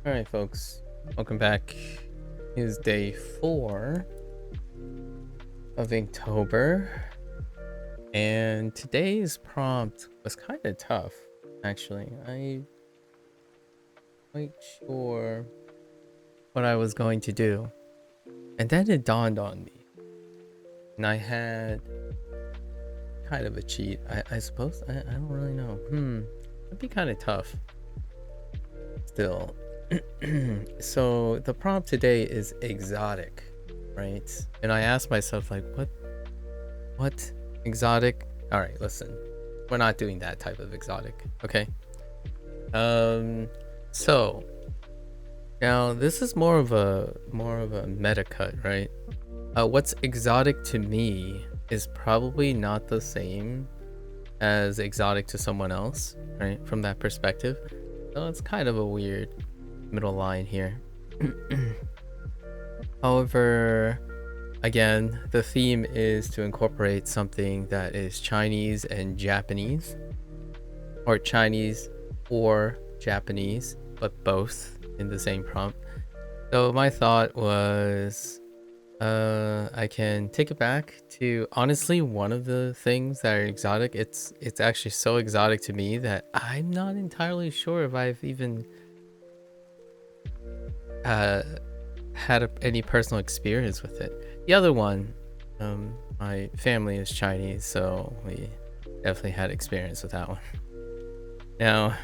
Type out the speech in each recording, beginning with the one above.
All right, folks, welcome back. It is day 4 of Inktober, and today's prompt was kind of tough, actually. I'm quite sure what I was going to do, and then it dawned on me, and I had kind of a cheat, I suppose. I don't really know. It'd be kind of tough still. So the prompt today is exotic, right? And I asked myself, like, what exotic? All right, listen, we're not doing that type of exotic, okay? So now this is more of a meta cut, right? What's exotic to me is probably not the same as exotic to someone else, right? From that perspective, so it's kind of a weird middle line here. However, again, the theme is to incorporate something that is Chinese and Japanese, or Chinese or Japanese, but both in the same prompt. So my thought was, I can take it back to honestly one of the things that are exotic. It's actually so exotic to me that I'm not entirely sure if I've even uh had any personal experience with it. The other one, my family is Chinese, so we definitely had experience with that one. Now,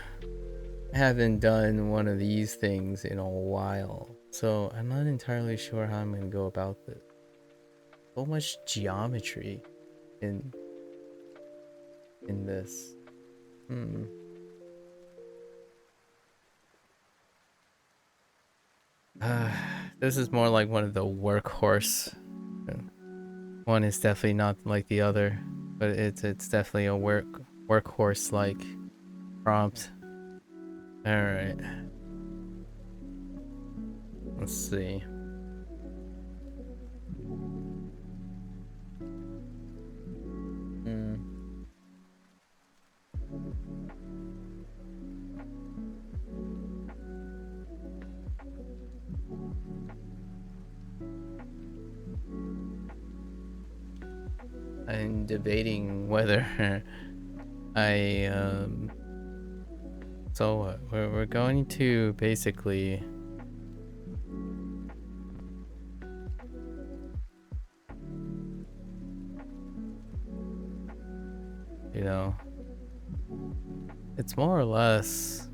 I haven't done one of these things in a while, so I'm not entirely sure how I'm gonna go about this. So much geometry in this. This is more like one of the workhorse. One is definitely not like the other, but it's definitely a workhorse like prompt. All right, let's see. I'm debating whether I so what we're going to basically it's more or less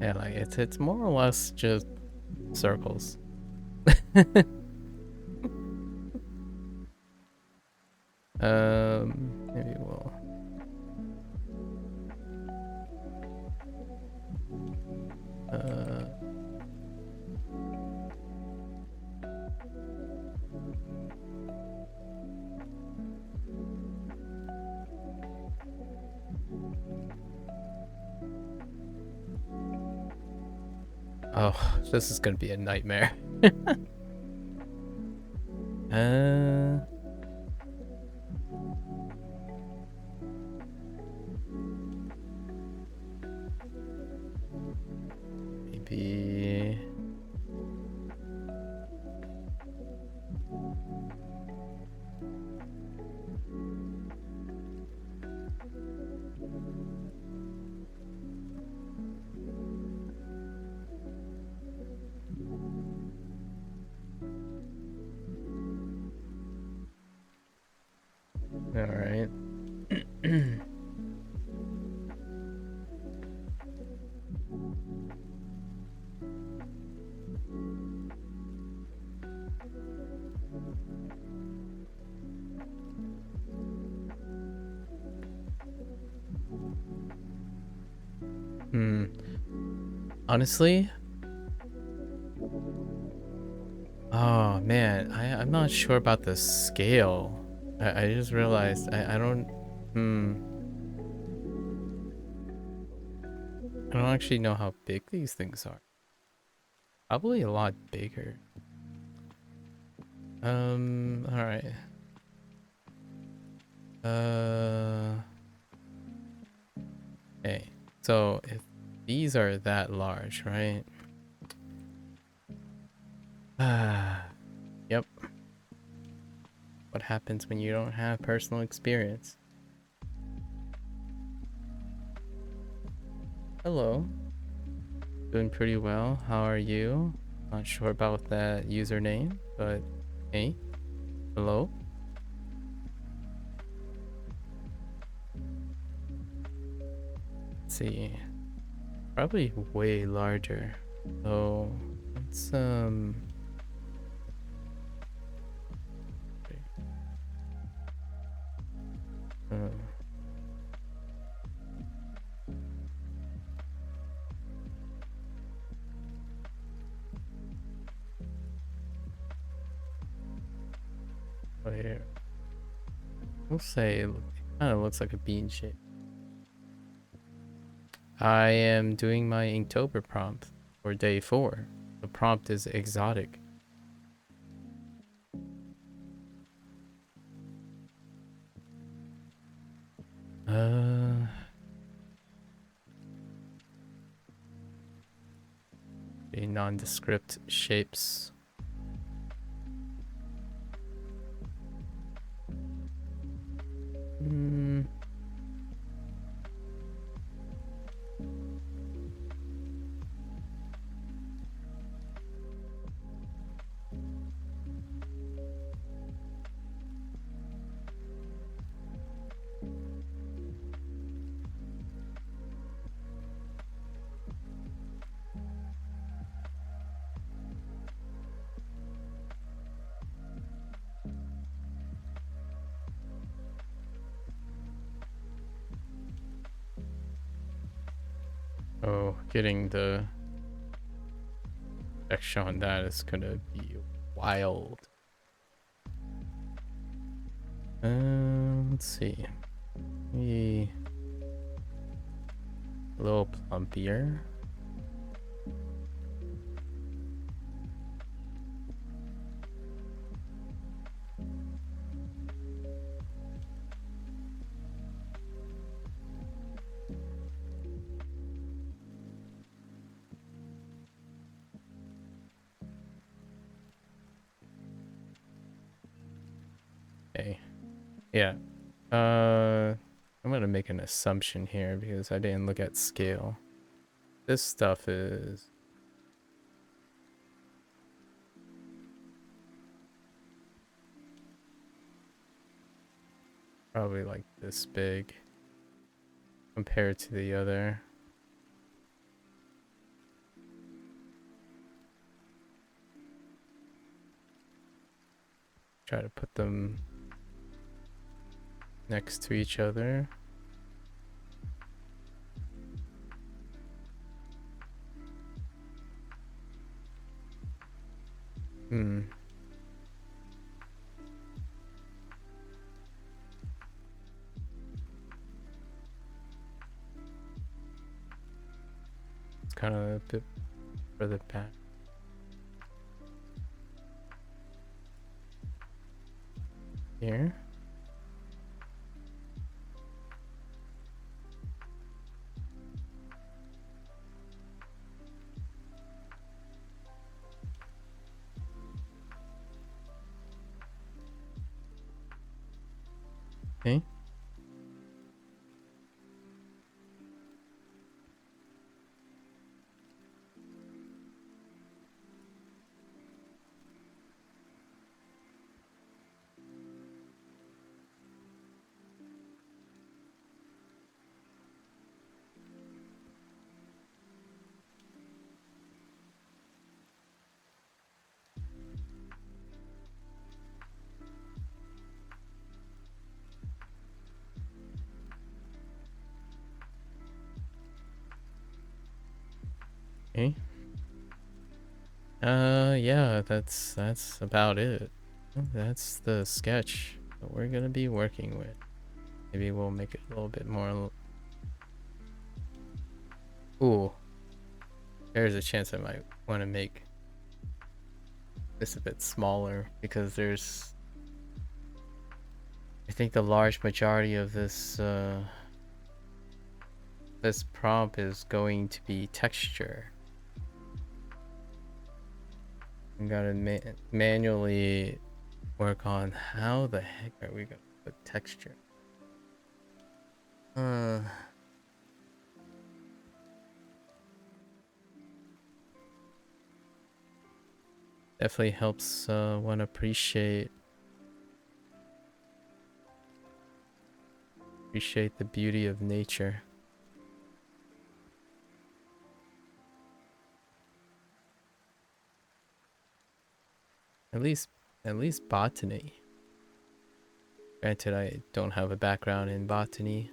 yeah, like it's more or less just circles. Maybe we'll oh, this is gonna be a nightmare. Maybe all right. Honestly, oh man, I'm not sure about the scale. I just realized I don't. I don't actually know how big these things are. Probably a lot bigger. All right. Okay. So if these are that large, right? Yep. What happens when you don't have personal experience? Hello. Doing pretty well. How are you? Not sure about that username, but hey. Hello? Let's see. Probably way larger. So let's uh, here. We'll say it kind of looks like a bean shape. I am doing my Inktober prompt for day 4. The prompt is exotic. The nondescript shapes. Oh, getting the texture on that is gonna be wild. Let's see. Maybe a little plumpier. Okay. Yeah. I'm gonna make an assumption here because I didn't look at scale. This stuff is probably like this big compared to the other. Try to put them next to each other. It's kind of a bit further back. Here. Okay. Okay. Yeah, that's about it. That's the sketch that we're gonna be working with. Maybe we'll make it a little bit more Ooh, there's a chance I might want to make this a bit smaller because I think the large majority of this prompt is going to be texture. I'm gonna manually work on how the heck are we gonna put texture. Definitely helps one appreciate the beauty of nature. At least botany. Granted, I don't have a background in botany.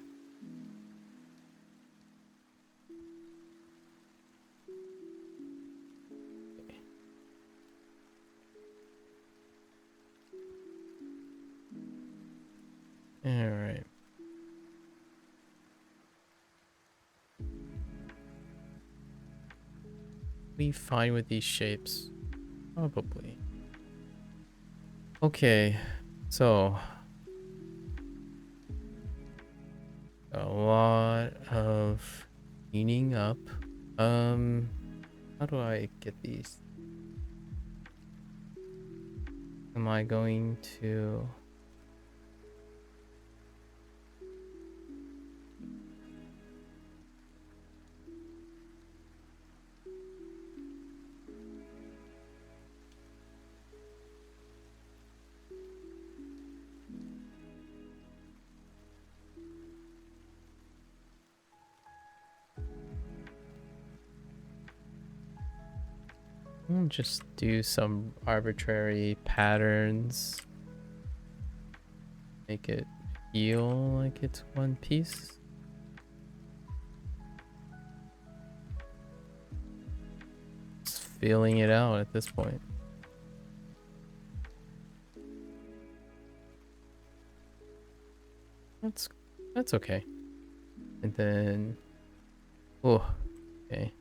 Alright. We fine with these shapes? Probably. Okay, so a lot of cleaning up. How do I get these? Am I going to... I'll just do some arbitrary patterns. Make it feel like it's one piece. Just feeling it out at this point. That's okay. And then... Oh, okay.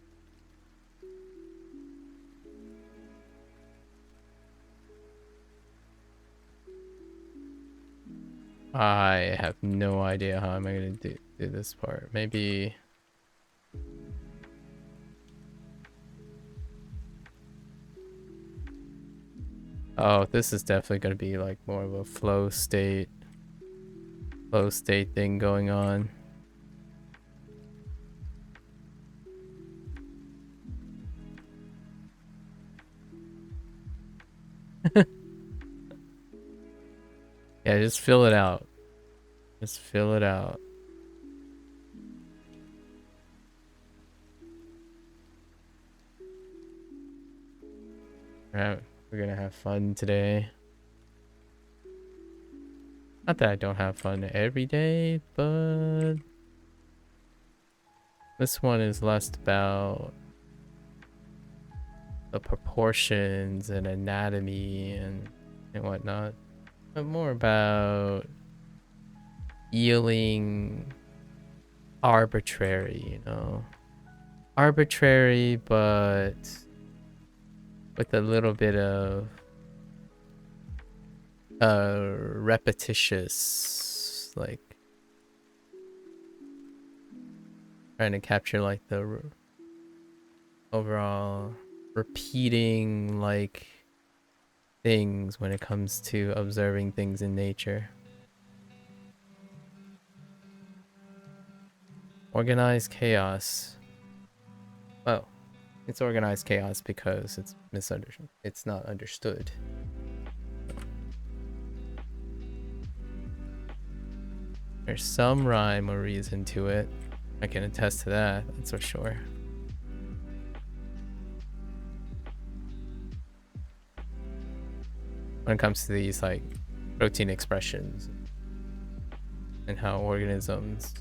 I have no idea how am I gonna do this part. Maybe... Oh, this is definitely gonna be like more of a flow state thing going on. Yeah, just fill it out. Just fill it out. We're gonna have fun today. Not that I don't have fun every day, but this one is less about the proportions and anatomy and whatnot, but more about feeling arbitrary, you know? Arbitrary, but with a little bit of repetitious, like trying to capture like the overall repeating like things when it comes to observing things in nature. Organized chaos. Well, it's organized chaos because it's misunderstood. It's not understood. There's some rhyme or reason to it. I can attest to that, that's for sure. When it comes to these like protein expressions and how organisms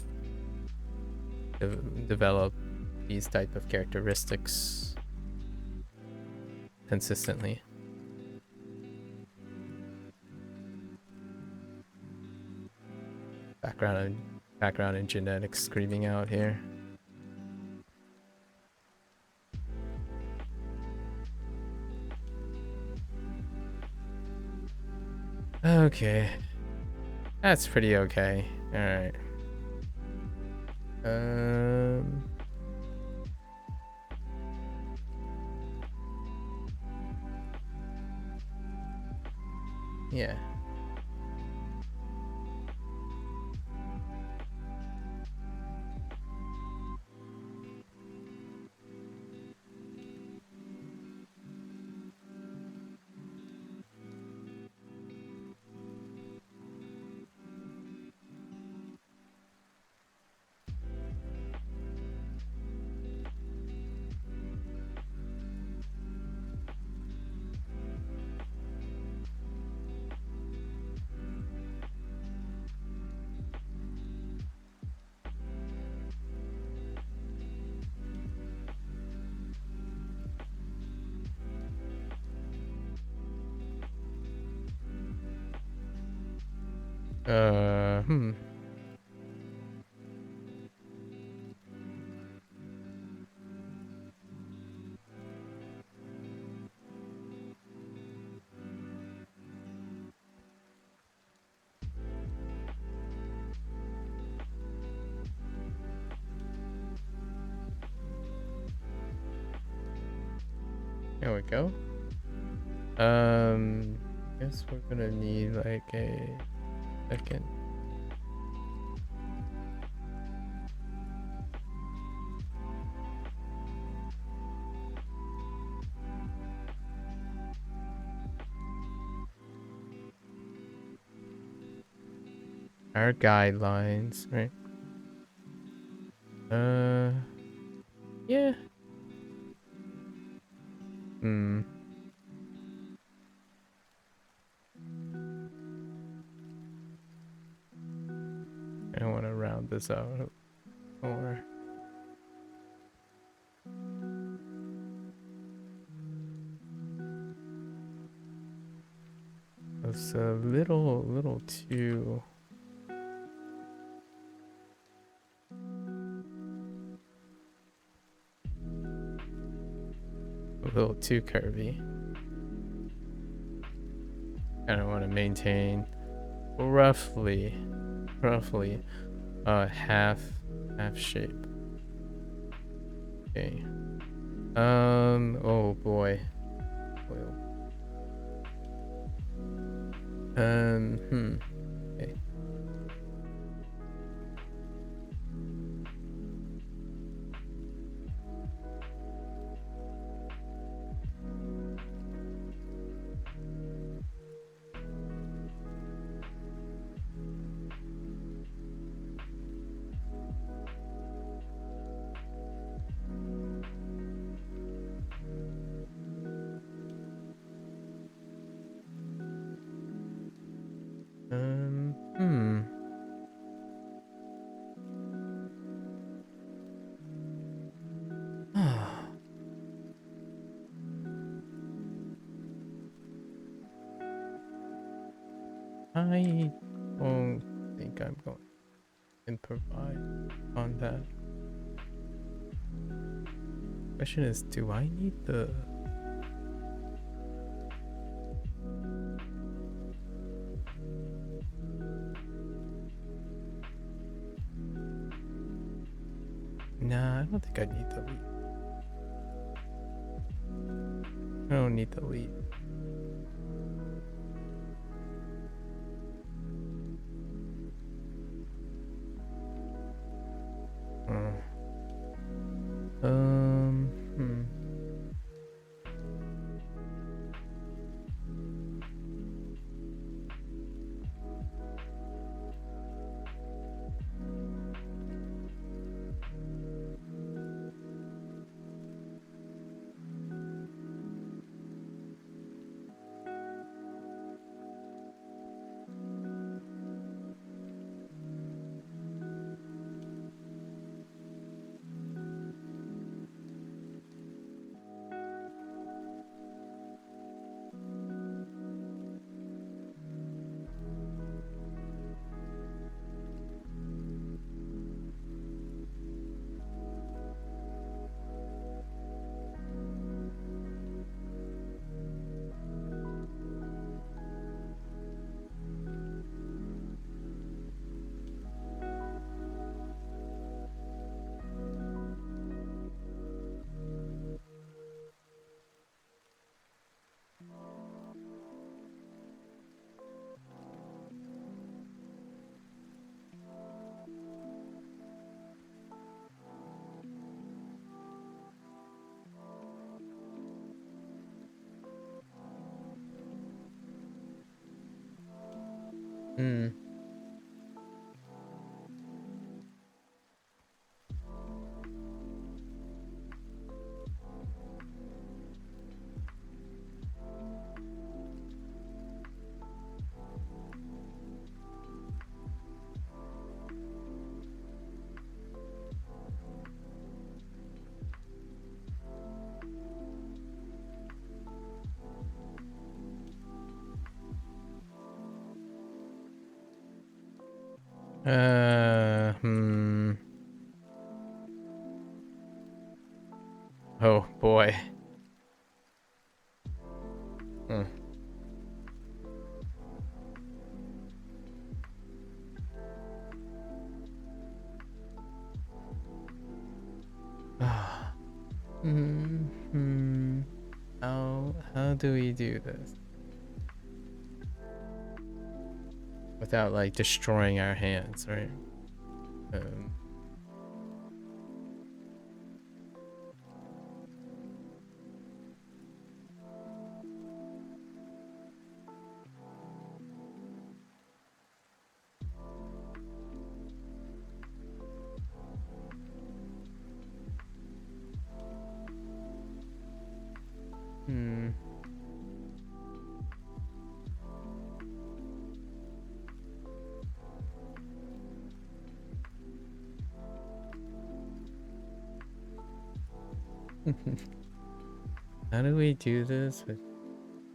develop these type of characteristics consistently. Background and genetics screaming out here. Okay. That's pretty okay. Alright. Um... Yeah. Hmm. There we go. Guess we're gonna need like a second. Our guidelines, right? Yeah. Hmm. I want to round this out more. It's a little too. A little too curvy. Kind of want to maintain roughly half shape. Okay. Oh boy. Well. Okay. Hmm. I don't think I'm going to improvise on that. Question is, do I need the... Nah, I don't think I need the lead. I don't need the lead. Hmm. Hmm. Hmm. Oh boy. Hmm. Hmm. How do we do this without like destroying our hands, right? Um. Hmm. How do we do this with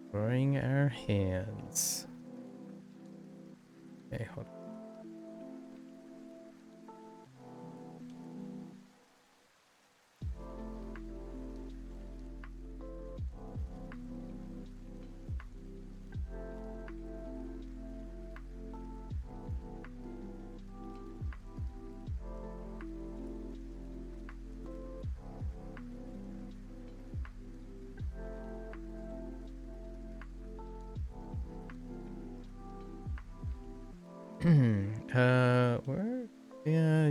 destroying our hands? Okay, hold on. Where? Yeah,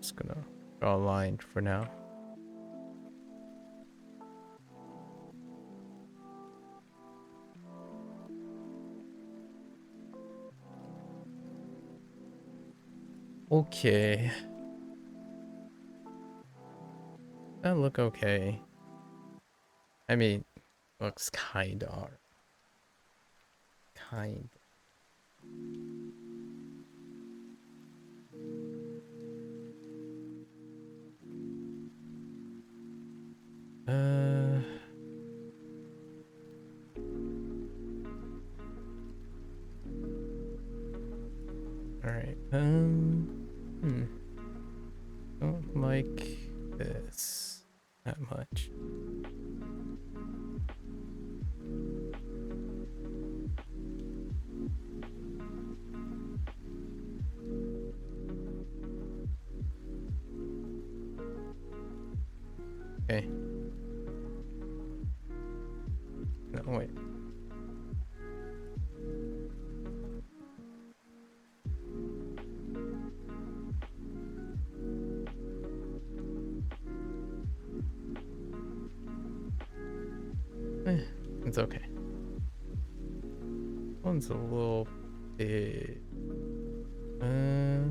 just gonna draw a line for now. Okay, that look okay. I mean, looks kind of kind. Uh, all right. Don't like this that much. Okay. No, wait. Eh, it's okay. One's a little bit. Uh,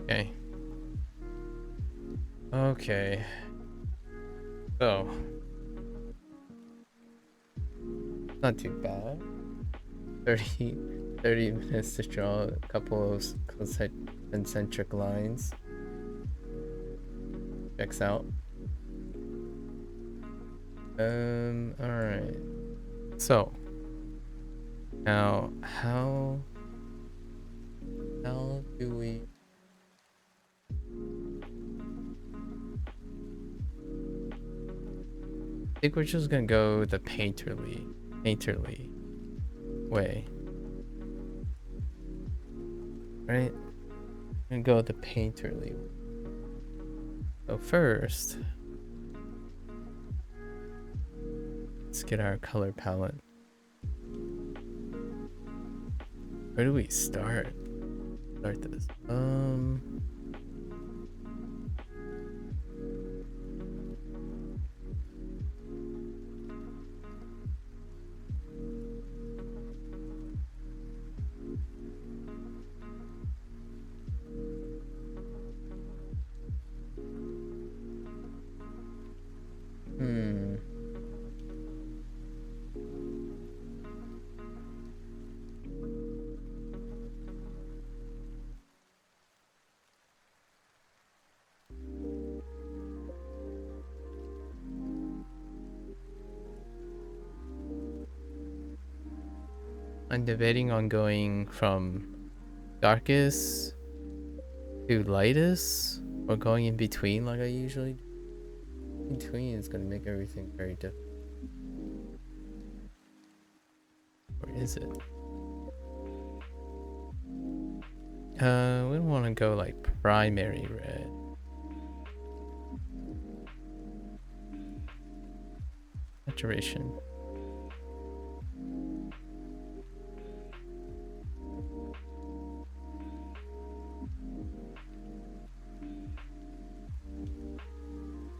okay. Okay. So, not too bad. 30, 30 minutes to draw a couple of concentric lines. Checks out. Alright. So, now, how do we... I think we're just gonna go the painterly way. Right? And go the painterly way. So first, Let's get our color palette. Where do we start? Start this. I'm debating on going from darkest to lightest, or going in between like I usually do. In between is gonna make everything very difficult. Or is it? We don't want to go like primary red. Saturation.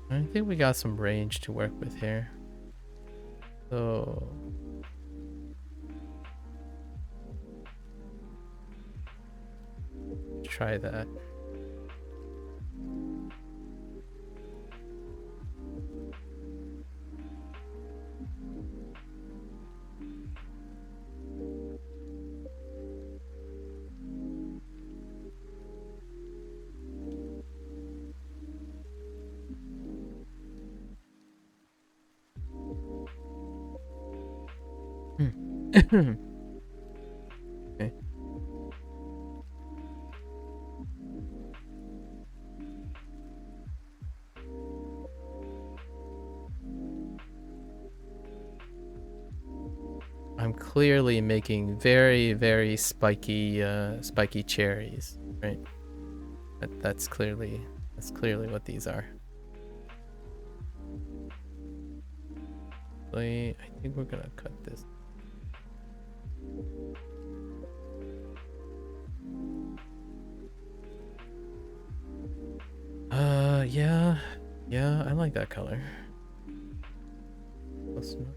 I think we got some range to work with here. So try that. Okay. I'm clearly making very, very spiky, spiky cherries, right? That's clearly what these are. I think we're gonna cut this. Yeah, I like that color. So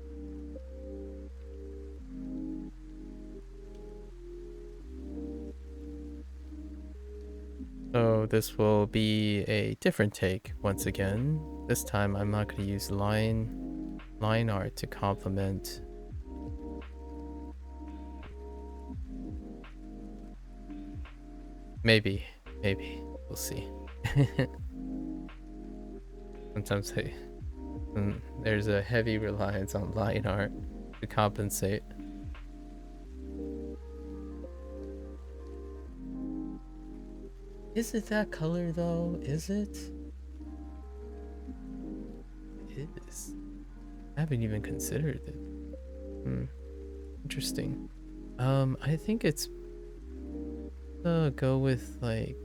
this will be a different take once again. This time I'm not going to use line art to complement. Maybe we'll see. Sometimes there's a heavy reliance on line art to compensate. Is it that color though? Is it? It is. I haven't even considered it. Interesting. I think it's go with like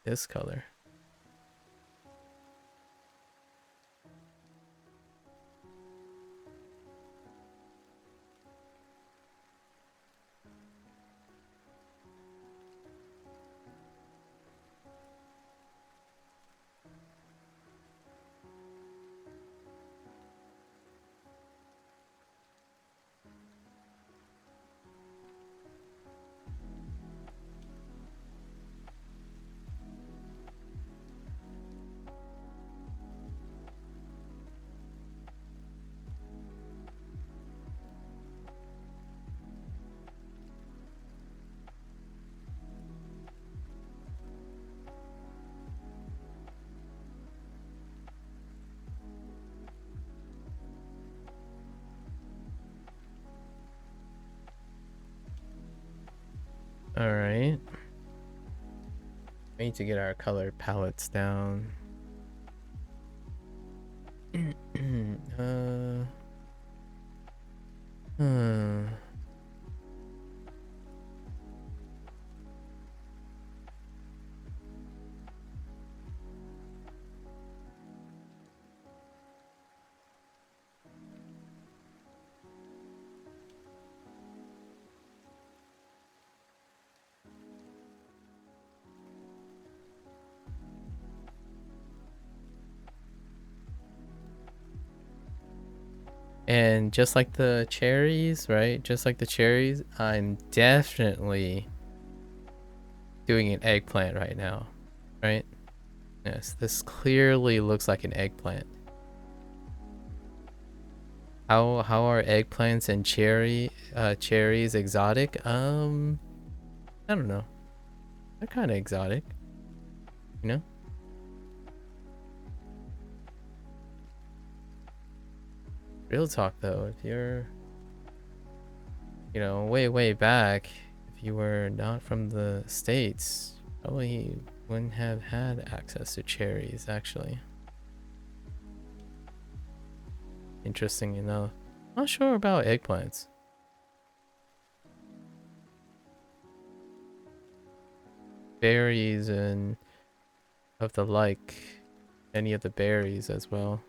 this color. All right. We need to get our color palettes down. And just like the cherries, right? Just like the cherries, I'm definitely doing an eggplant right now, right? Yes, this clearly looks like an eggplant. How are eggplants and cherries exotic? I don't know. They're kind of exotic, you know? Real talk though, if you're, way back, if you were not from the States, probably wouldn't have had access to cherries, actually. Interesting enough. Not sure about eggplants. Berries and of the like, any of the berries as well.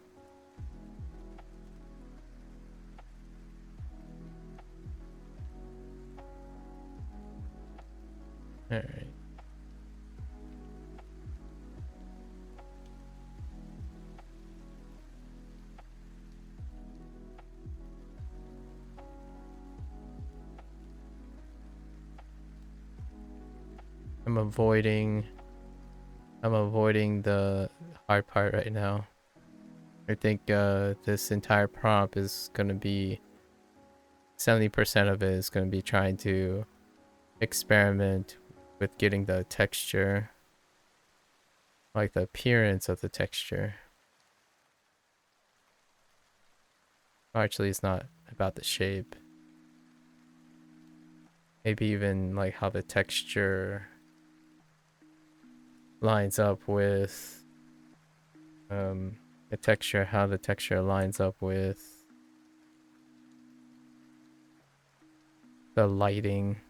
Alright. I'm avoiding the hard part right now. I think this entire prompt is gonna be 70% of it is gonna be trying to experiment with getting the texture, like the appearance of the texture. Actually, it's not about the shape. Maybe even like how the texture lines up with how the texture lines up with the lighting.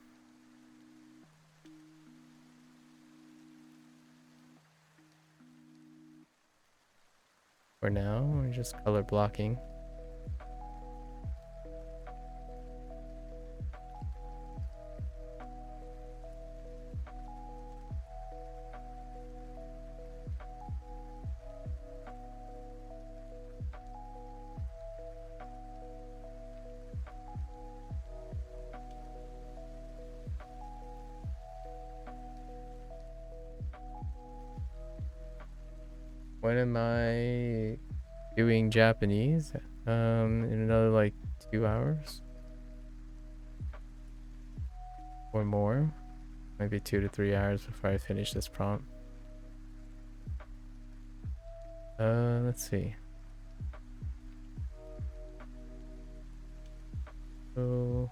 For now, we're just color blocking. When am I doing Japanese? In another like 2 hours or more. Maybe 2 to 3 hours before I finish this prompt. Let's see. So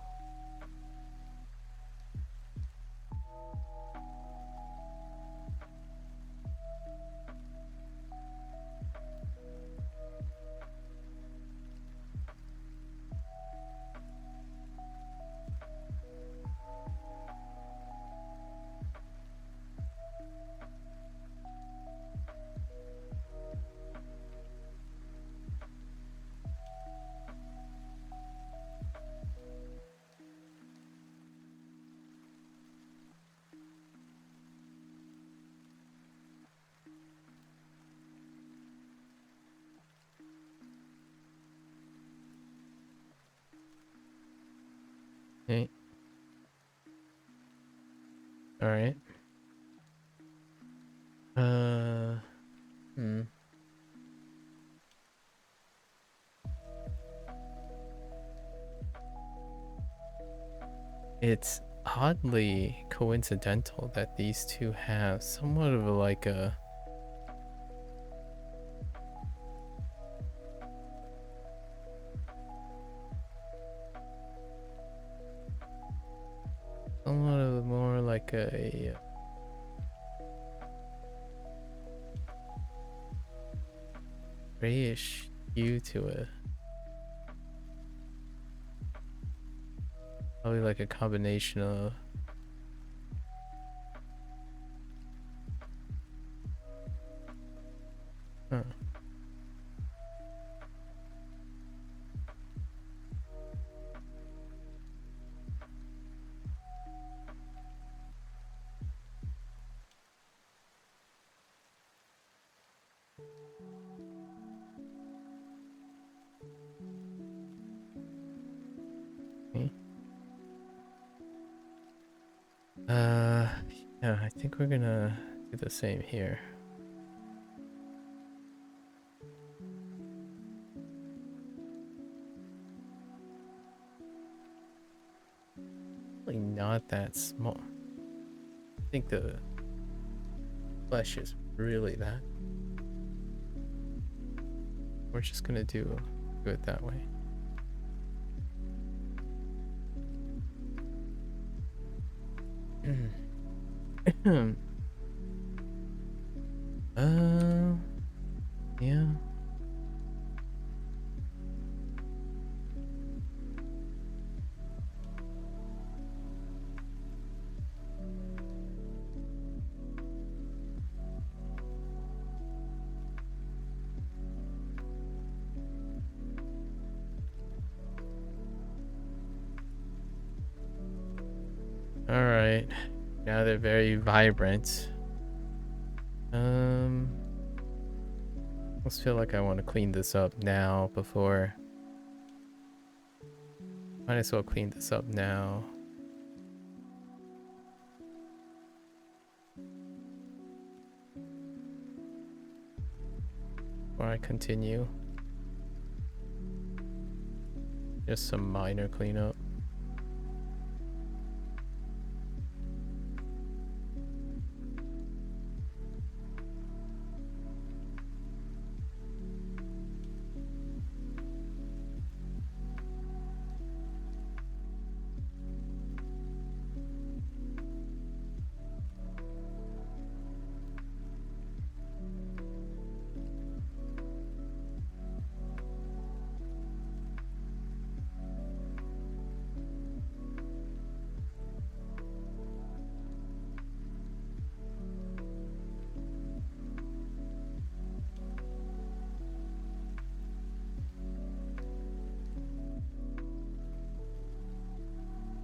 okay. All right. Uh, hmm. It's oddly coincidental that these two have somewhat of somewhat of more like a grayish hue to it. Probably like a combination of huh. Uh, yeah, I think we're gonna do the same here. Really not that small. I think the flesh is really that. We're just gonna do it that way. uh, yeah. All right. Now they're very vibrant. I almost feel like I want to clean this up now before. Might as well clean this up now. Before I continue. Just some minor cleanup.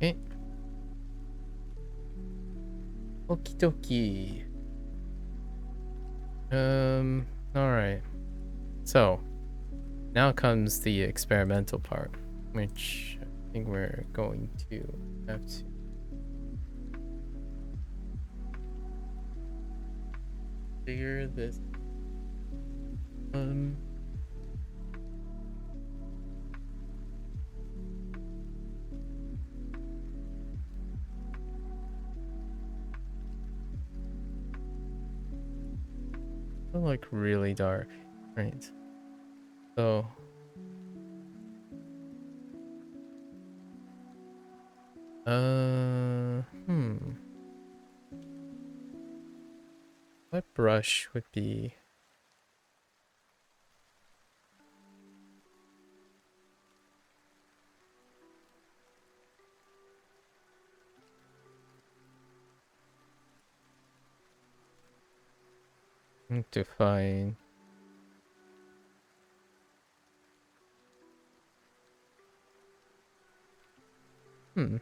Okay. Okie dokie. Alright. So, now comes the experimental part, which I think we're going to have to figure this. Like really dark, right? So, what brush would be to find? Hmm.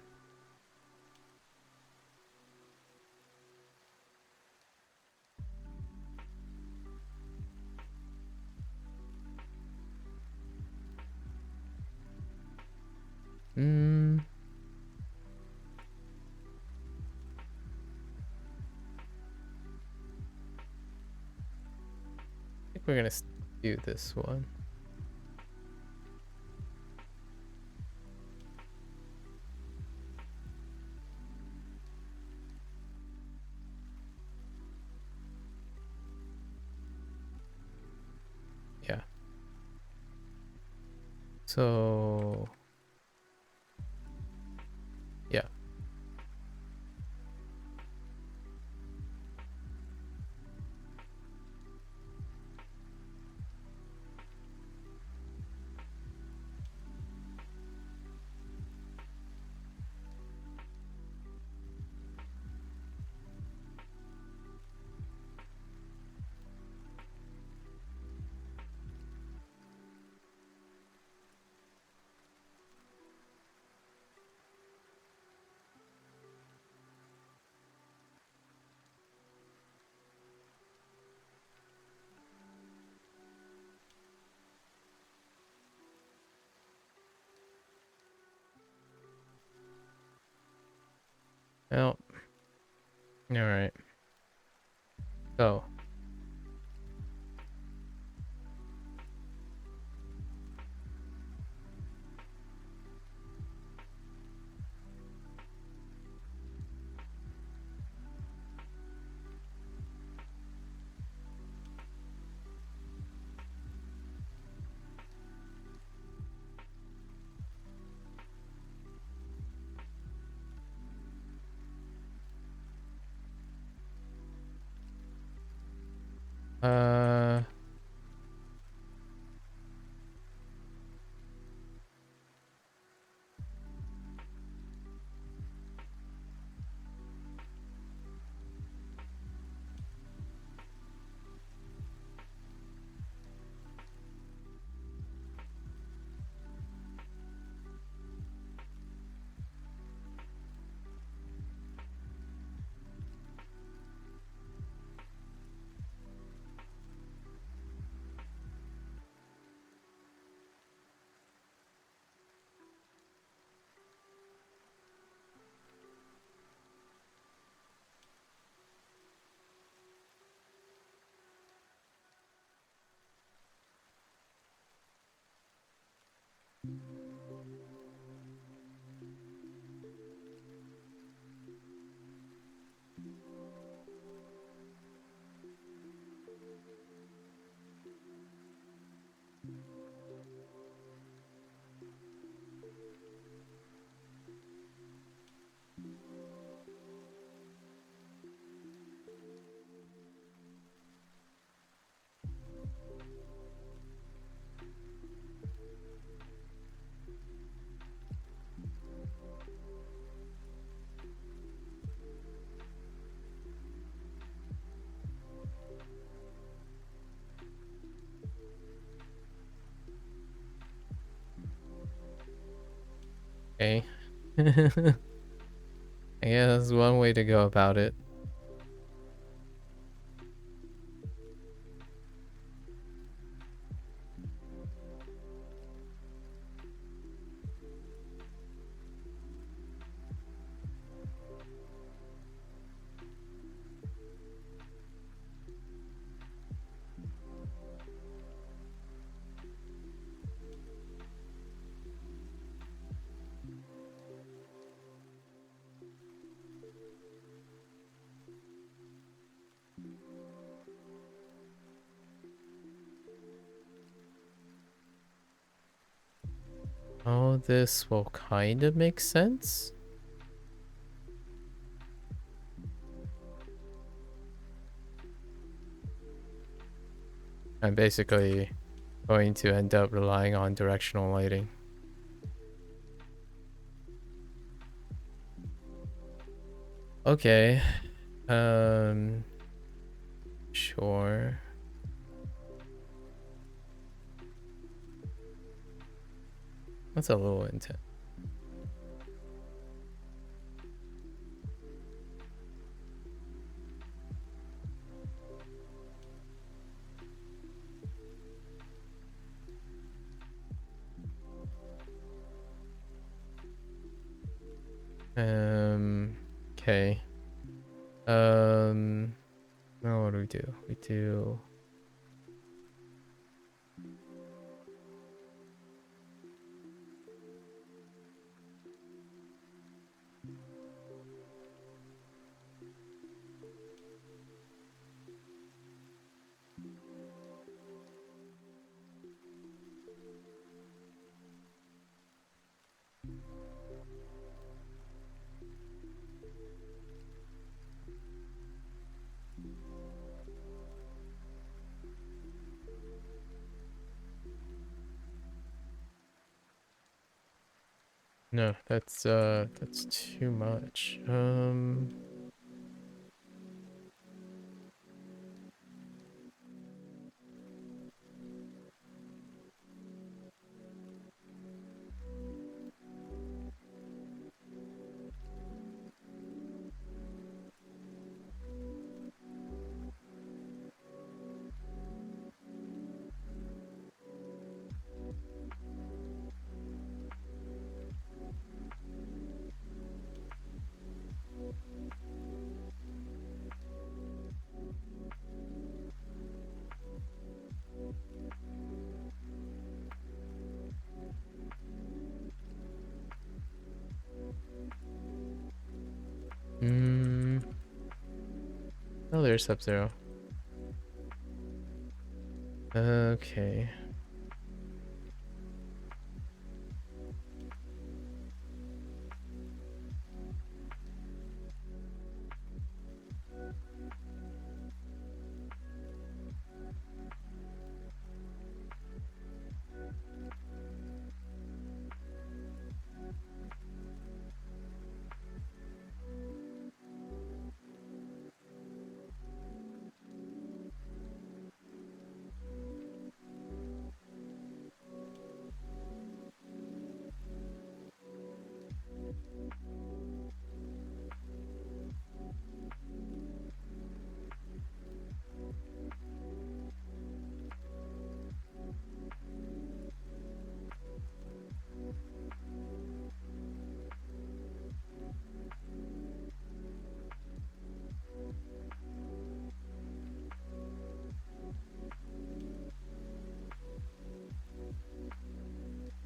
Hmm. I think we're gonna do this one. Yeah. So, yeah. Well, All right. So, uh, okay. I guess one way to go about it. Oh, this will kind of make sense. I'm basically going to end up relying on directional lighting. Okay. Um, sure. That's a little intense. Okay. Now what do? We do. No, that's too much. Mm. Oh, there's Sub-Zero. Okay.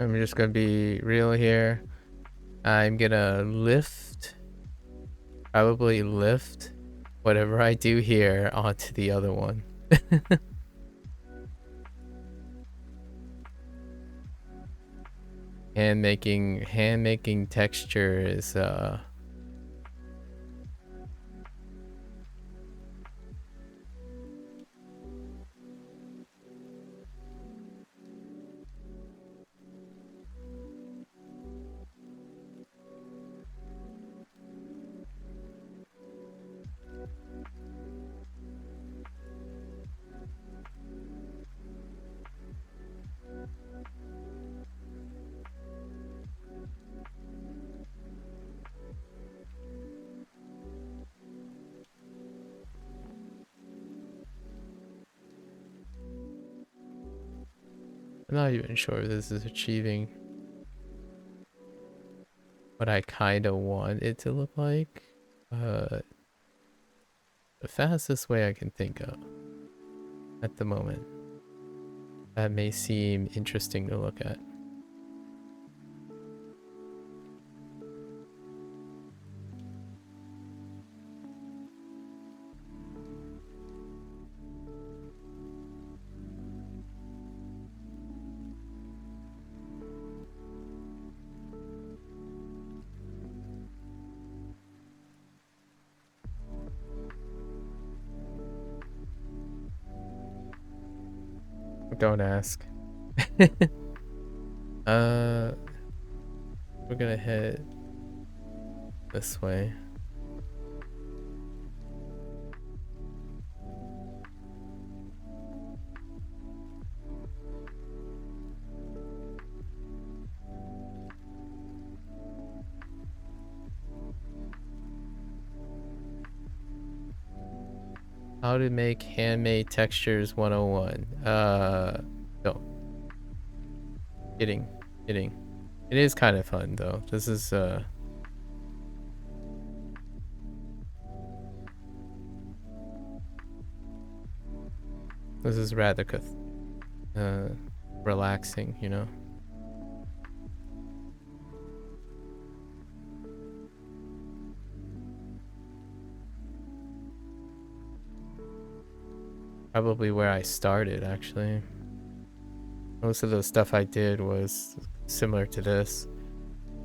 I'm just gonna be real here. I'm gonna probably lift whatever I do here onto the other one. hand making texture is I'm not even sure if this is achieving what I kind of want it to look like. The fastest way I can think of at the moment that may seem interesting to look at. Don't ask. uh, we're gonna head this way. How to make handmade textures 101. No. Kidding. Kidding. It is kind of fun though. This is rather relaxing, you know. Probably where I started actually. Most of the stuff I did was similar to this.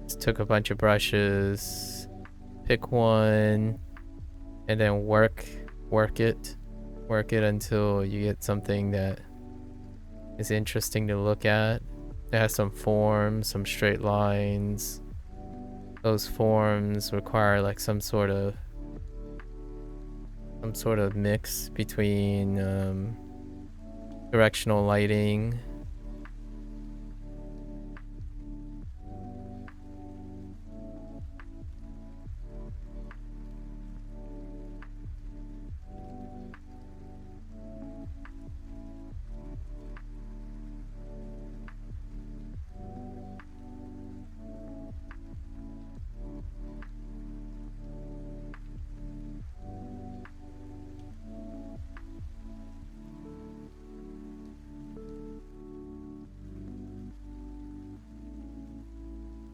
Just took a bunch of brushes, pick one, and then work it. Work it until you get something that is interesting to look at. It has some forms, some straight lines. Those forms require like some sort of mix between directional lighting.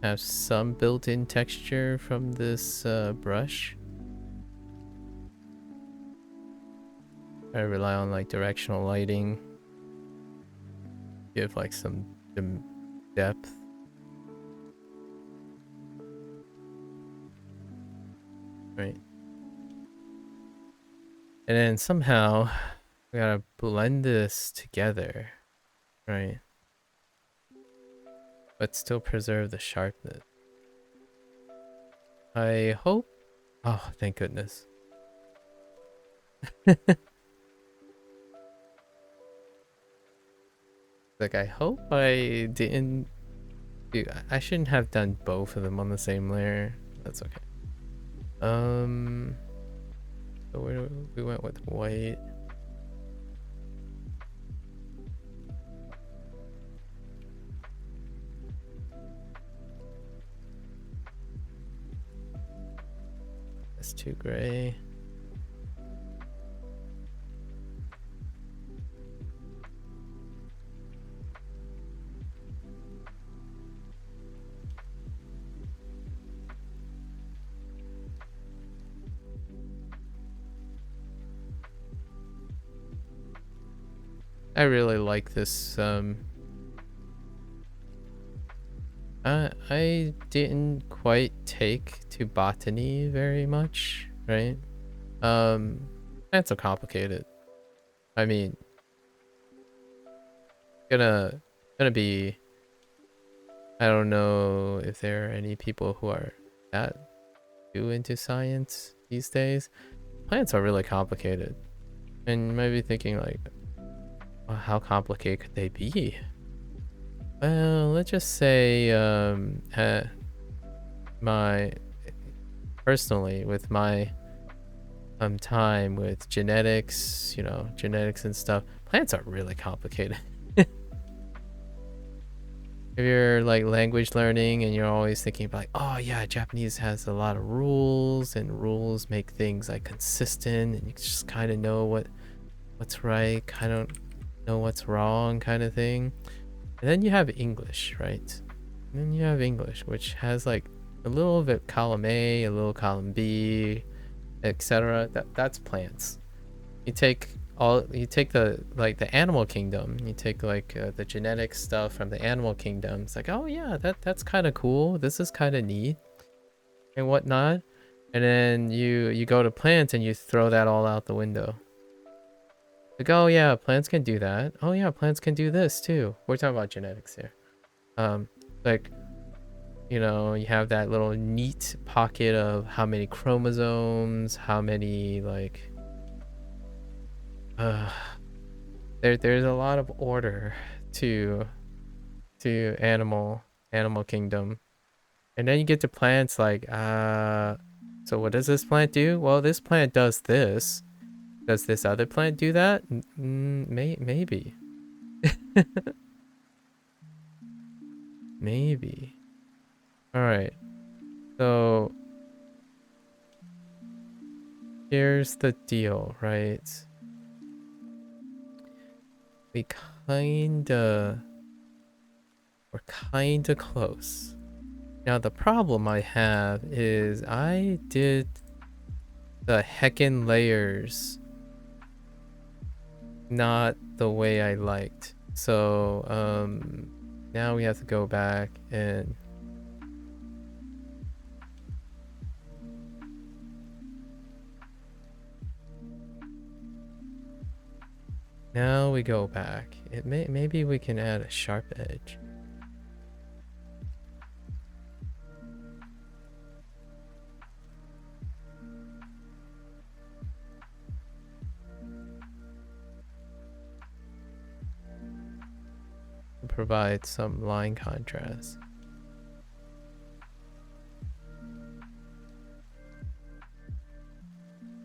Have some built-in texture from this brush. I rely on like directional lighting, give like some depth. Right. And then somehow we gotta blend this together, right? But still preserve the sharpness. I hope. Oh, thank goodness. Like, I hope I didn't do. I shouldn't have done both of them on the same layer. That's okay. So we went with white. That's too gray. I really like this. I didn't quite take to botany very much, right? Plants are complicated. I mean, gonna gonna be. I don't know if there are any people who are that too into science these days. Plants are really complicated, and you might be thinking like, well, how complicated could they be? Well, let's just say, my personally with my time with genetics, genetics and stuff, plants are really complicated. If you're like language learning and you're always thinking about like, oh yeah, Japanese has a lot of rules and rules make things like consistent and you just kind of know what's right, kind of know what's wrong kind of thing. And then you have English, right? And then you have English, which has like a little bit column A, a little column B, etc. That's plants. You take the animal kingdom, you take like the genetic stuff from the animal kingdom. It's like, oh yeah, that's kind of cool, this is kind of neat and whatnot. And then you go to plants and you throw that all out the window. Like, oh yeah, plants can do that. Oh yeah, plants can do this too. We're talking about genetics here. Like, you have that little neat pocket of how many chromosomes, how many like uh there's a lot of order to animal kingdom. And then you get to plants like so what does this plant do? Well, this plant does this. Does this other plant do that? Maybe. Maybe. All right. So here's the deal, right? We kinda we're kinda close. Now the problem I have is I did the heckin' layers not the way I liked. So now we have to go back and now we go back. Maybe we can add a sharp edge. To provide some line contrast.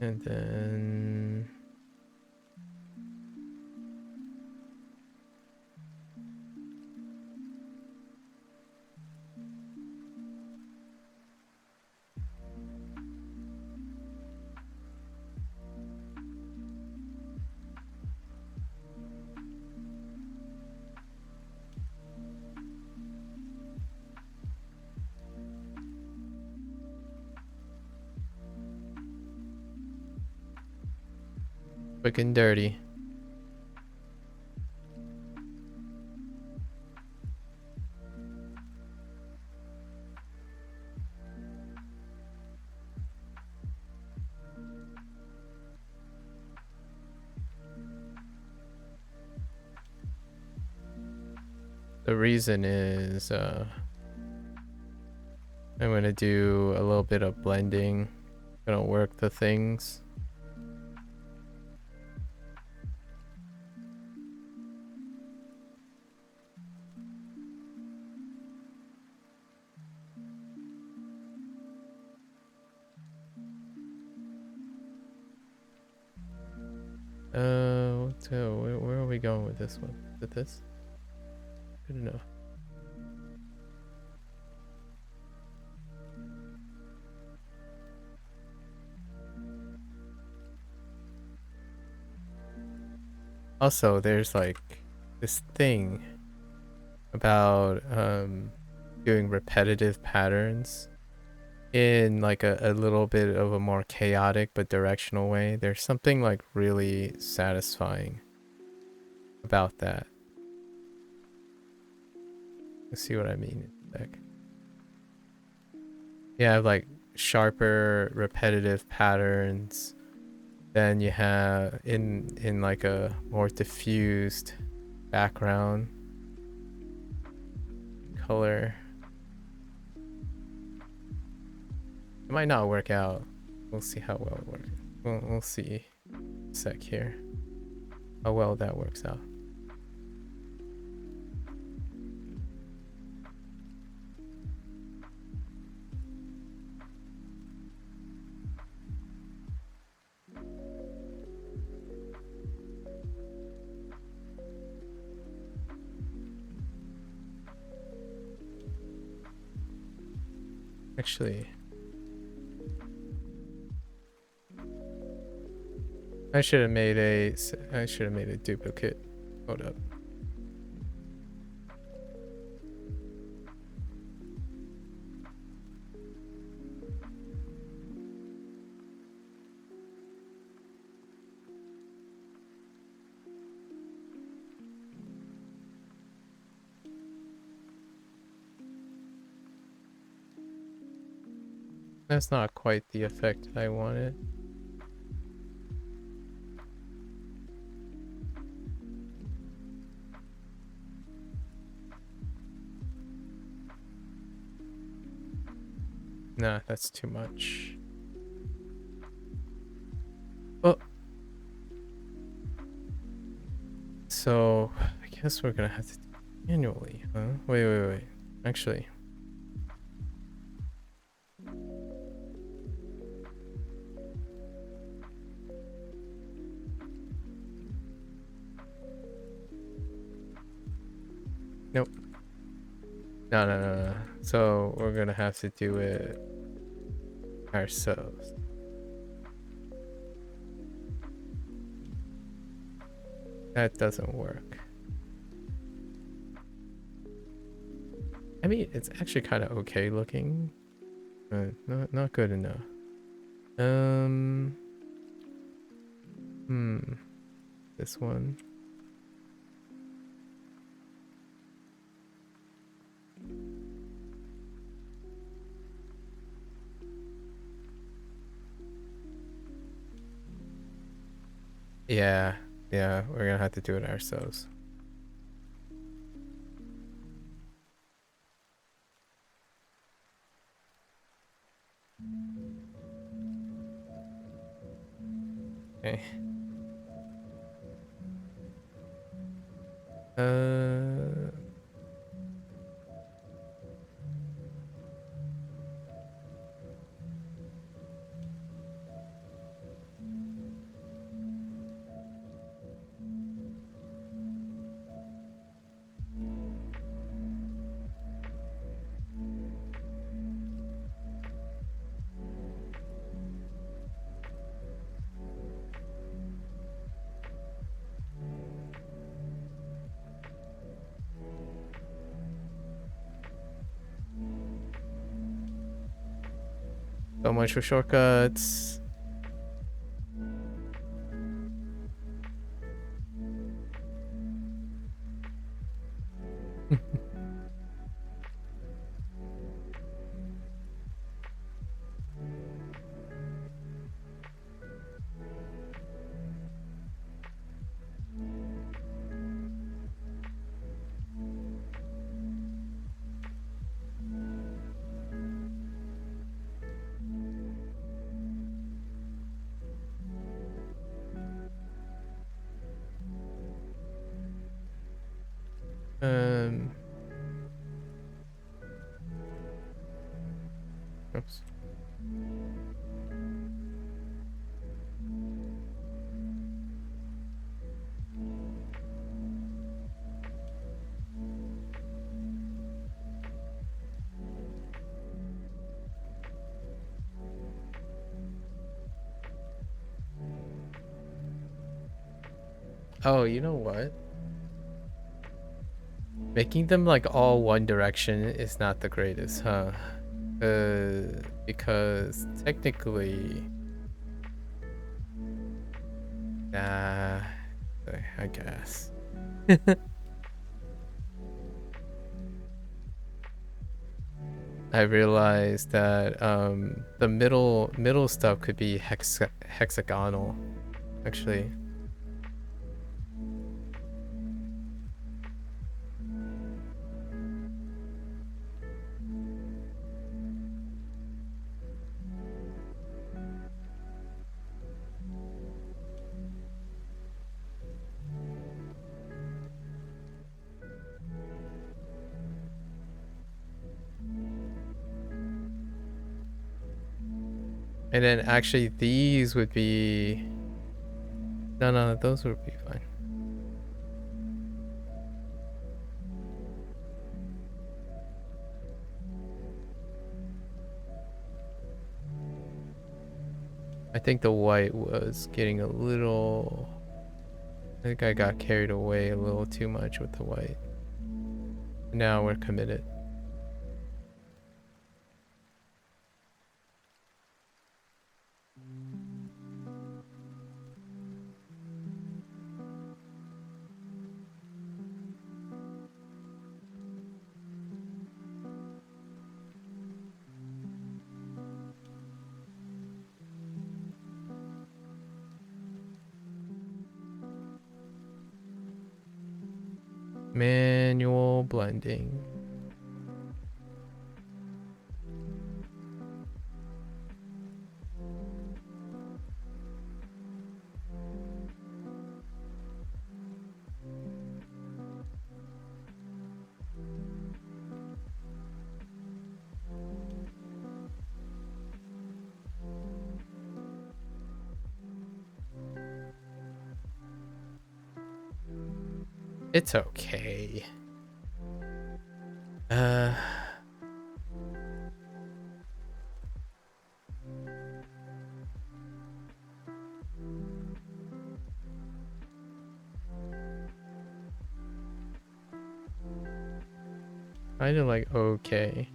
And then Quick and dirty. The reason is I'm gonna do a little bit of blending. Gonna work the things. Where are we going with this one? With this? Good enough. Also, there's like this thing about doing repetitive patterns in like a little bit of a more chaotic but directional way. There's something like really satisfying about that. Let's see what I mean in a sec. You have like sharper repetitive patterns. Then you have in like a more diffused background color. It might not work out. We'll see how well it works. We'll see a sec here. How well that works out. Actually, I should have made a duplicate. Hold up. That's not quite the effect I wanted. Nah, that's too much. Oh. So, I guess we're gonna have to do it manually, huh? Wait. Actually. Nope. No. So, we're gonna have to do it ourselves. That doesn't work. I mean, it's actually kind of okay looking, but not good enough. This one. Yeah, we're gonna have to do it ourselves. Okay. So much for shortcuts. Um, oops. Oh, you know what? Making them like all one direction is not the greatest, huh? Because technically, nah, I guess. I realized that the middle stuff could be hexagonal, actually. And then actually these would be no, those would be fine. I think the white was getting a little. I think I got carried away a little too much with the white. Now we're committed. Manual blending. It's okay. Kind of like okay.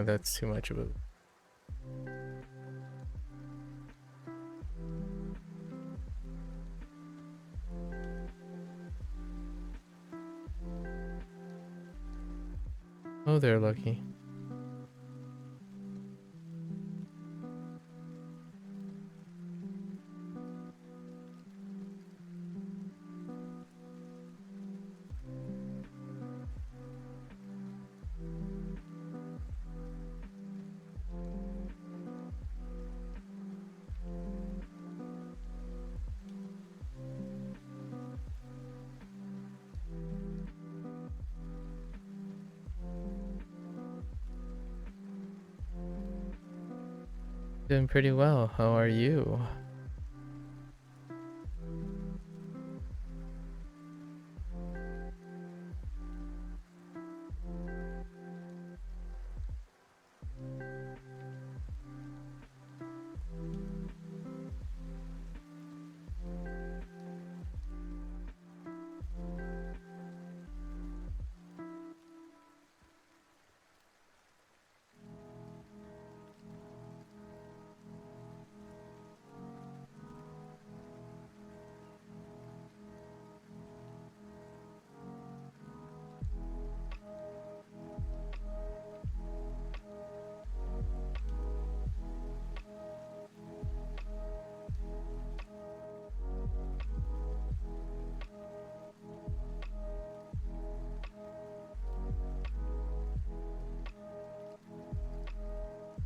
That's too much of a. Oh, they're lucky. Doing pretty well. How are you?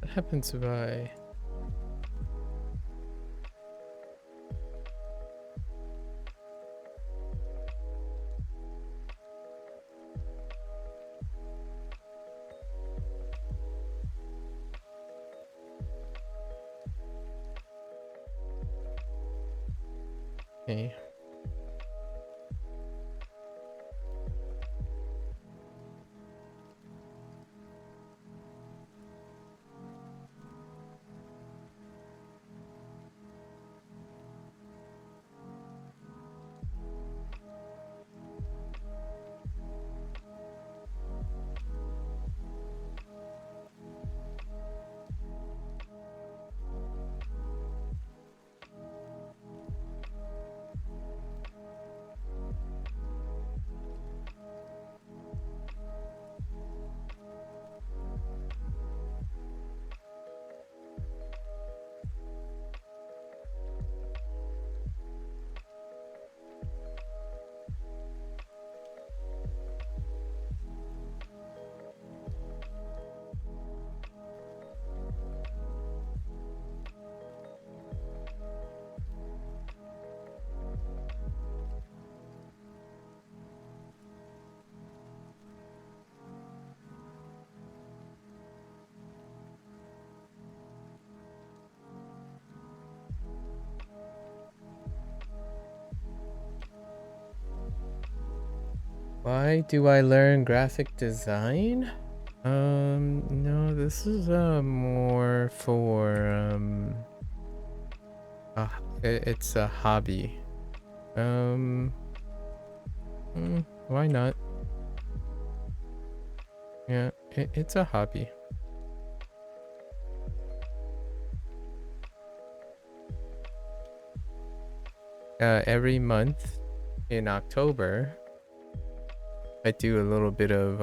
What happens if I... Okay. Why do I learn graphic design? No, this is more for it's a hobby. Why not? Yeah, it's a hobby. Every month in October, I do a little bit of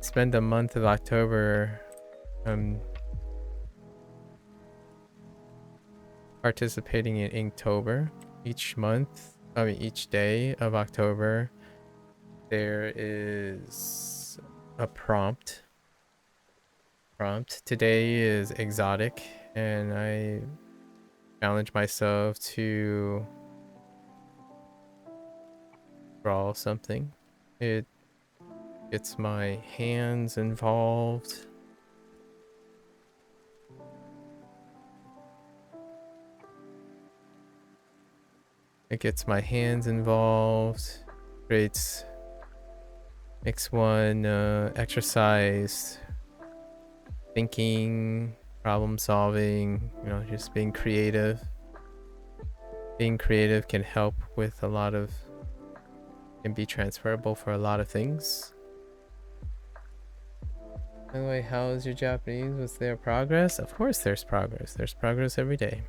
spend the month of October participating in Inktober. Each month, each day of October, there is a prompt. Today is exotic, and I challenge myself to draw something. It gets my hands involved. Creates makes one exercise thinking, problem solving, just being creative. Being creative can help with can be transferable for a lot of things. By the way, how is your Japanese? Was there progress? Of course there's progress. There's progress every day.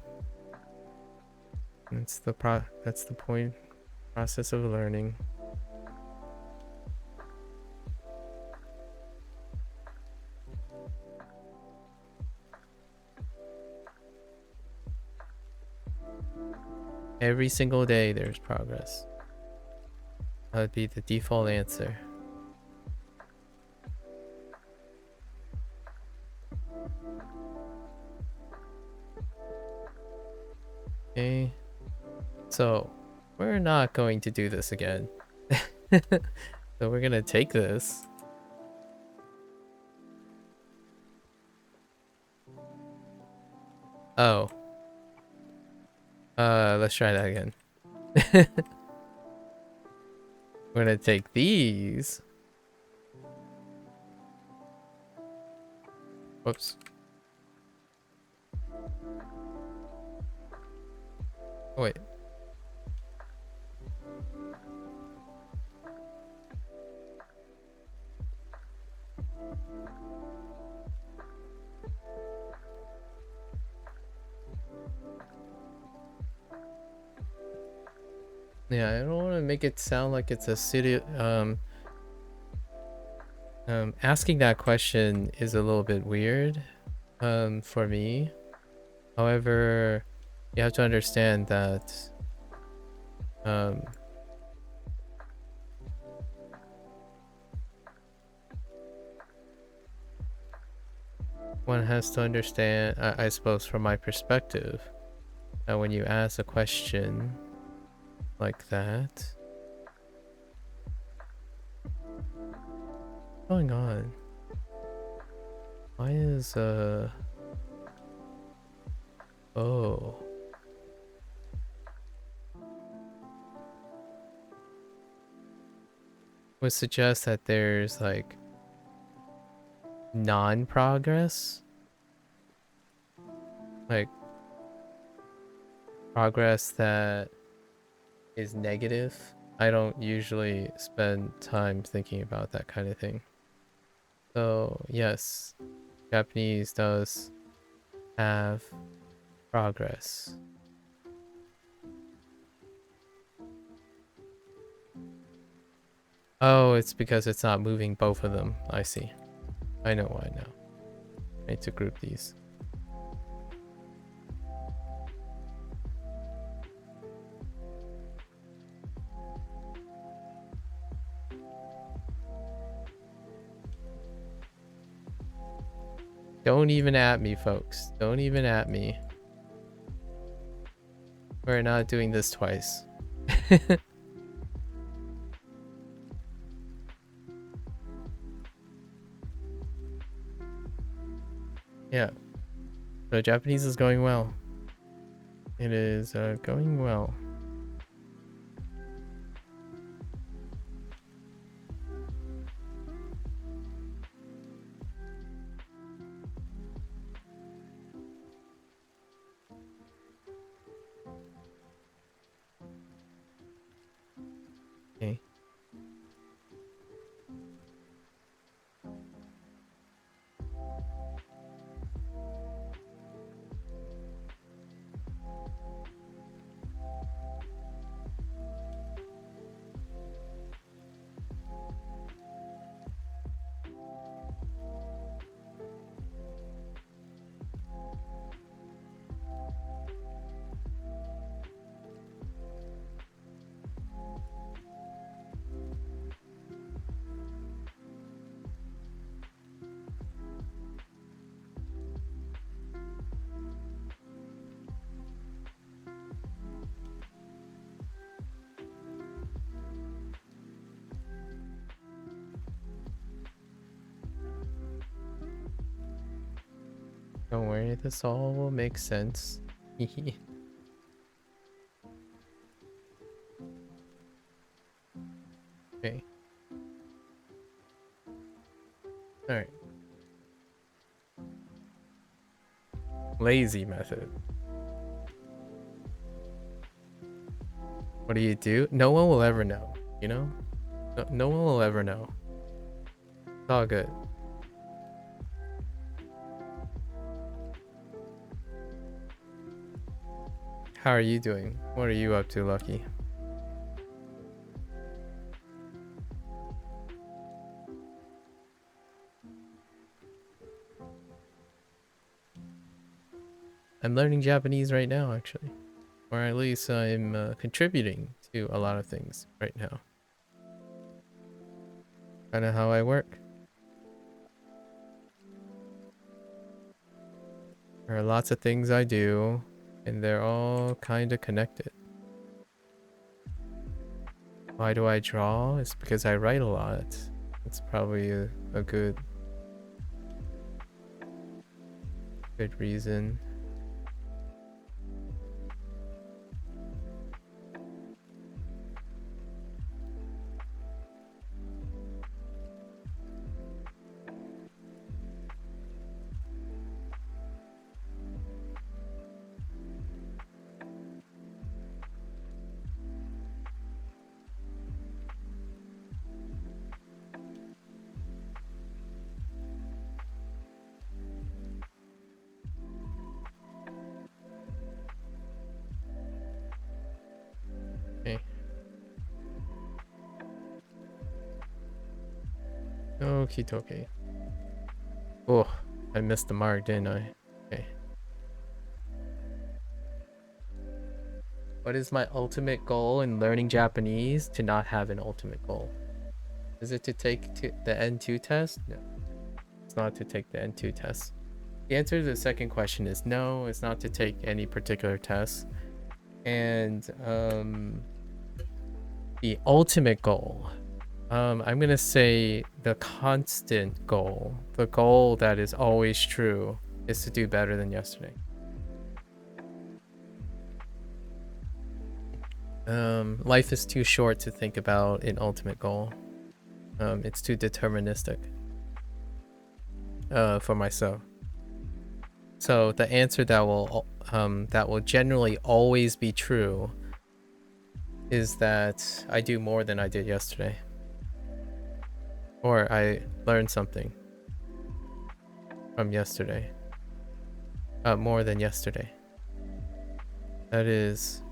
That's the point. Process of learning. Every single day there's progress. That would be the default answer. Okay. So, we're not going to do this again. So we're gonna take this. Oh. Let's try that again. We're gonna take these. Whoops. Oh, wait. Yeah, I don't want to make it sound like it's a city. Asking that question is a little bit weird, for me. However, you have to understand that, one has to understand, I suppose from my perspective, that when you ask a question like that, what's going on? Why is oh, would suggest that there's like non-progress, like progress that is negative. I don't usually spend time thinking about that kind of thing. So yes, Japanese does have progress. Oh, it's because it's not moving both of them. I see. I know why now. I need to group these. Don't even at me, folks. Don't even at me. We're not doing this twice. Yeah. So Japanese is going well. It is going well. Okay. Don't worry, this all will make sense. Okay. Alright. Lazy method. What do you do? No one will ever know, you know? No one will ever know. It's all good. How are you doing? What are you up to, Lucky? I'm learning Japanese right now, actually. Or at least I'm contributing to a lot of things right now. Kind of how I work. There are lots of things I do, and they're all kind of connected. Why do I draw? It's because I write a lot. It's probably a good reason. Okay. Okie dokie. Oh, I missed the mark, didn't I? Okay. What is my ultimate goal in learning Japanese? To not have an ultimate goal. Is it to take the N2 test? No. It's not to take the N2 test. The answer to the second question is no, it's not to take any particular test. And the ultimate goal, I'm gonna say the constant goal, the goal that is always true, is to do better than yesterday. Life is too short to think about an ultimate goal. It's too deterministic for myself. So the answer that will generally always be true is that I do more than I did yesterday, or I learned something from yesterday, more than yesterday. That is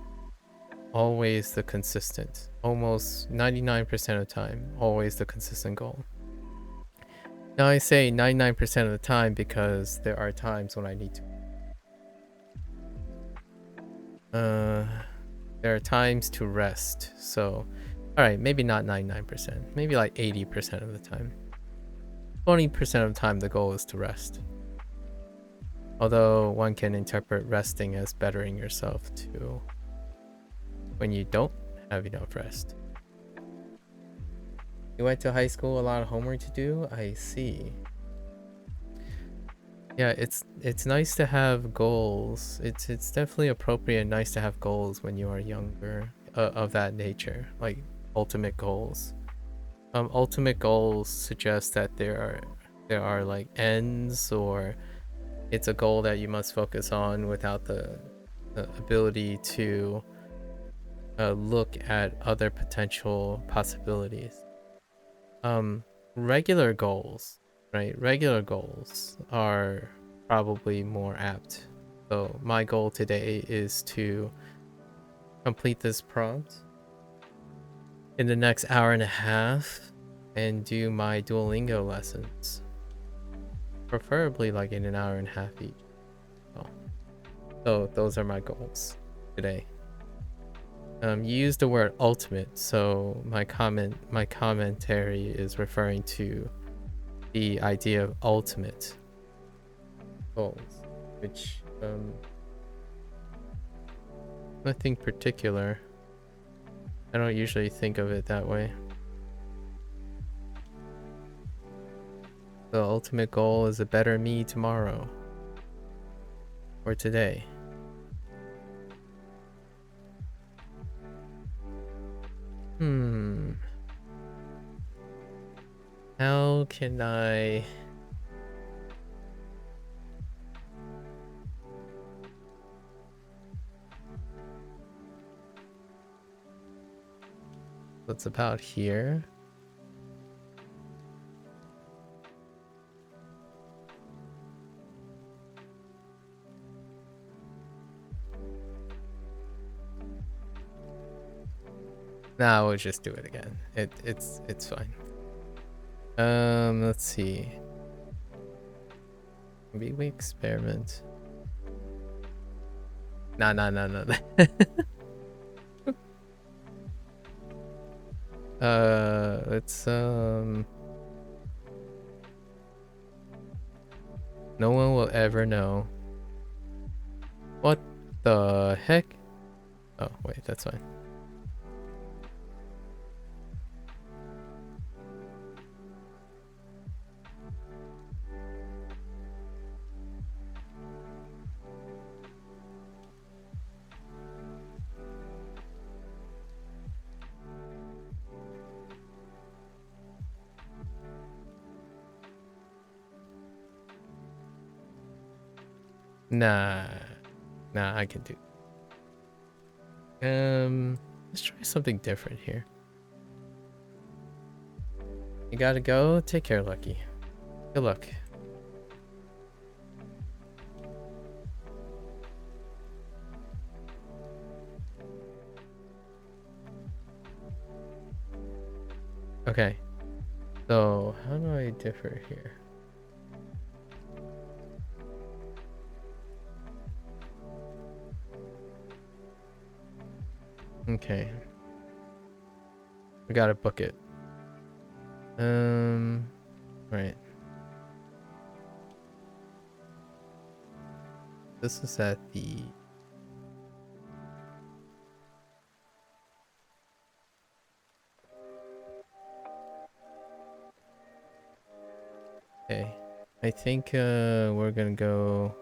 always the consistent, almost 99% of the time, always the consistent goal. Now I say 99% of the time because there are times when I need to. There are times to rest. So, all right, maybe not 99%, maybe like 80% of the time. 20% of the time, the goal is to rest. Although one can interpret resting as bettering yourself too when you don't have enough rest. You went to high school, a lot of homework to do? I see. Yeah, it's nice to have goals. It's definitely appropriate and nice to have goals when you are younger, of that nature, like ultimate goals. Ultimate goals suggest that there are like ends, or it's a goal that you must focus on without the ability to look at other potential possibilities. Regular goals, right? Regular goals are probably more apt. So my goal today is to complete this prompt in the next hour and a half and do my Duolingo lessons. Preferably like in an hour and a half each. So those are my goals today. You used the word ultimate, so my commentary is referring to the idea of ultimate goals, which nothing particular. I don't usually think of it that way. The ultimate goal is a better me tomorrow or today. How can I... What's about here? Nah, we'll just do it again. It's fine. Let's see. Maybe we experiment. Nah. Let's no one will ever know. What the heck? Oh wait, that's fine. Nah, I can do. Let's try something different here. You gotta go. Take care, Lucky. Good luck. Okay. So, how do I differ here? Okay. We gotta book it. Right. This is at the... Okay. I think we're gonna go...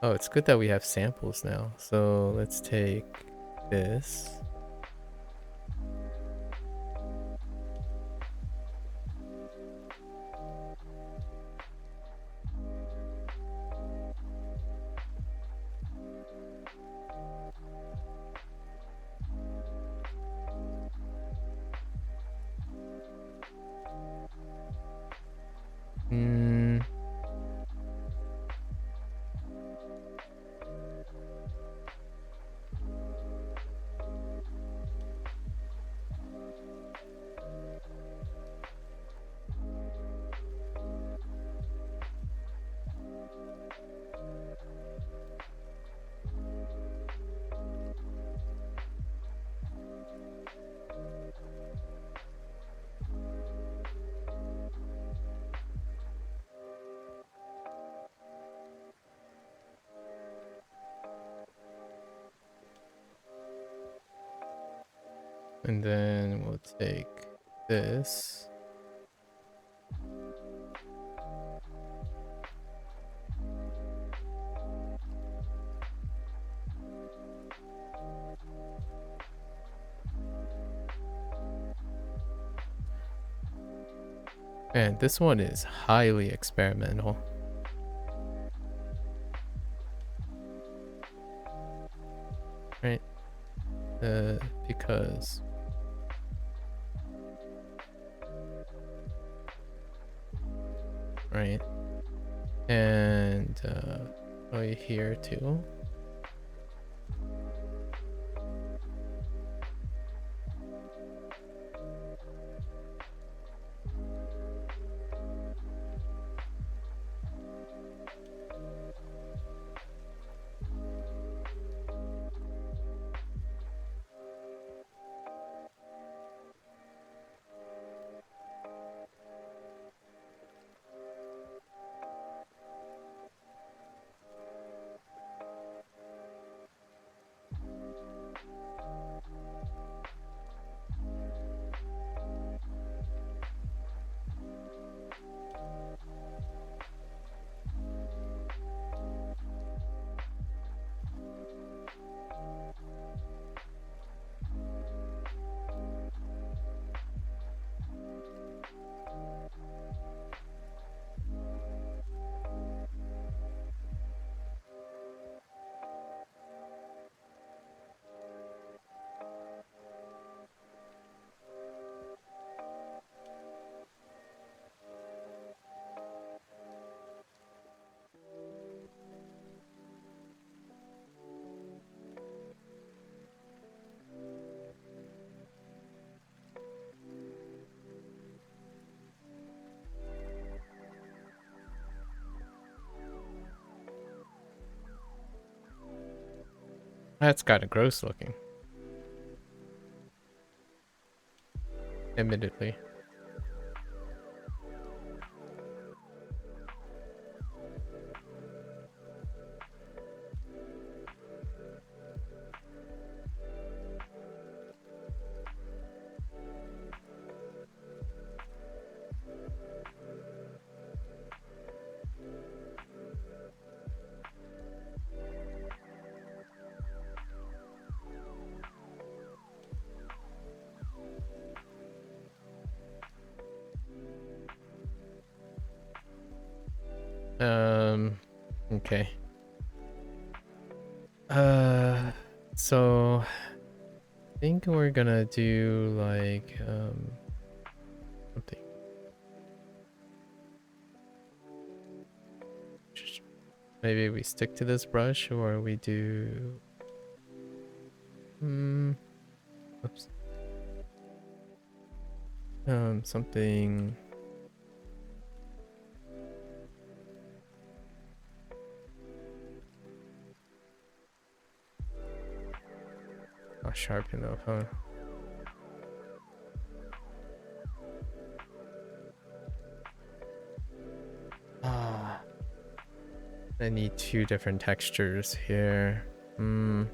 Oh, it's good that we have samples now. So let's take this. Hmm. And then we'll take this. Man, this one is highly experimental. Right? Because... Right? And right here too. That's kind of gross looking. Admittedly. Okay. So I think we're gonna do like something. Maybe we stick to this brush, or we do oops. Something. Not sharp enough, huh? Ah. I need two different textures here. Hmm.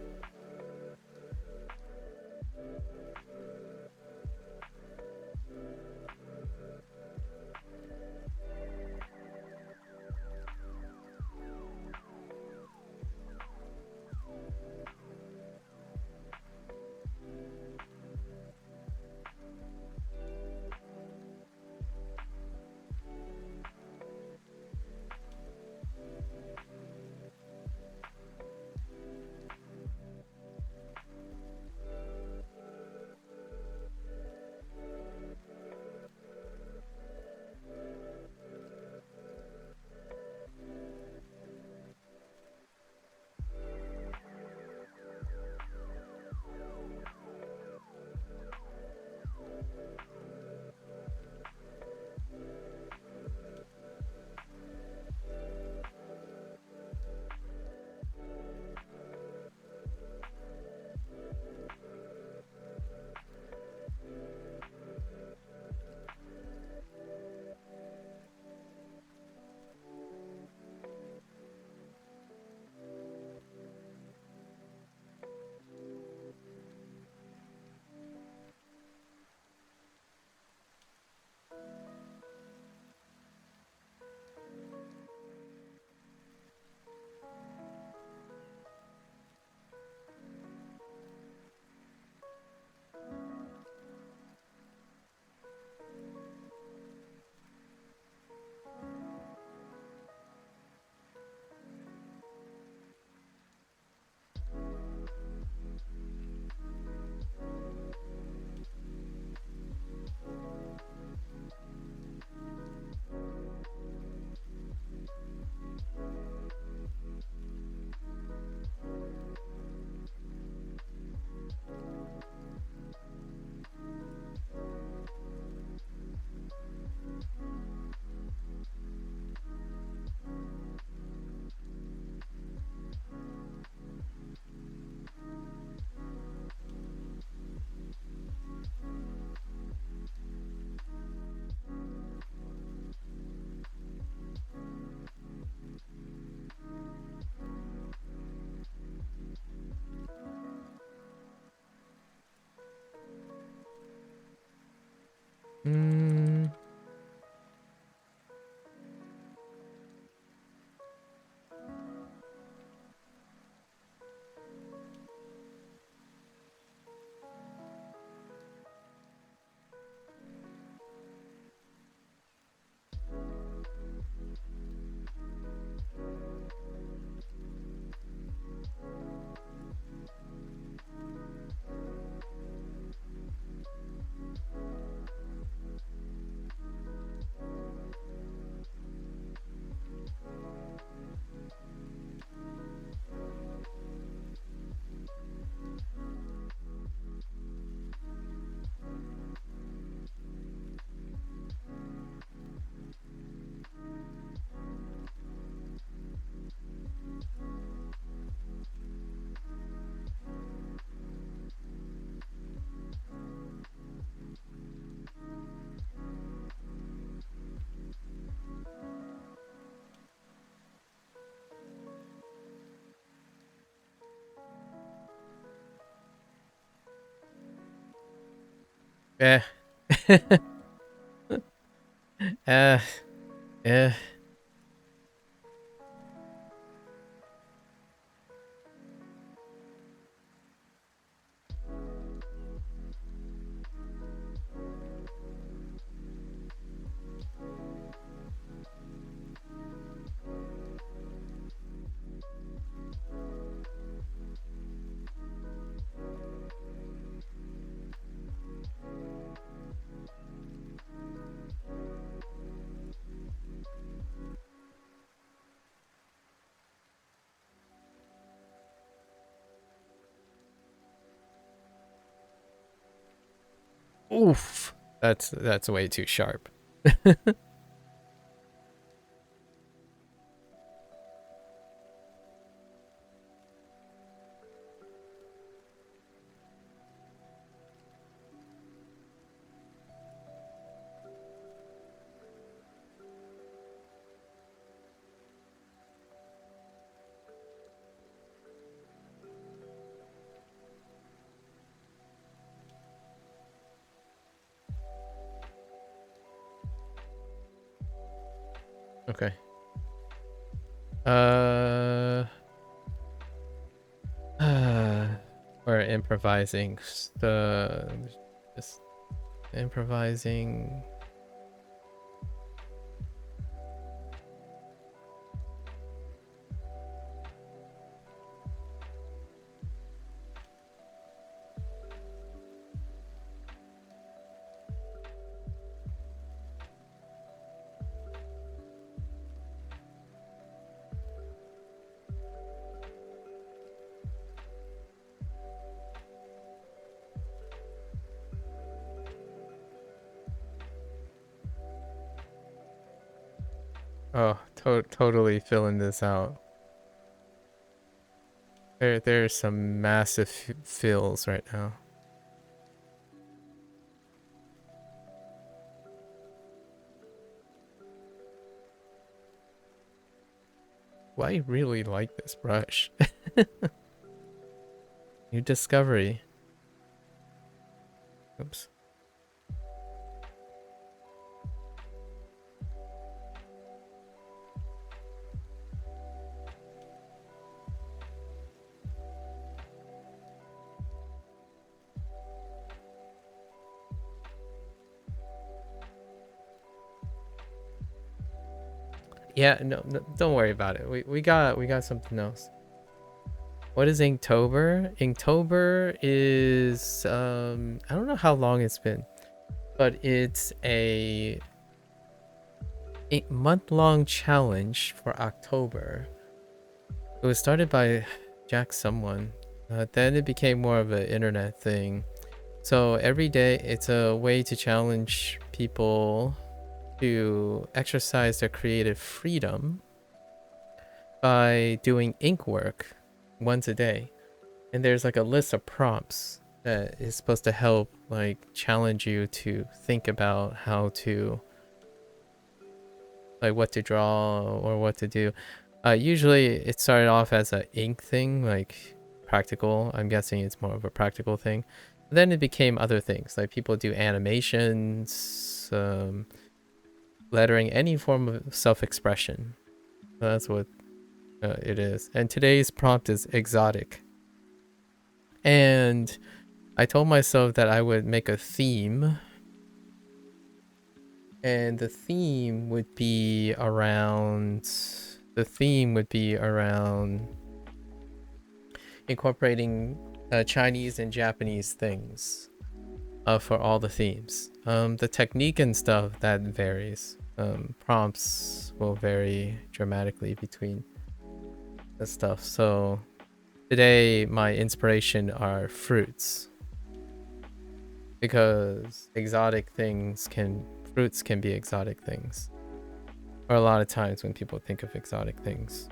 Hmm. Eh. uh. Eh. Oof. That's way too sharp. Okay. We're improvising. Just improvising. Oh, totally filling this out. There's some massive fills right now. Well, I really like this brush. New discovery. Oops. Yeah, no, don't worry about it. We got something else. What is Inktober? Inktober is I don't know how long it's been, but it's a 8-month-long challenge for October. It was started by Jack someone. Then it became more of an internet thing. So every day it's a way to challenge people to exercise their creative freedom by doing ink work once a day. And there's like a list of prompts that is supposed to help like challenge you to think about how to like what to draw or what to do. Usually it started off as an ink thing, like practical. I'm guessing it's more of a practical thing. Then it became other things, like people do animations, lettering, any form of self-expression. So that's what it is. And today's prompt is exotic. And I told myself that I would make a theme. And the theme would be around incorporating Chinese and Japanese things for all the themes. The technique and stuff that varies. Prompts will vary dramatically between the stuff. So today my inspiration are fruits, because fruits can be exotic things, or a lot of times when people think of exotic things.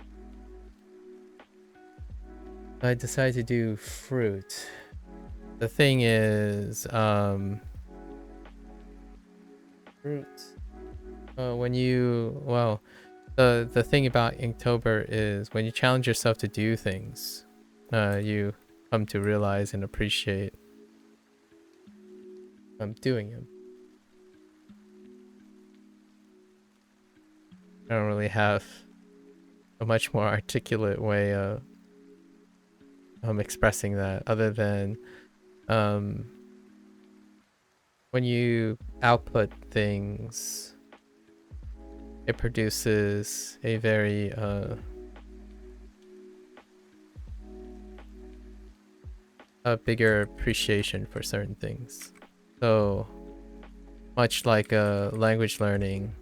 I decided to do fruit. The thing is, fruit. The thing about Inktober is when you challenge yourself to do things, you come to realize and appreciate doing them. I don't really have a much more articulate way of expressing that, other than when you output things, it produces a very a bigger appreciation for certain things. So much like language learning,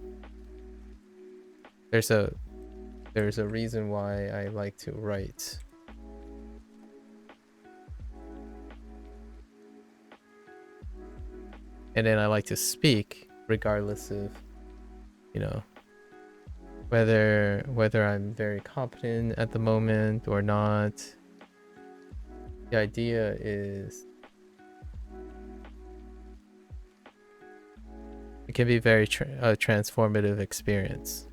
there's a reason why I like to write. And then I like to speak regardless of, you know, whether I'm very competent at the moment or not. The idea is it can be very a transformative experience.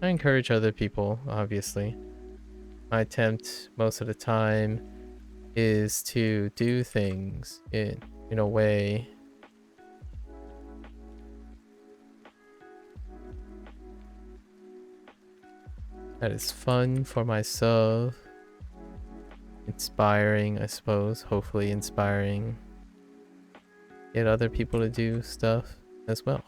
I encourage other people, obviously. my attempt most of the time is to do things in a way that is fun for myself, inspiring, I suppose, hopefully inspiring, get other people to do stuff as well.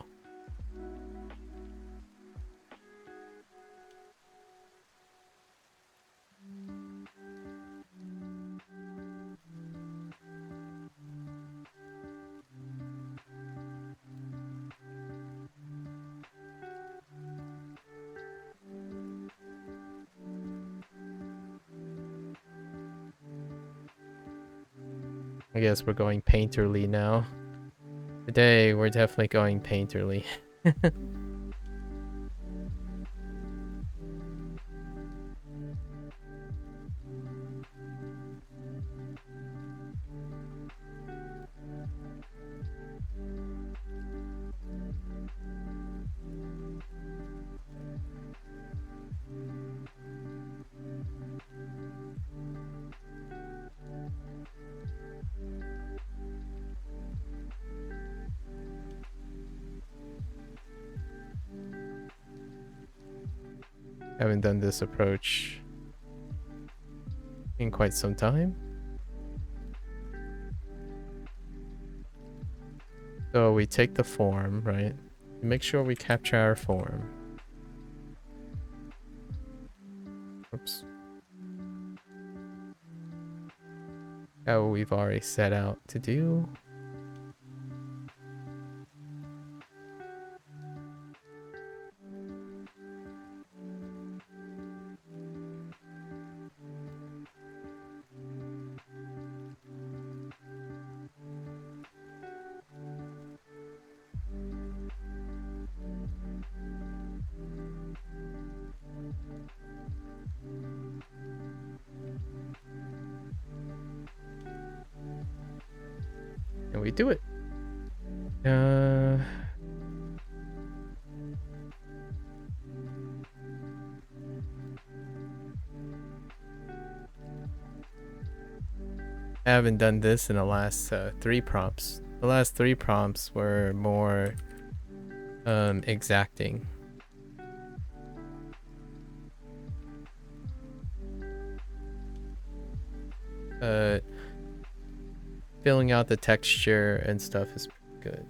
I guess we're going painterly now. Today, we're definitely going painterly. Haven't done this approach in quite some time. So we take the form, right? Make sure we capture our form. Oops. How we've already set out to do. And we do it. I haven't done this in the last 3 prompts. The last 3 prompts were more exacting. Filling out the texture and stuff is pretty good.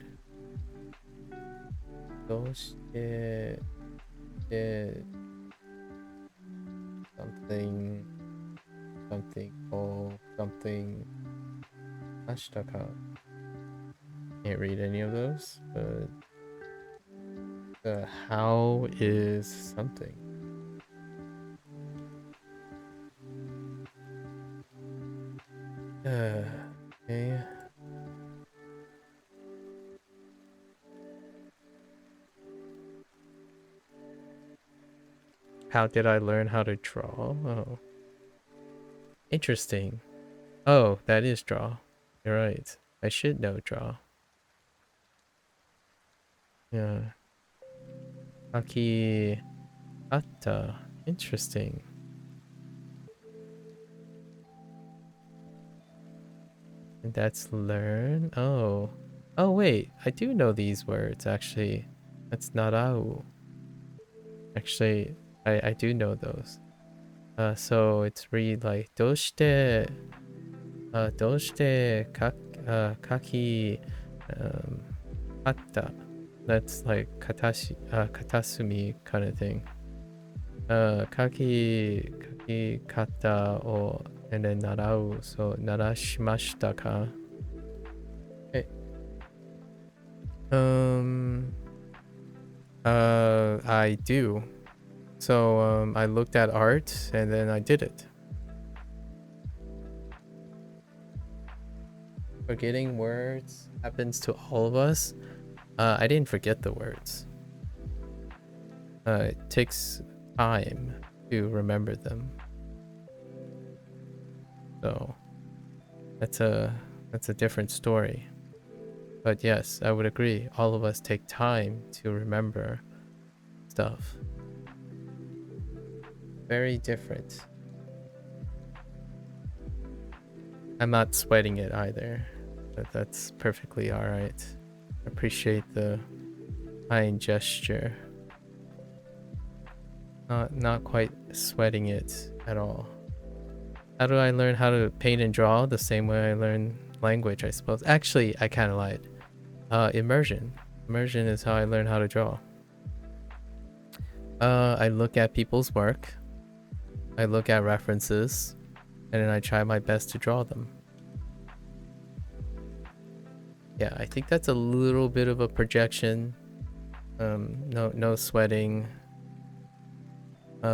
Something. Ashtaka. Can't read any of those, but the how is something. Okay. How did I learn how to draw? Oh. Interesting. Oh, that is draw. You're right. I should know draw. Yeah. Aki Atta. Interesting. And that's learn. Oh. Oh wait, I do know these words actually. That's narau. Actually, I do know those. So it's read like doshite kaki atta. That's like katasumi kind of thing. Kaki kata o and then narau. So narashimashita ka. Okay. I do. So I looked at art and then I did it. Forgetting words happens to all of us. I didn't forget the words. It takes time to remember them. So that's a different story. But yes, I would agree. All of us take time to remember stuff. Very different. I'm not sweating it either, but that's perfectly all right. Appreciate the kind gesture. Not quite sweating it at all. How do I learn how to paint and draw? The same way I learn language, I suppose. Actually, I kind of lied. Immersion. Immersion is how I learn how to draw. I look at people's work. I look at references, and then I try my best to draw them. Yeah, I think that's a little bit of a projection. No sweating.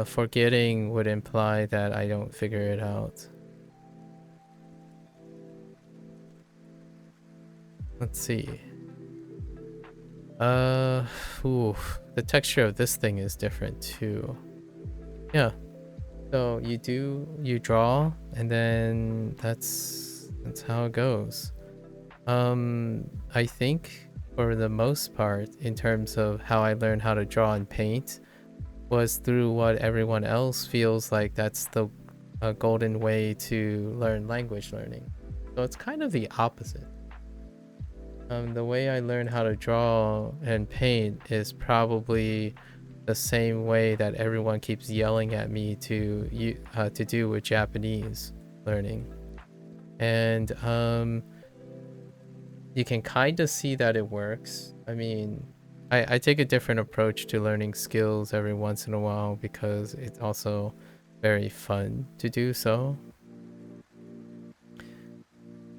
Forgetting would imply that I don't figure it out. Let's see. Ooh, the texture of this thing is different too. Yeah. So you draw, and then that's how it goes. I think for the most part, in terms of how I learned how to draw and paint, was through what everyone else feels like that's the golden way to learn language learning. So it's kind of the opposite. The way I learned how to draw and paint is probably the same way that everyone keeps yelling at me to do with Japanese learning. And you can kind of see that it works. I mean, I take a different approach to learning skills every once in a while because it's also very fun to do so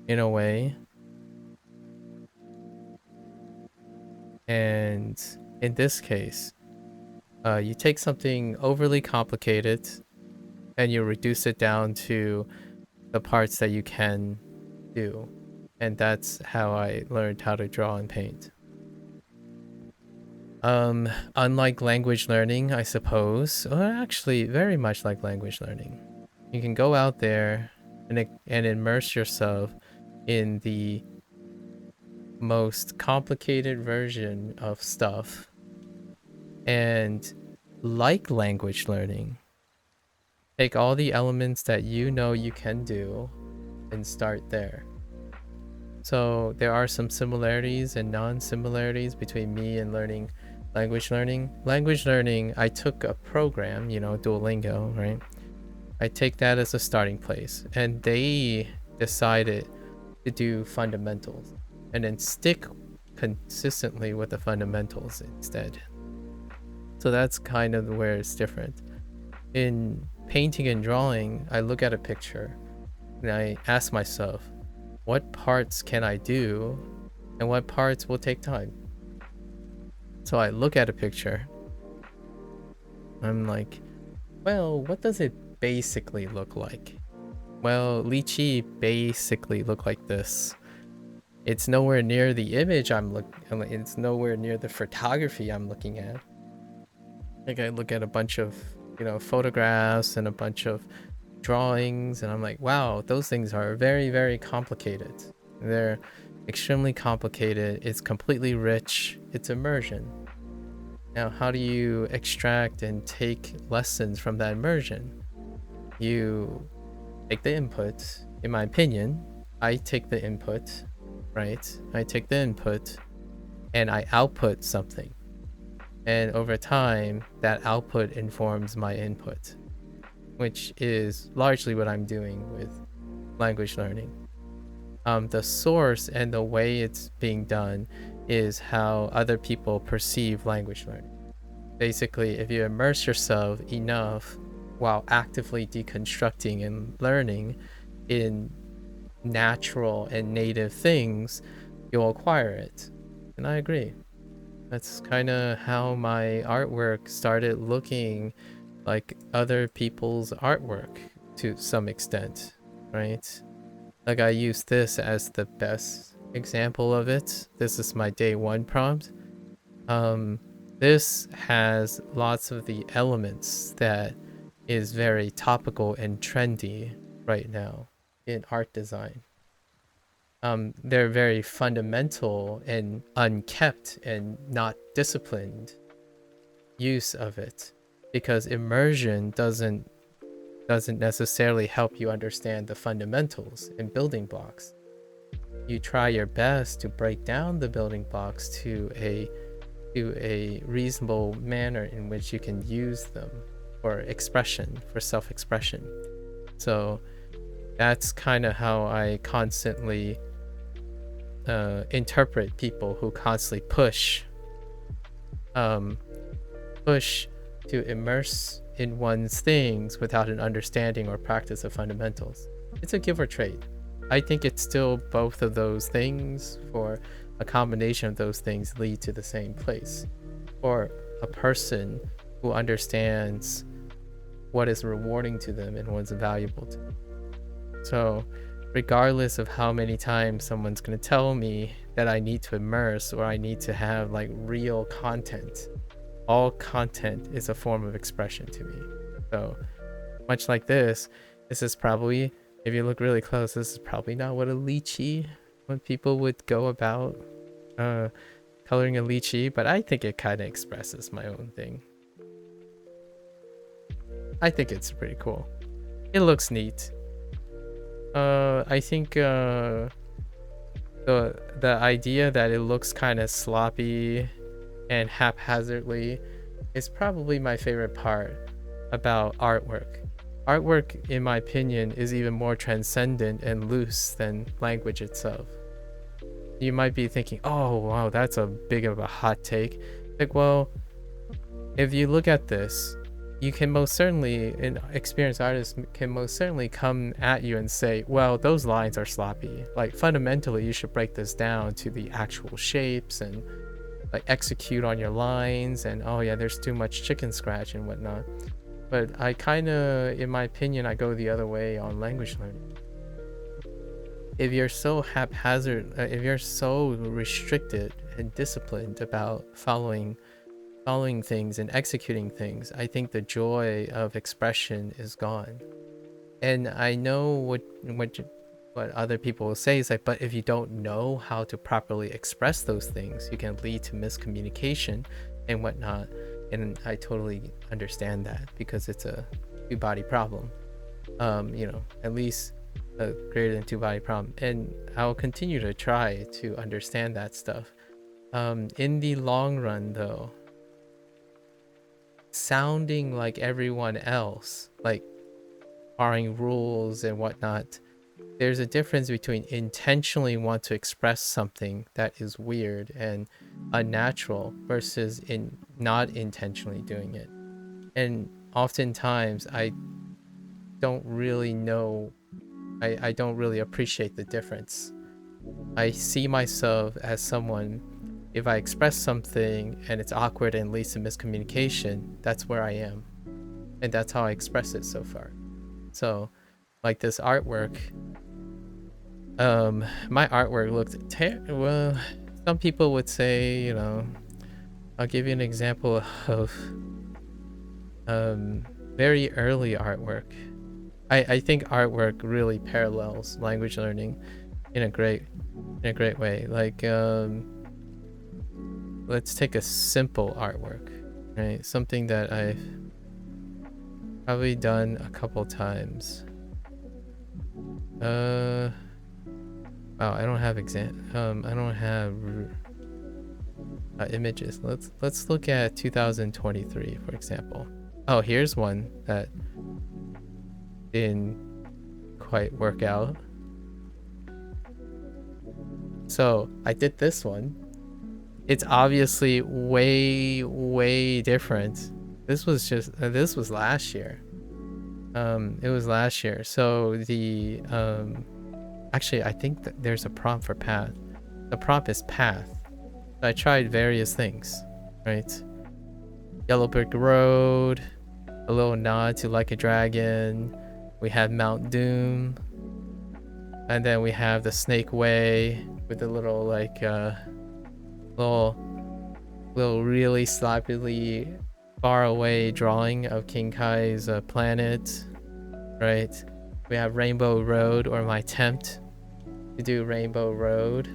in a way. And in this case, you take something overly complicated and you reduce it down to the parts that you can do. And that's how I learned how to draw and paint. Unlike language learning, I suppose, or actually very much like language learning, you can go out there and immerse yourself in the most complicated version of stuff. And like language learning, take all the elements that you know you can do and start there. So there are some similarities and non-similarities between me and learning language learning. Language learning, I took a program, Duolingo, right? I take that as a starting place, and they decided to do fundamentals and then stick consistently with the fundamentals instead. So that's kind of where it's different. In painting and drawing, I look at a picture and I ask myself, what parts can I do and what parts will take time? So I look at a picture. I'm like, well, what does it basically look like? Well, lychee basically look like this. It's nowhere near the image it's nowhere near the photography I'm looking at. Like I look at a bunch of, photographs and a bunch of drawings and I'm like, wow, those things are very, very complicated. They're extremely complicated. It's completely rich. It's immersion. Now, how do you extract and take lessons from that immersion? You take the input. In my opinion, I take the input, right? I take the input and I output something. And over time, that output informs my input, which is largely what I'm doing with language learning. The source and the way it's being done is how other people perceive language learning. Basically, if you immerse yourself enough while actively deconstructing and learning in natural and native things, you'll acquire it. And I agree. That's kind of how my artwork started looking like other people's artwork to some extent, right? Like I use this as the best example of it. This is my day one prompt. This has lots of the elements that is very topical and trendy right now in art design. They're very fundamental and unkept and not disciplined use of it because immersion doesn't doesn't necessarily help you understand the fundamentals and building blocks. You try your best to break down the building blocks to a reasonable manner in which you can use them for expression, for self-expression. So that's kind of how I constantly interpret people who constantly push to immerse in one's things without an understanding or practice of fundamentals. It's a give or trade. I think it's still both of those things, for a combination of those things lead to the same place, or a person who understands what is rewarding to them and what's valuable to them. So regardless of how many times someone's going to tell me that I need to immerse or I need to have like real content, all content is a form of expression to me. So much like this is probably, if you look really close, this is probably not what a lychee, when people would go about coloring a lychee, but I think it kind of expresses my own thing. I think it's pretty cool. It looks neat. I think the idea that it looks kind of sloppy and haphazardly is probably my favorite part about artwork. Artwork, in my opinion, is even more transcendent and loose than language itself. You might be thinking, oh wow, that's a big of a hot take. Like, well, if you look at this, you can most certainly, an experienced artist can most certainly come at you and say, well, those lines are sloppy. Like, fundamentally, you should break this down to the actual shapes and like execute on your lines, and oh yeah, there's too much chicken scratch and whatnot. But I kind of, in my opinion, I go the other way on language learning. If you're so haphazard, if you're so restricted and disciplined about following things and executing things, I think the joy of expression is gone. And I know what other people will say is like, but if you don't know how to properly express those things, you can lead to miscommunication and whatnot. And I totally understand that, because it's a two-body problem. At least a greater than two-body problem. And I'll continue to try to understand that stuff. In the long run, though, sounding like everyone else, like barring rules and whatnot, there's a difference between intentionally want to express something that is weird and unnatural versus in not intentionally doing it. And oftentimes I don't really know, I don't really appreciate the difference. I see myself as someone, if I express something and it's awkward and leads to miscommunication, that's where I am. And that's how I express it so far. So like this artwork, my artwork looked well, some people would say, I'll give you an example of very early artwork. I think artwork really parallels language learning in a great way. Like, let's take a simple artwork, right? Something that I've probably done a couple times. Wow, I don't have images. Let's look at 2023, for example. Oh, here's one that didn't quite work out. So I did this one. It's obviously way different. This was last year. It was last year. So the actually, I think that there's a prompt for path. The prompt is path. So I tried various things, right? Yellow Brick Road, a little nod to Like a Dragon. We have Mount Doom, and then we have the Snake Way with a little like little really sloppily far away drawing of King Kai's planet, right? We have Rainbow Road, or my attempt to do Rainbow Road,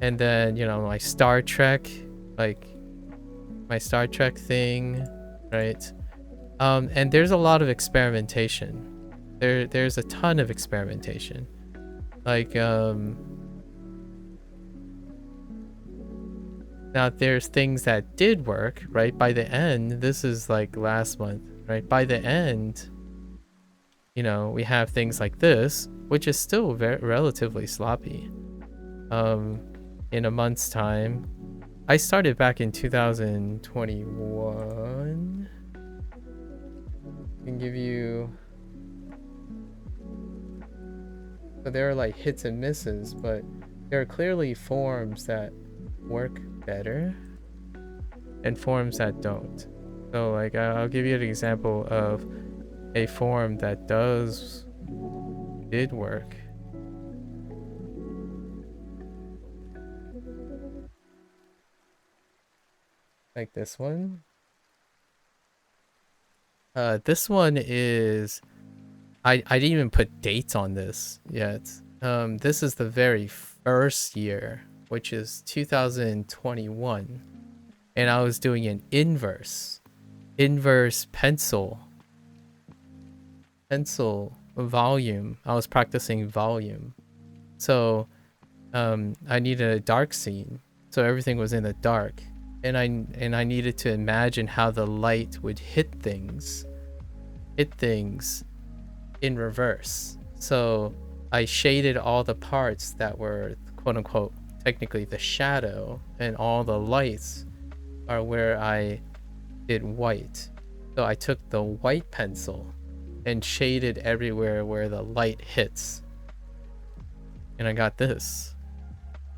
and then my Star Trek, like my Star Trek thing, right? And there's a lot of experimentation. There's a ton of experimentation. Like, now there's things that did work, right? By the end, this is like last month, right? By the end, you know, we have things like this, which is still relatively sloppy. In a month's time, I started back in 2021. I can give you, so there are like hits and misses, but there are clearly forms that work better and forms that don't. So like I'll give you an example of a form that did work. Like this one. This one is, I didn't even put dates on this yet. This is the very first year, which is 2021. And I was doing an inverse pencil volume. I was practicing volume. So I needed a dark scene. So everything was in the dark. And I needed to imagine how the light would hit things in reverse. So I shaded all the parts that were quote unquote technically the shadow, and all the lights are where I did white. So I took the white pencil and shaded everywhere where the light hits. And I got this.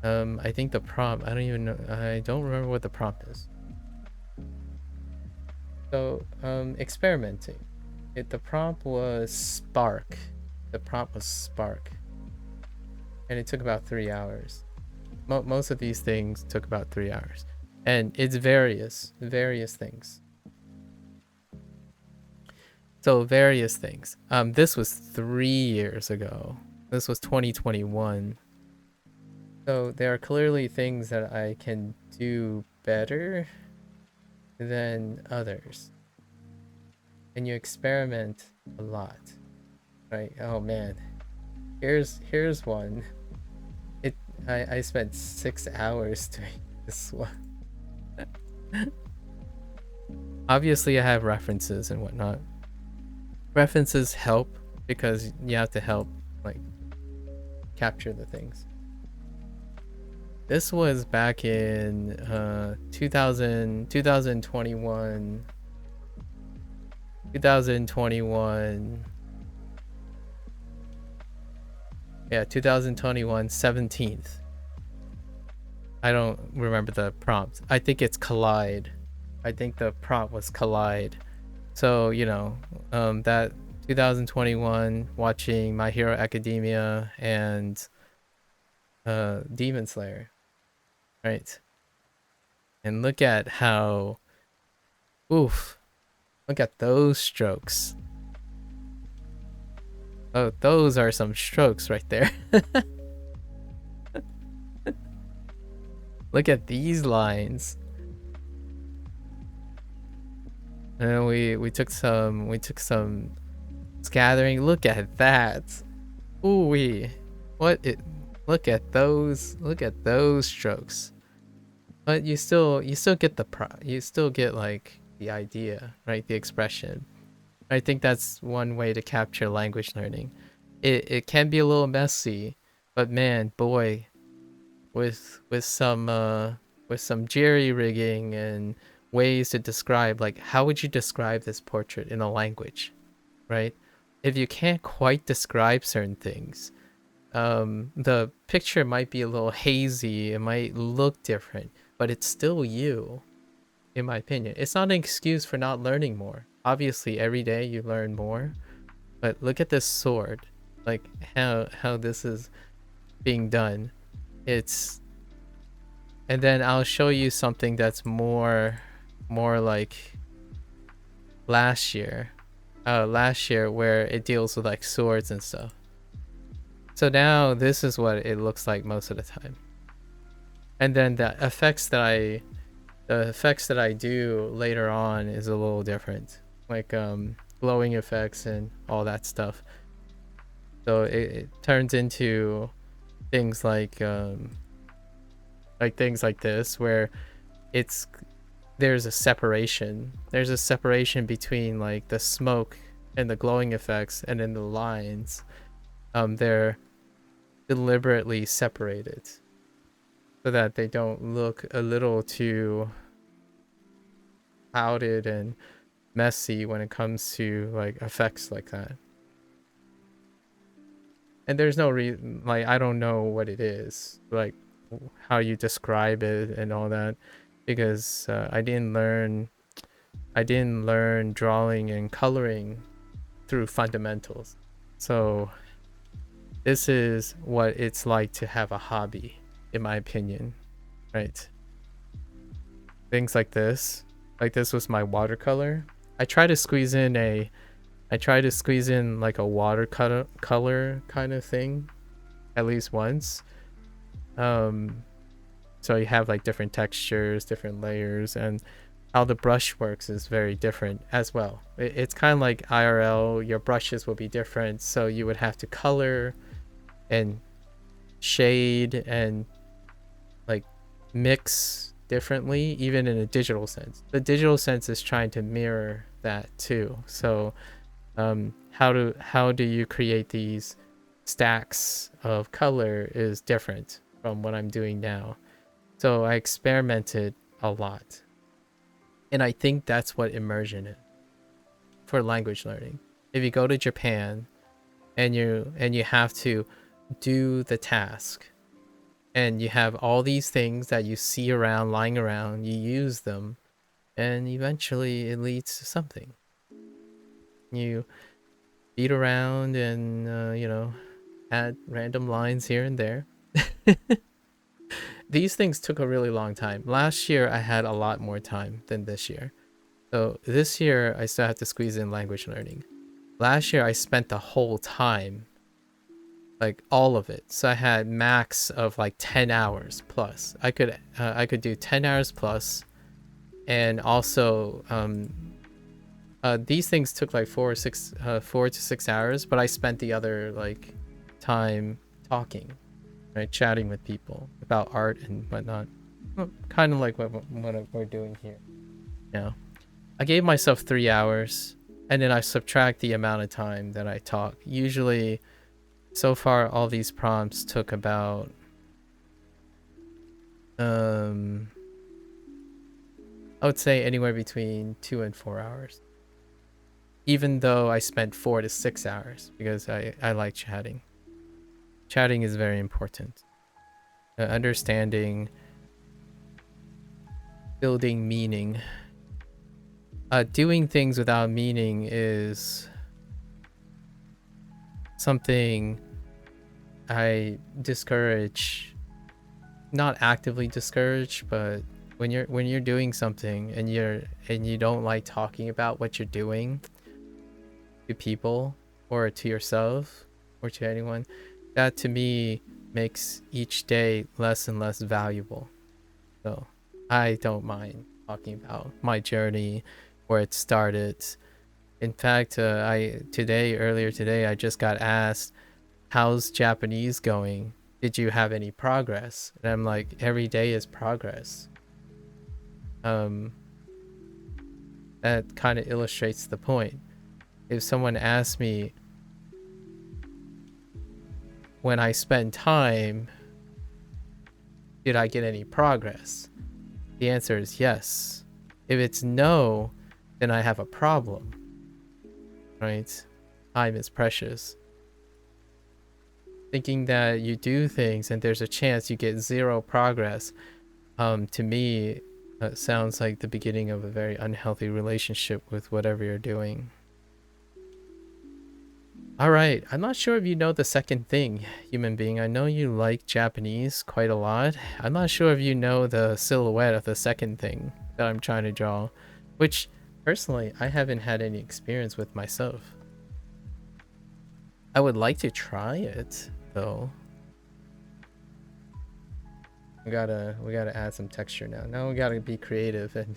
I think the prompt, I don't even know, I don't remember what the prompt is. So, experimenting. The prompt was spark. The prompt was spark. And it took about 3 hours. Most of these things took about 3 hours. And it's various things. So various things. This was 3 years ago. This was 2021. So there are clearly things that I can do better than others. And you experiment a lot, right? Oh man, here's one. I spent 6 hours doing this one. Obviously, I have references and whatnot. References help because you have to help like capture the things. This was back in 2021. 2021. Yeah, 2021, 17th. I don't remember the prompt. I think it's collide. I think the prompt was collide. So, you know, that 2021, watching My Hero Academia and Demon Slayer, right? And look at how, oof, look at those strokes. Oh, those are some strokes right there. Look at these lines. And we took some scattering. Look at that. Ooh wee. Look at those strokes. But you still get you still get like the idea, right? The expression. I think that's one way to capture language learning. It can be a little messy, but man, boy, with some jerry rigging and ways to describe, like, how would you describe this portrait in a language, right? If you can't quite describe certain things, the picture might be a little hazy, it might look different, but it's still you, in my opinion. It's not an excuse for not learning more. Obviously, every day you learn more, but look at this sword, like how this is being done. It's, and then I'll show you something that's more like last year where it deals with like swords and stuff. So now this is what it looks like most of the time. And then the effects that I do later on is a little different like glowing effects and all that stuff. So it turns into things like things like this where it's there's a separation. There's a separation between like the smoke and the glowing effects, and then the lines. They're deliberately separated so that they don't look a little too clouded and messy when it comes to like effects like that. And there's no reason, like, I don't know what it is, like how you describe it and all that, because I didn't learn drawing and coloring through fundamentals. So this is what it's like to have a hobby, in my opinion, right? Things like this was my watercolor. I try to squeeze in like a watercolor kind of thing at least once. So you have like different textures, different layers, and how the brush works is very different as well. It's kind of like IRL. Your brushes will be different, so you would have to color and shade and like mix differently, even in a digital sense. The digital sense is trying to mirror that too. So how do you create these stacks of color is different from what I'm doing now. So I experimented a lot, and I think that's what immersion is for language learning. If you go to Japan and you have to do the task, and you have all these things that you see around, lying around, you use them, and eventually it leads to something. You beat around and add random lines here and there. These things took a really long time. Last year I had a lot more time than this year. So this year I still have to squeeze in language learning. Last year I spent the whole time, like all of it. So I had max of like 10 hours plus. I could do 10 hours plus, and also these things took like 4 to 6 hours, but I spent the other like time talking, right, chatting with people about art and whatnot. Well, kind of like what we're doing here. Yeah, I gave myself 3 hours, and then I subtract the amount of time that I talk. Usually, so far, all these prompts took about I would say anywhere between 2 and 4 hours. Even though I spent 4 to 6 hours, because I like chatting. Chatting is very important. Understanding, building meaning. Doing things without meaning is something I discourage. Not actively discourage, but when you're doing something and you don't like talking about what you're doing to people or to yourself or to anyone, that to me makes each day less and less valuable. So I don't mind talking about my journey, where it started. In fact, earlier today I just got asked, how's Japanese going? Did you have any progress? And I'm like, every day is progress. That kind of illustrates the point. If someone asks me, when I spend time, did I get any progress? The answer is yes. If it's no, then I have a problem, right? Time is precious. Thinking that you do things and there's a chance you get zero progress, to me, sounds like the beginning of a very unhealthy relationship with whatever you're doing. All right, I'm not sure if you know the second thing, human being. I know you like Japanese quite a lot. I'm not sure if you know the silhouette of the second thing that I'm trying to draw, which personally I haven't had any experience with myself. I would like to try it though. We gotta add some texture now. Now we gotta be creative and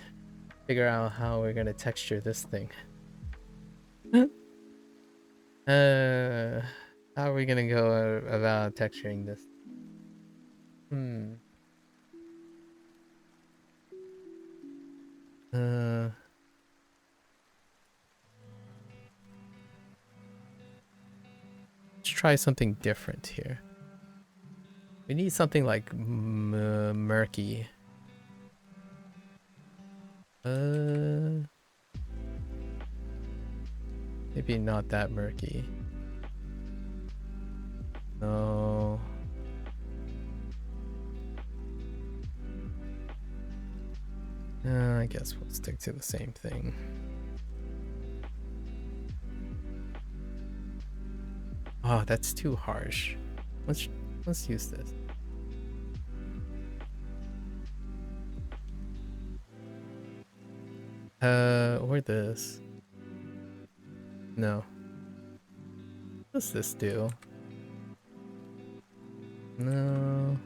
figure out how we're gonna texture this thing. uh, how are we gonna go about texturing this? Hmm. Uh, let's try something different here. We need something like murky. Maybe not that murky. No. I guess we'll stick to the same thing. Oh, that's too harsh. Let's use this. Or this. No. What's this do? No.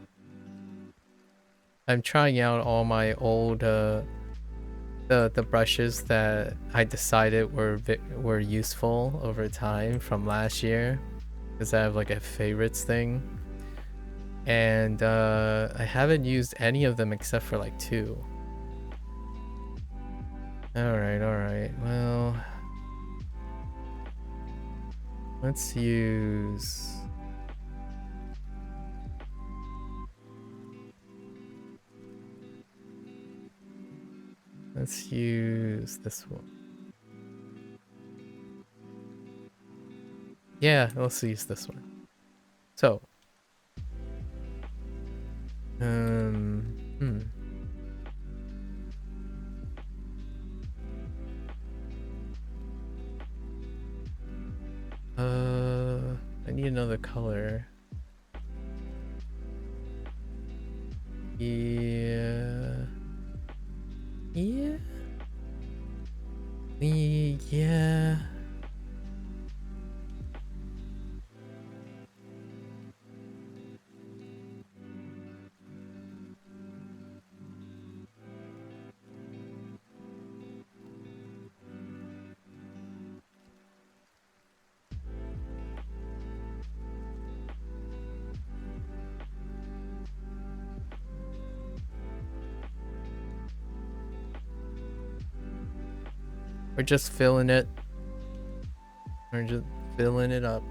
I'm trying out all my old the brushes that I decided were useful over time from last year, because I have like a favorites thing, and I haven't used any of them except for like 2. All right. Well, let's use. Let's use this one. Yeah, let's use this one. So, hmm. I need another color. Yeah. Yeah. Yeah. We're just filling it. We're just filling it up.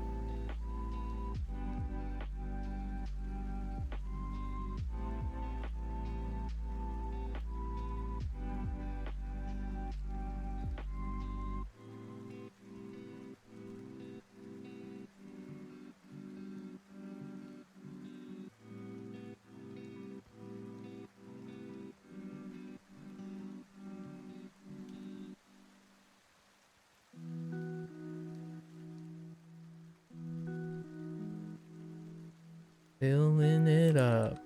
Filling it up.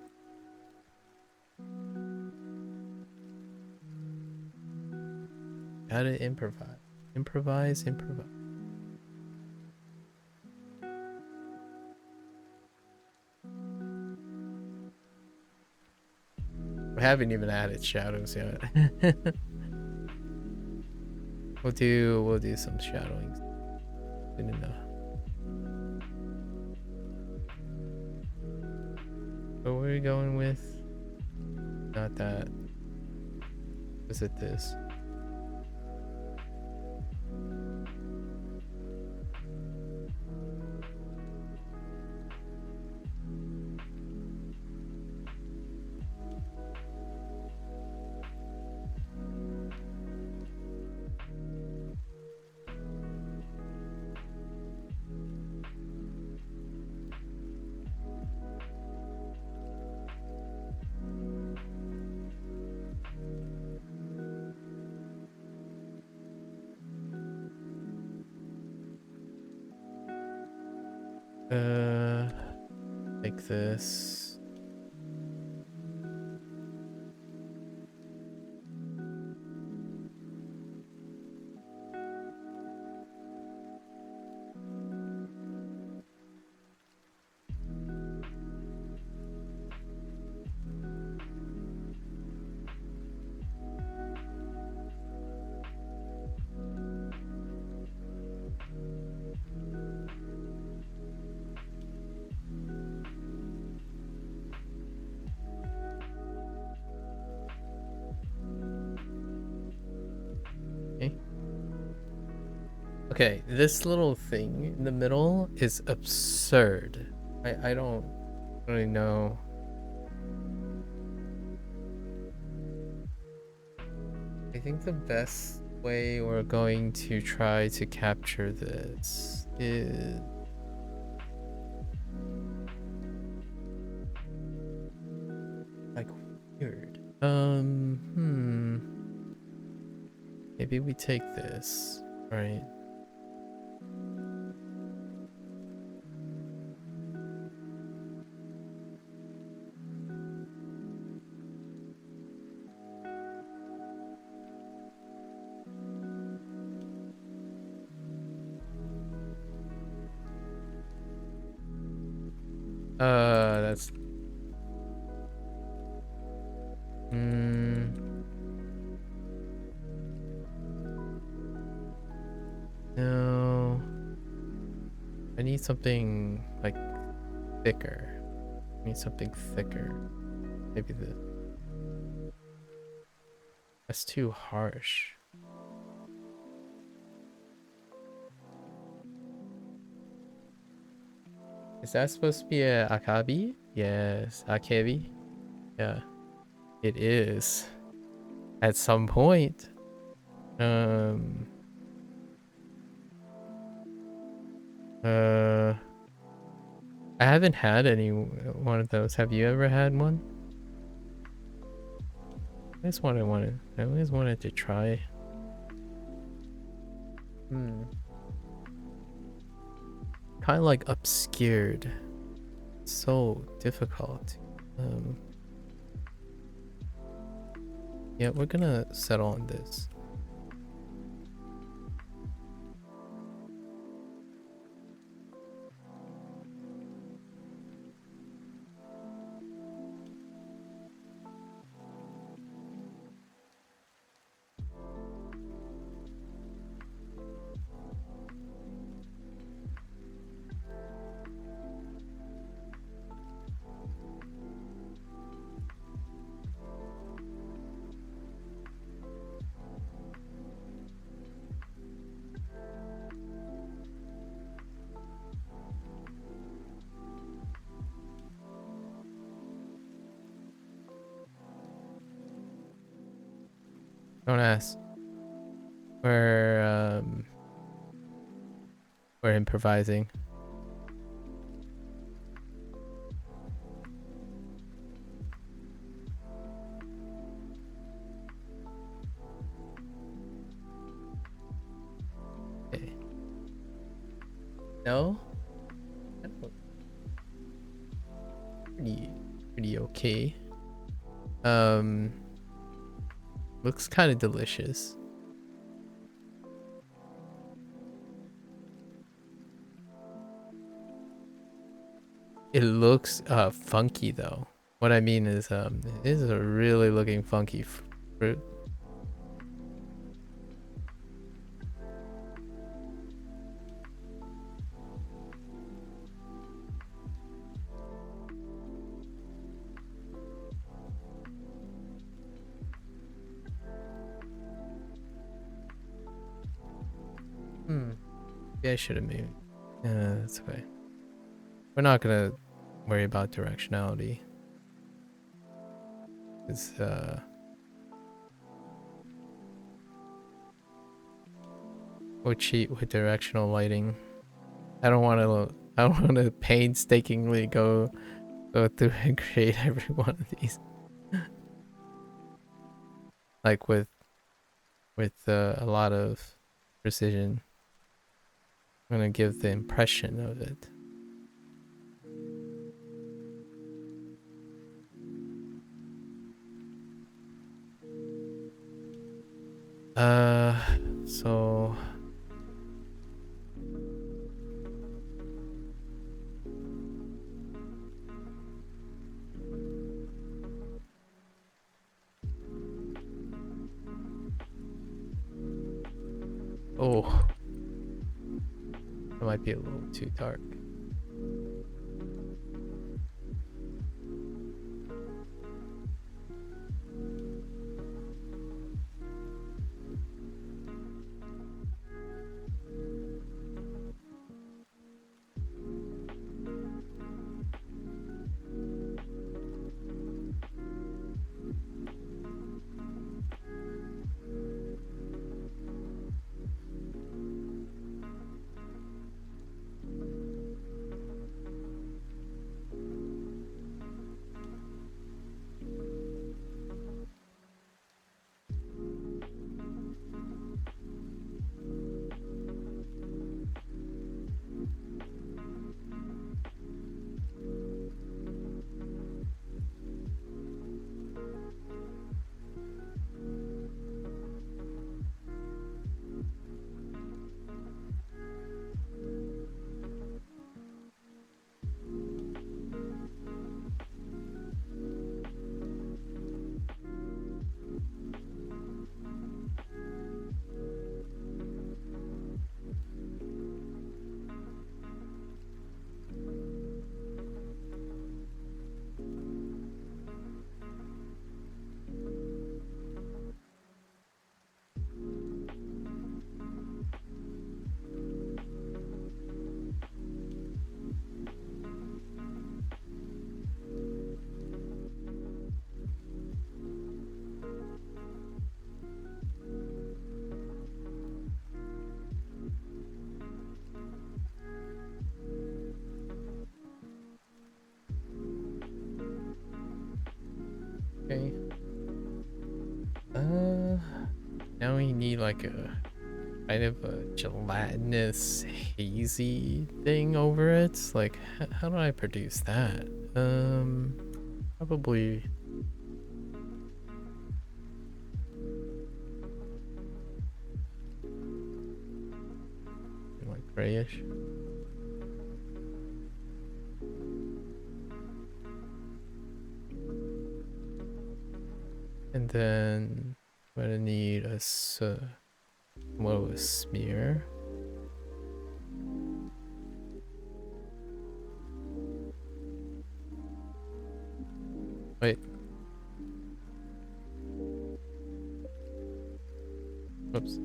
Gotta improvise. Improvise. We haven't even added shadows yet. we'll do some shadowing soon enough. What were we going with? Not that. Was it this? Like this. Okay, this little thing in the middle is absurd. I don't really know. I think the best way we're going to try to capture this is like weird. Maybe we take this, right? That's no. I need something like thicker. I need something thicker. Maybe that's too harsh. Is that supposed to be a akabi? Yes, akebi. Yeah, it is. At some point. Uh, I haven't had any one of those. Have you ever had one? I always wanted to try. Kind of like obscured. So difficult. Yeah, we're gonna settle on this. Don't ask. We're improvising. Okay. No? Pretty okay. Looks kind of delicious. It looks funky though. What I mean is it is a really looking funky fruit. Yeah, I should have maybe. That's okay. We're not gonna worry about directionality. It's we'll cheat with directional lighting. I don't want to painstakingly go through and create every one of these. Like with a lot of precision. I'm gonna give the impression of it. So oh, it might be a little too dark. Okay. Now we need like a kind of a gelatinous hazy thing over it. Like, how do I produce that? Probably like grayish. And then I'm gonna need a smear. Wait. Oops.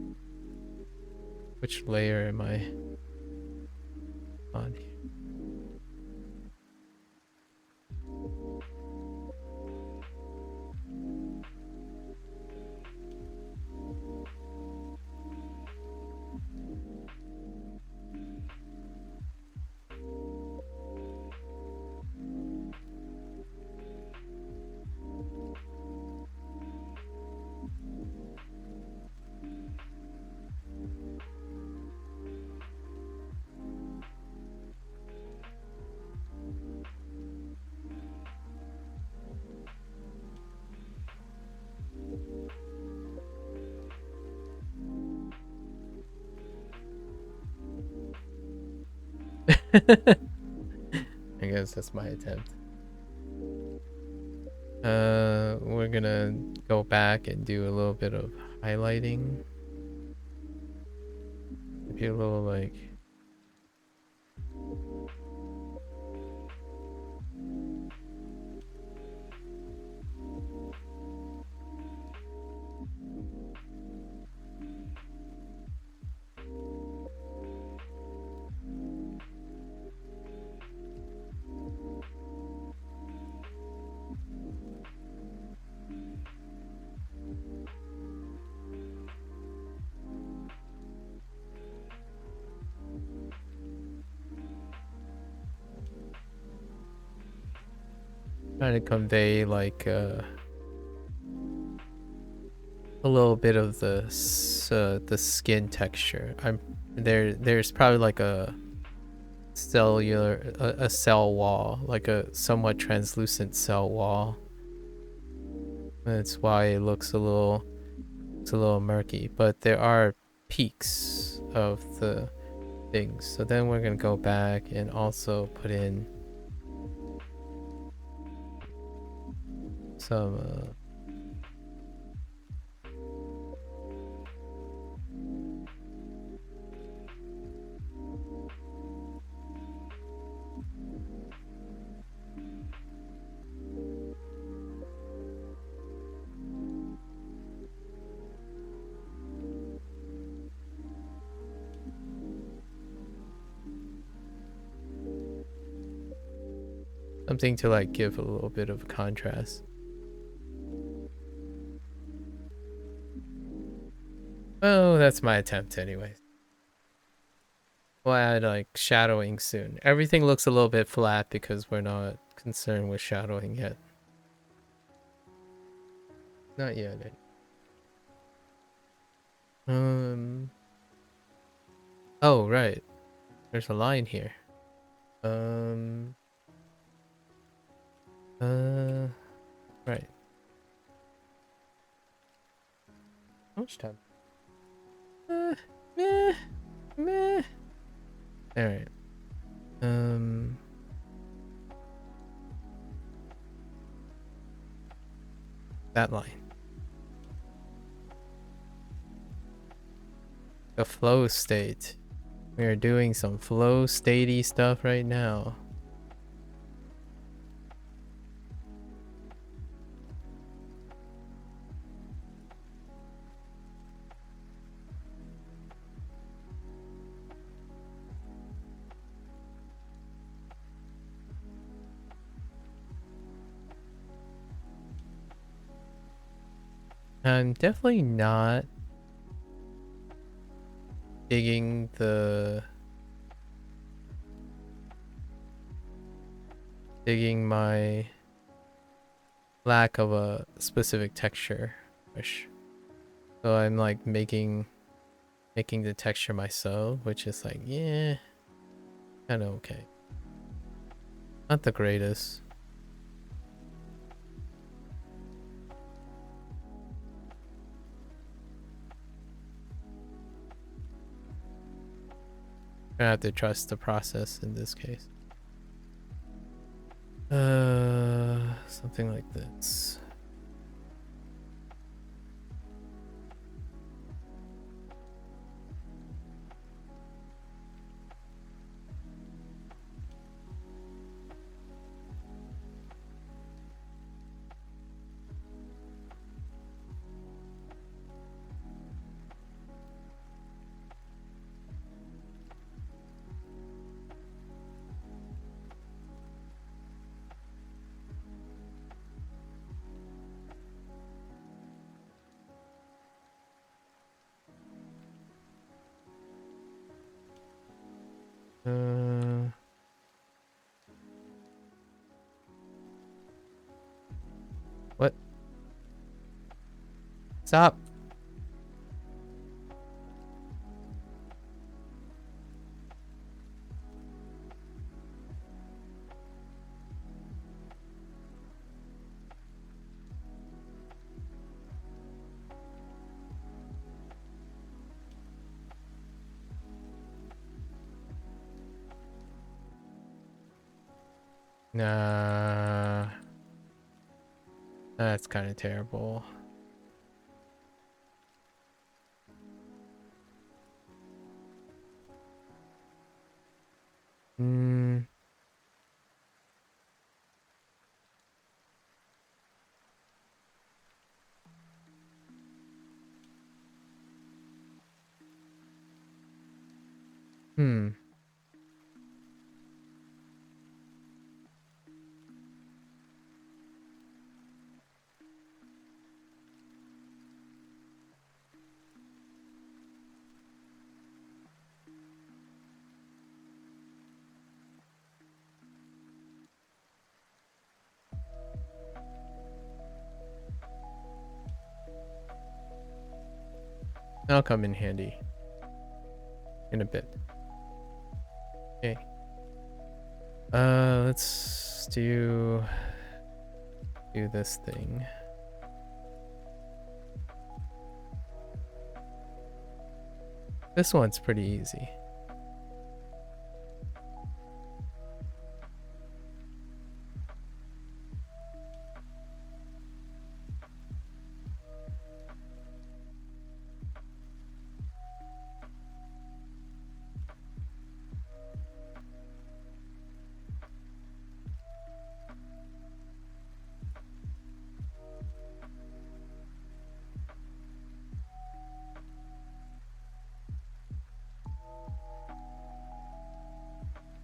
Which layer am I on here? I guess that's my attempt. We're gonna go back and do a little bit of highlighting. Maybe a little like trying to convey like a little bit of the skin texture. There's probably like a a cell wall, like a somewhat translucent cell wall. That's why it looks a little murky, but there are peaks of the things. So then we're gonna go back and also put in some something to like give a little bit of contrast. Oh, that's my attempt anyways. We'll add like shadowing soon. Everything looks a little bit flat because we're not concerned with shadowing yet. Not yet. Oh, right. There's a line here. Right. How much time? Meh, meh. All right. That line. The flow state. We are doing some flow statey stuff right now. I'm definitely not digging my lack of a specific texture. So I'm like making the texture myself, which is like, yeah, kind of okay. Not the greatest. I have to trust the process in this case. Something like this. What? Stop. Nah. That's kind of terrible. Hmm. Hmm. That'll come in handy in a bit. Okay. Let's do this thing. This one's pretty easy.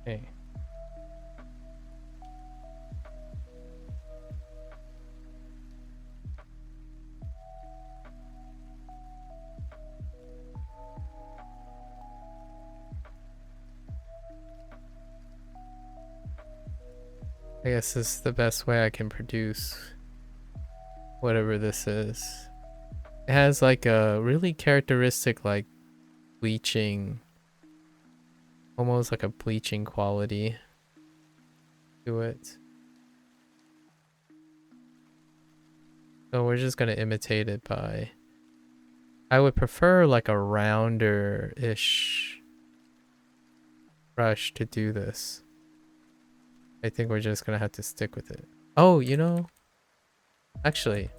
Okay. I guess this is the best way I can produce whatever this is. It has like a really characteristic like bleaching, almost like a bleaching quality to it. So we're just gonna imitate it by, I would prefer like a rounder-ish brush to do this. I think we're just gonna have to stick with it. Oh, you know, actually,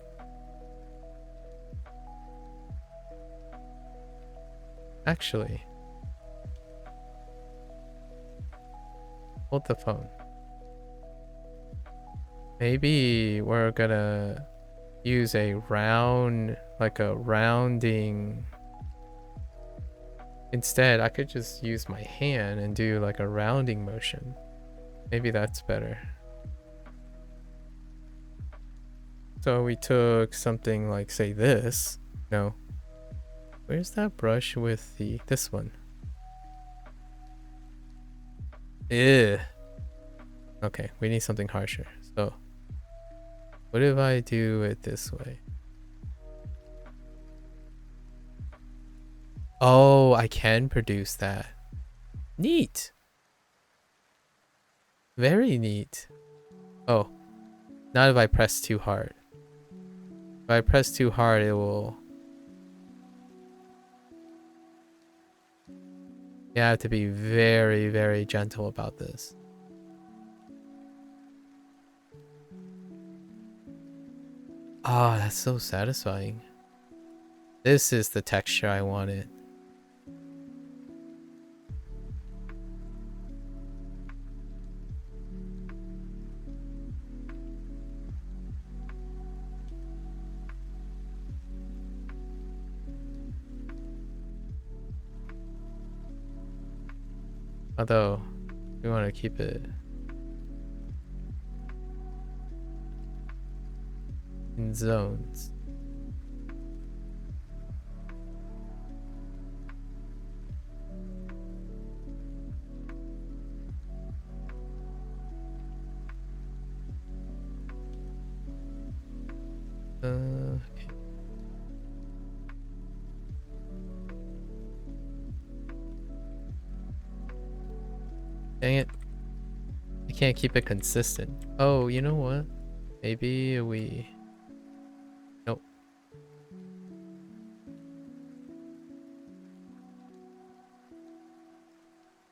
hold the phone. Maybe we're gonna use a round, like a rounding. Instead, I could just use my hand and do like a rounding motion. Maybe that's better. So we took something like, say, this. No. Where's that brush with this one? Ew. Okay, we need something harsher. So What if I do it this way? Oh, I can produce that. Neat. Very neat. Oh, not if I press too hard. If I press too hard, it will... You have to be very, very gentle about this. Ah, that's so satisfying. This is the texture I wanted. Although, we want to keep it in zones. Okay. Dang it. I can't keep it consistent. Oh, you know what? Maybe we... Nope.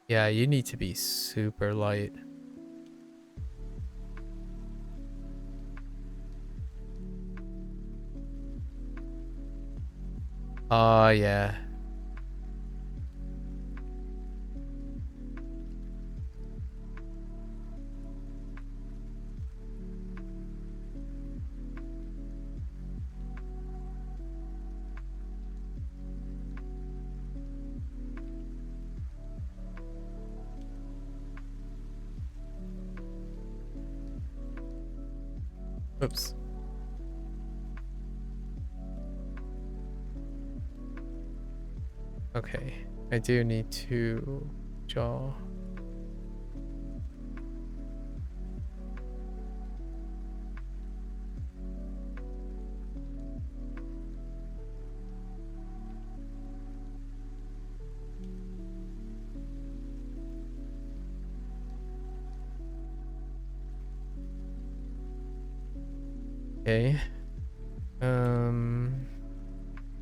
Yeah, you need to be super light. Oh, yeah. Oops. Okay. I do need to draw. Okay.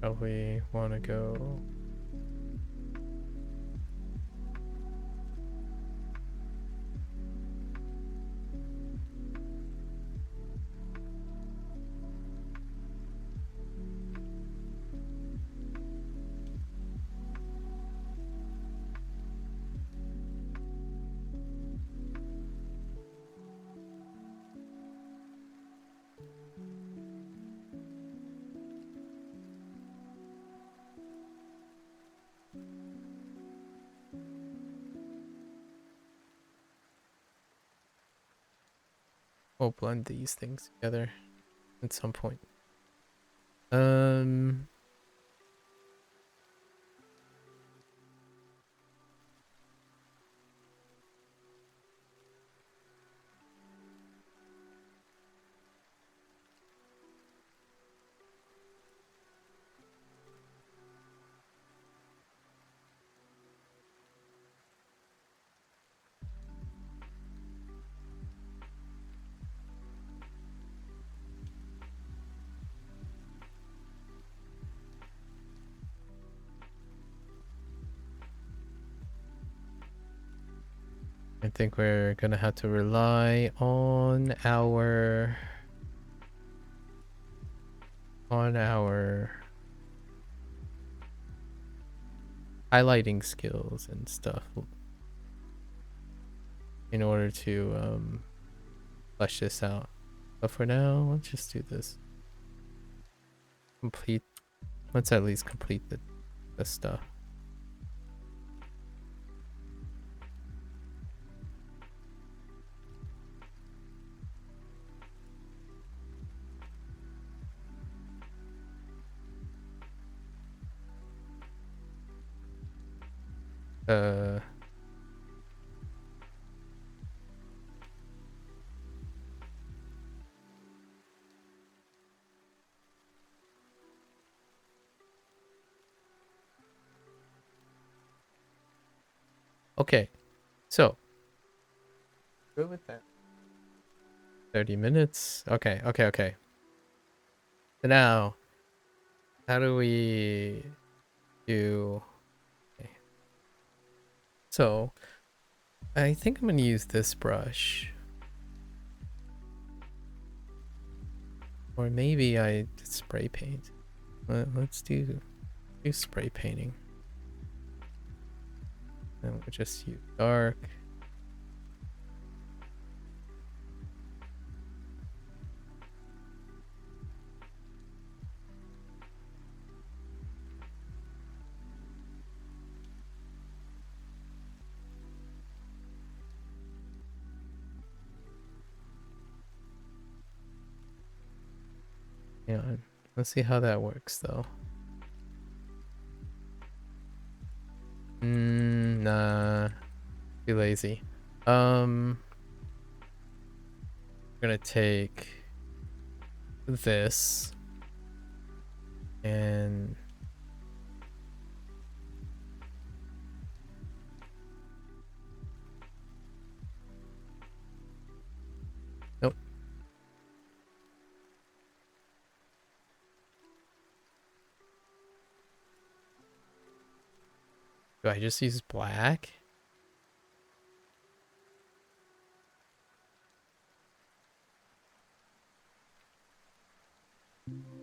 Probably want to go... We'll blend these things together at some point. I think we're gonna have to rely on our highlighting skills and stuff in order to flesh this out. But for now, let's just do this. Complete. Let's at least complete the stuff. Uh, Okay, so go with that. 30 minutes. Okay, okay, okay. So now, how do we do? Okay. So I think I'm gonna use this brush, or maybe I spray paint. Let's do spray painting, and we'll just use dark. Yeah, let's see how that works though. Nah, too lazy. I'm gonna take this and nope. Do I just use black?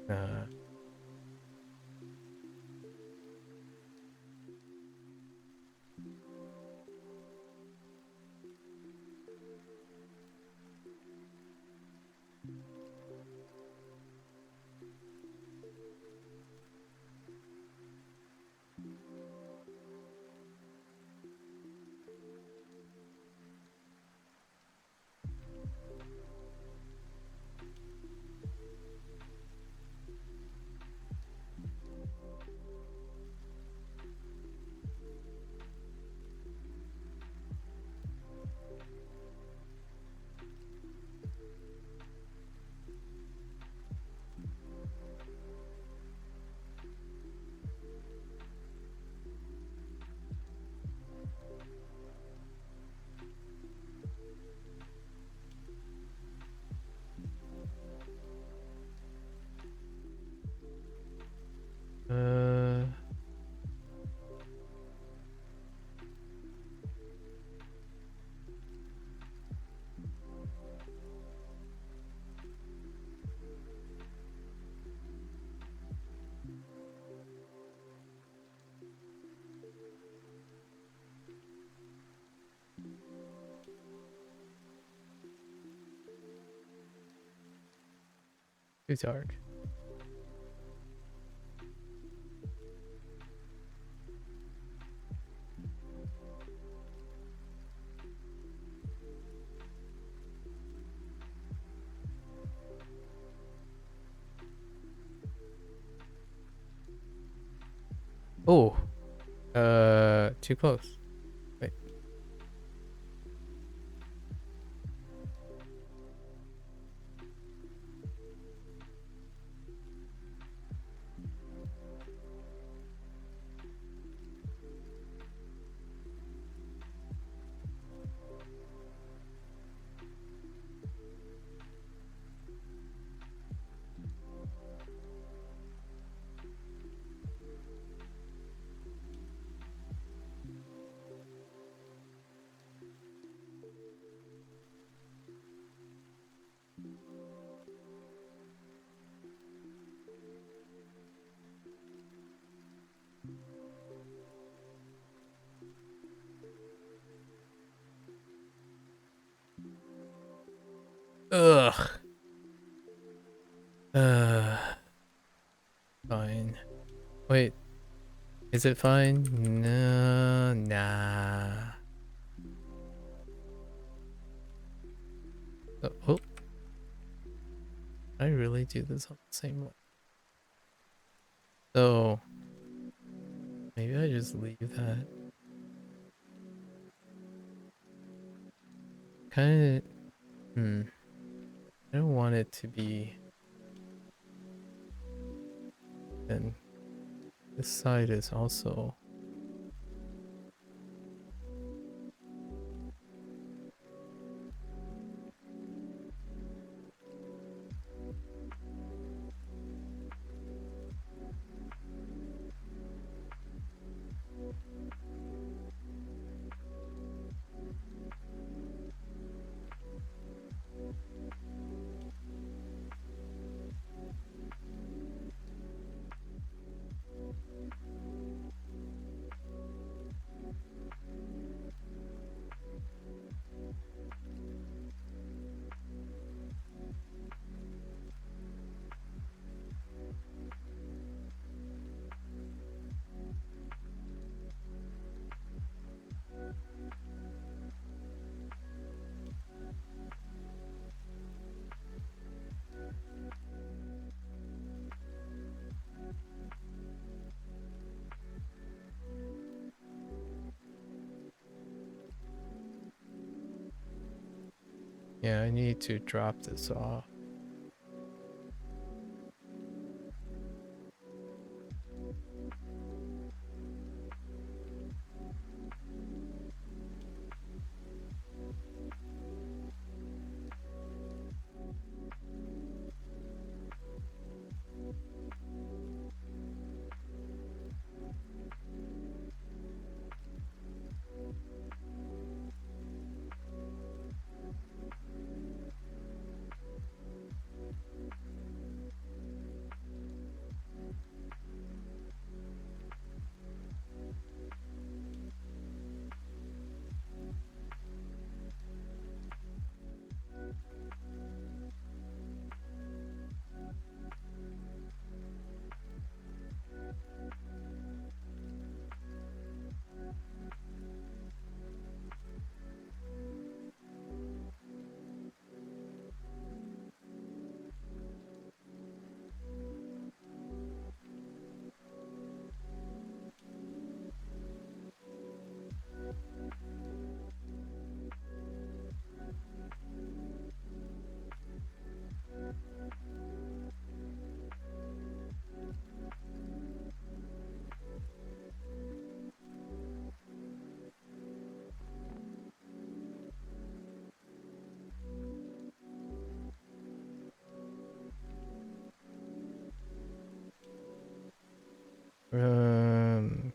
Uh, uh, too dark. Oh, too close. Wait. Ugh. Uh, fine. Wait, is it fine? No, nah. Oh, I really do this on the same one. So maybe I just leave that. Kind of. I don't want it to be. And this side is also. Yeah, I need to drop this off. Um,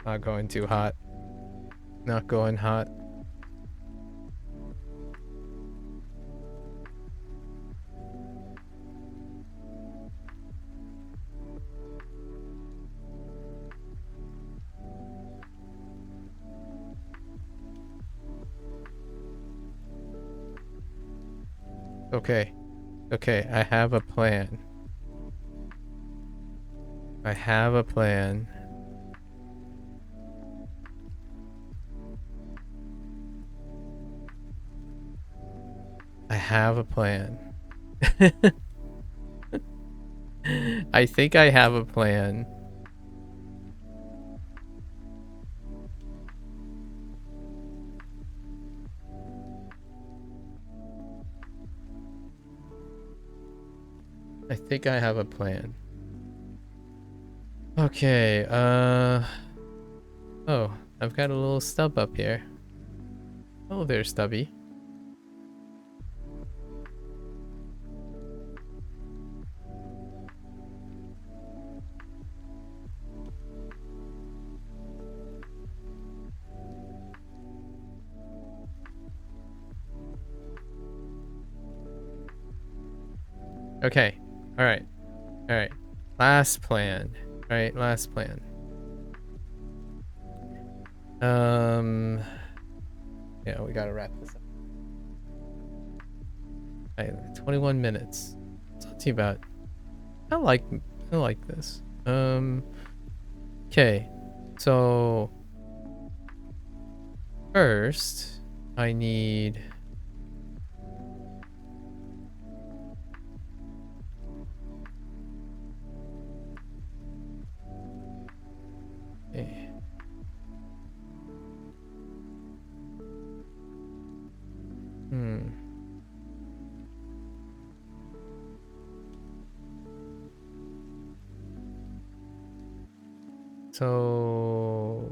not going too hot. Not going hot. Okay. Okay, I have a plan. I have a plan. I have a plan. I think I have a plan. I think I have a plan. Okay, oh, I've got a little stub up here. Oh, there's Stubby. Okay. All right. All right. Last plan. All right, last plan. Yeah, we gotta wrap this up. All right, 21 minutes. It's not too bad. I like this. Okay. So first, I need. Okay. So,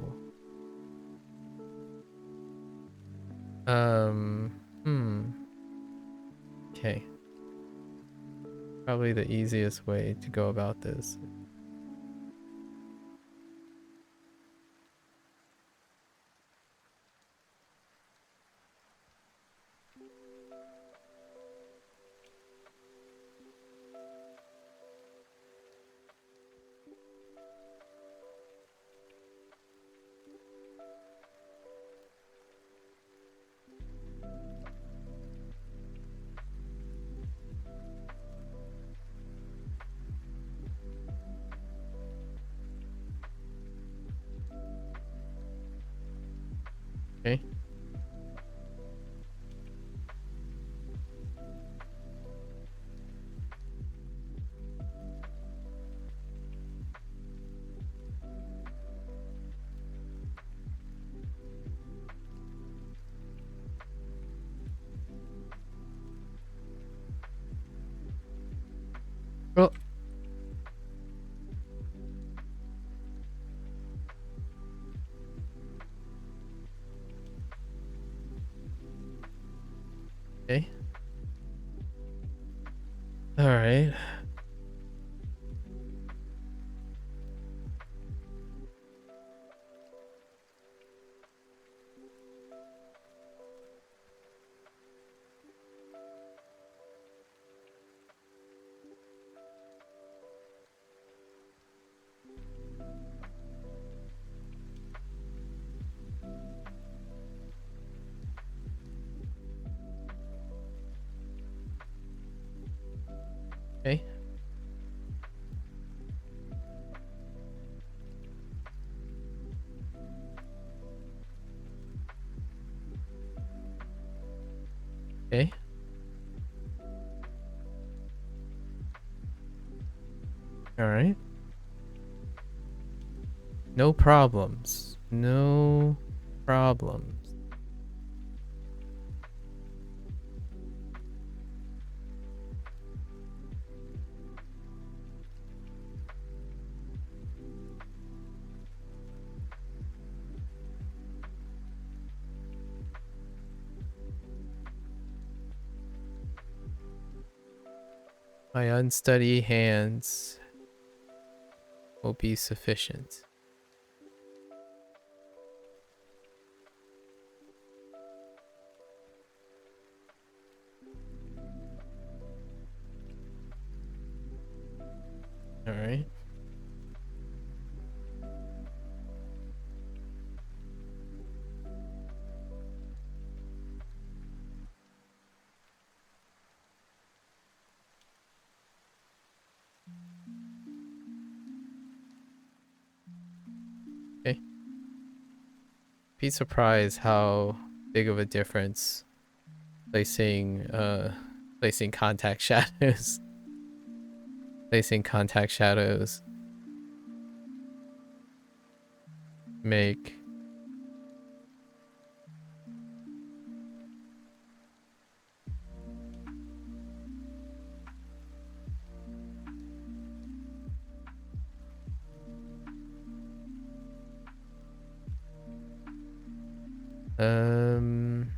okay. Probably the easiest way to go about this. Okay. All right. Okay. Okay. All right. No problems. No problems. My unsteady hands will be sufficient. All right. Okay. Be surprised how big of a difference placing contact shadows placing contact shadows make. Um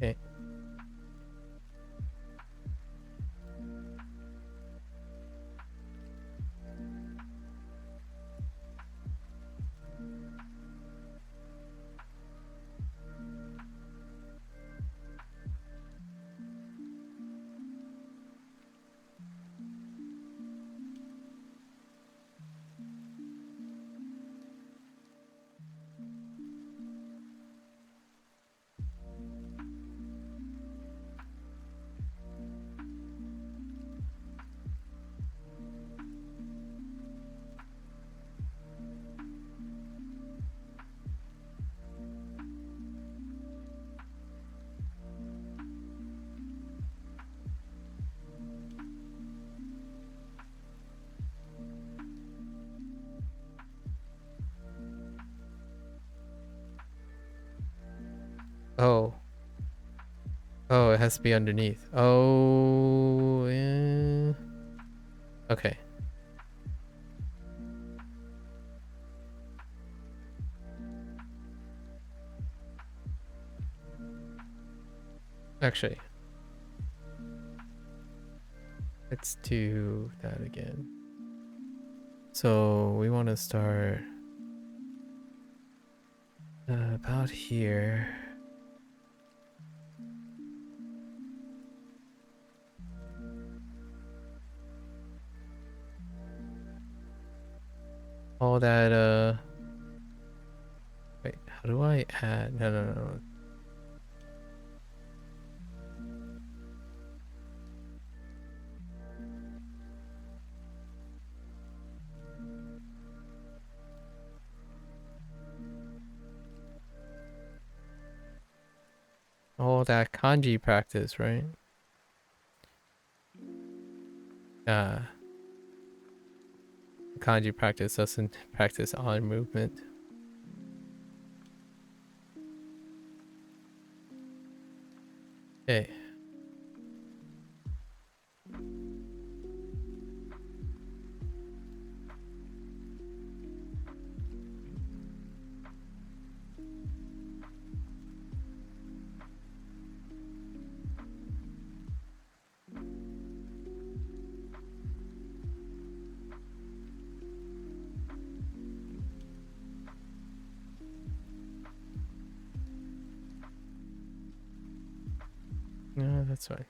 okay. Oh. Oh, it has to be underneath. Oh, yeah. Okay. Actually, let's do that again. So we want to start about here. All that wait, how do I add? No, no, no, no. All that kanji practice, right? Uh kanji practice doesn't practice arm movement. Okay. No, that's fine.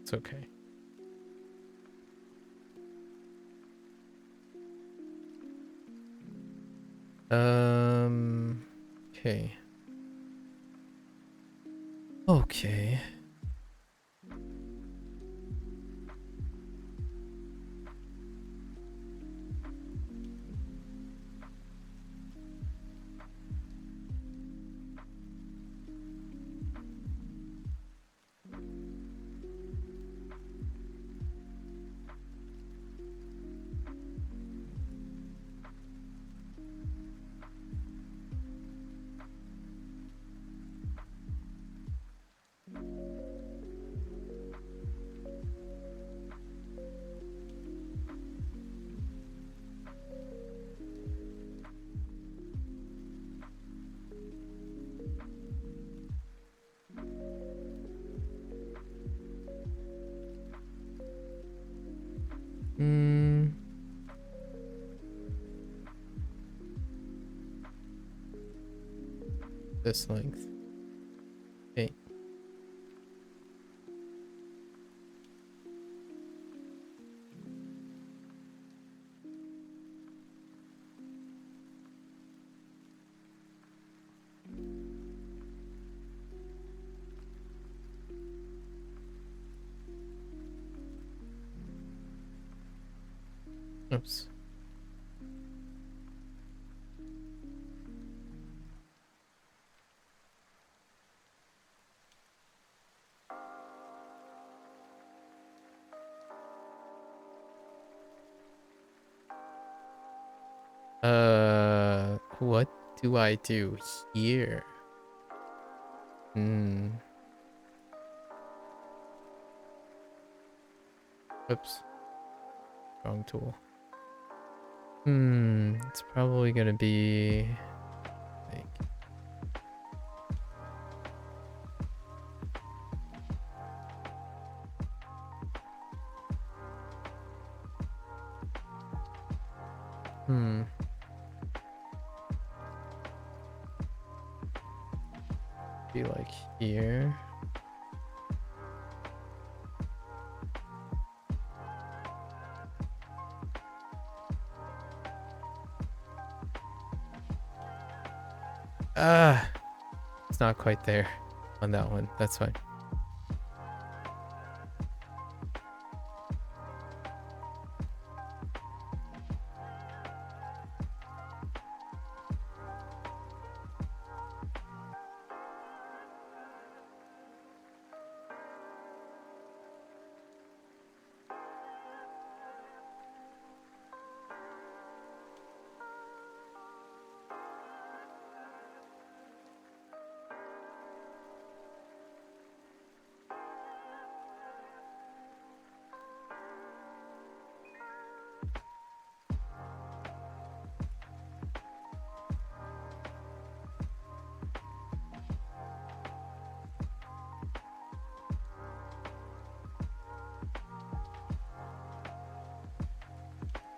It's okay. Okay. Okay. This length. Okay. Oops. What do I do here? Oops. Wrong tool. It's probably gonna be like be like here. It's not quite there on that one. That's fine.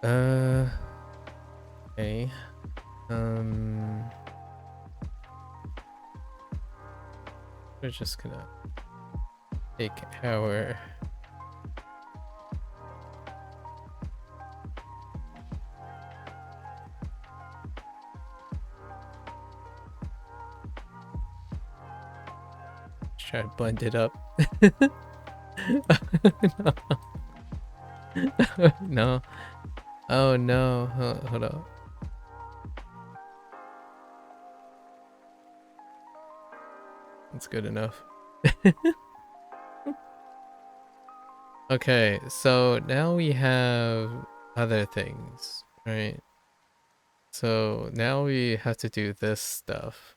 Okay. We're just gonna take our try to blend it up. No. Oh no. Hold on. That's good enough. Okay, so now we have other things, right? So now we have to do this stuff.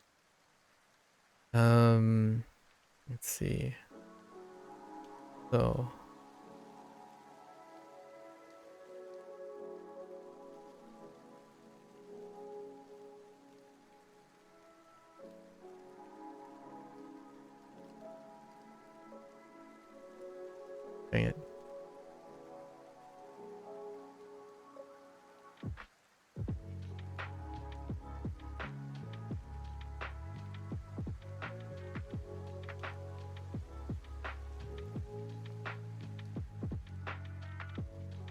Let's see. So dang it.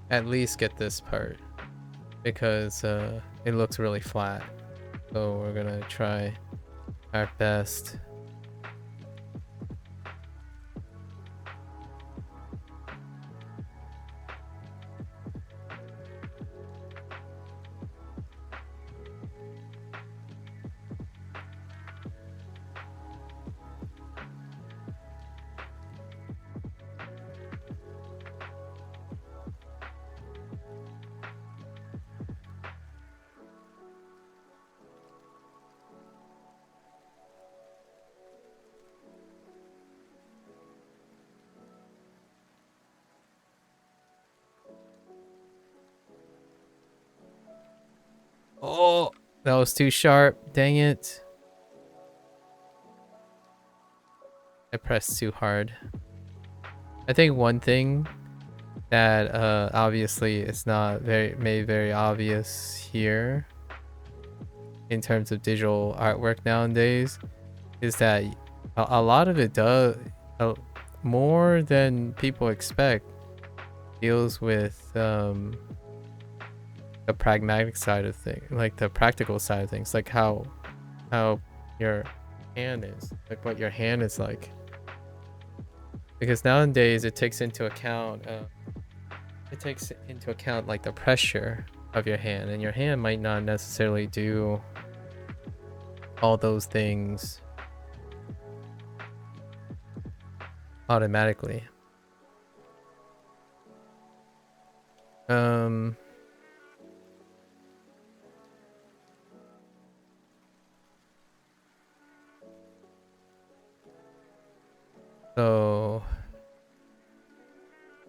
At least get this part because it looks really flat. So we're gonna try our best. Oh, that was too sharp. Dang it. I pressed too hard. I think one thing that obviously is not made very obvious here in terms of digital artwork nowadays is that a lot of it does more than people expect deals with the pragmatic side of things, like the practical side of things, like how your hand is, like what your hand is like, because nowadays it takes into account like the pressure of your hand, and your hand might not necessarily do all those things automatically. So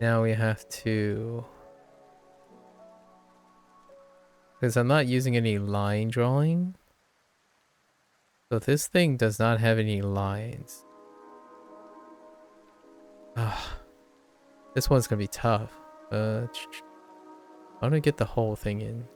now we have to, because I'm not using any line drawing, so this thing does not have any lines. This one's gonna be tough. I want to get the whole thing in.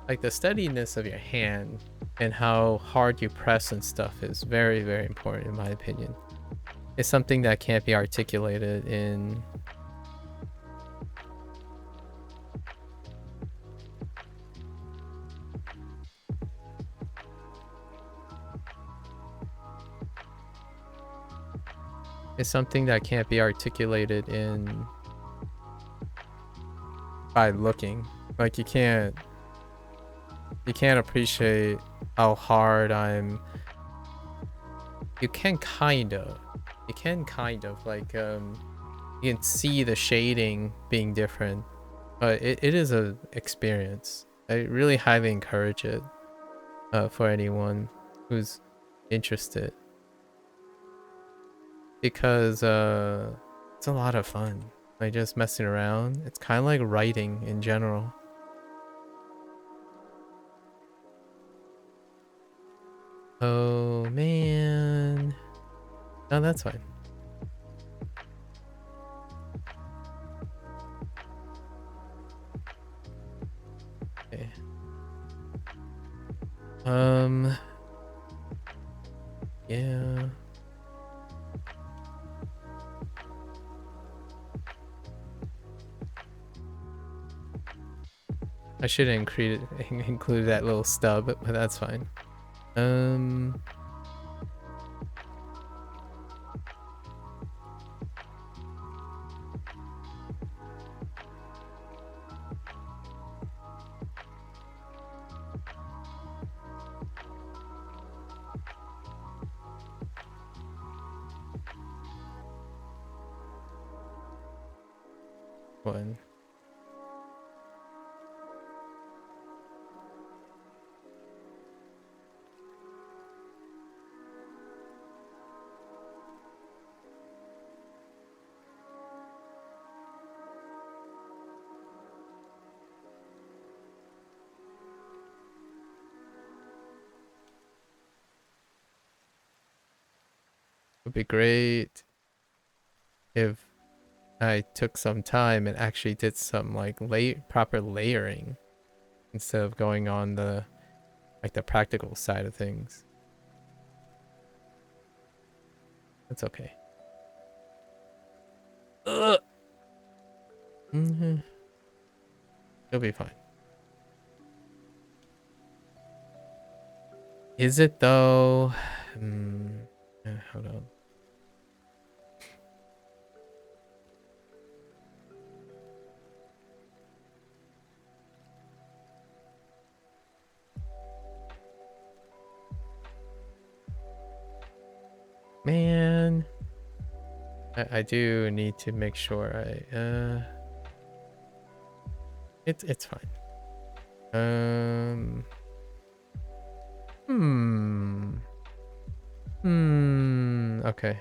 Like the steadiness of your hand and how hard you press and stuff is very, very important in my opinion. It's something that can't be articulated in by looking. Like you can't appreciate how hard you can kind of like you can see the shading being different, but it is a experience. I really highly encourage it for anyone who's interested, because it's a lot of fun. Like just messing around. It's kind of like writing in general. Oh man. No, that's fine. Okay. Yeah. I should include that little stub, but that's fine. One. Would be great if I took some time and actually did some like proper layering instead of going on the like the practical side of things. That's okay. Ugh. It'll be fine. Is it though? Hold on. Man, I do need to make sure it's fine. Okay.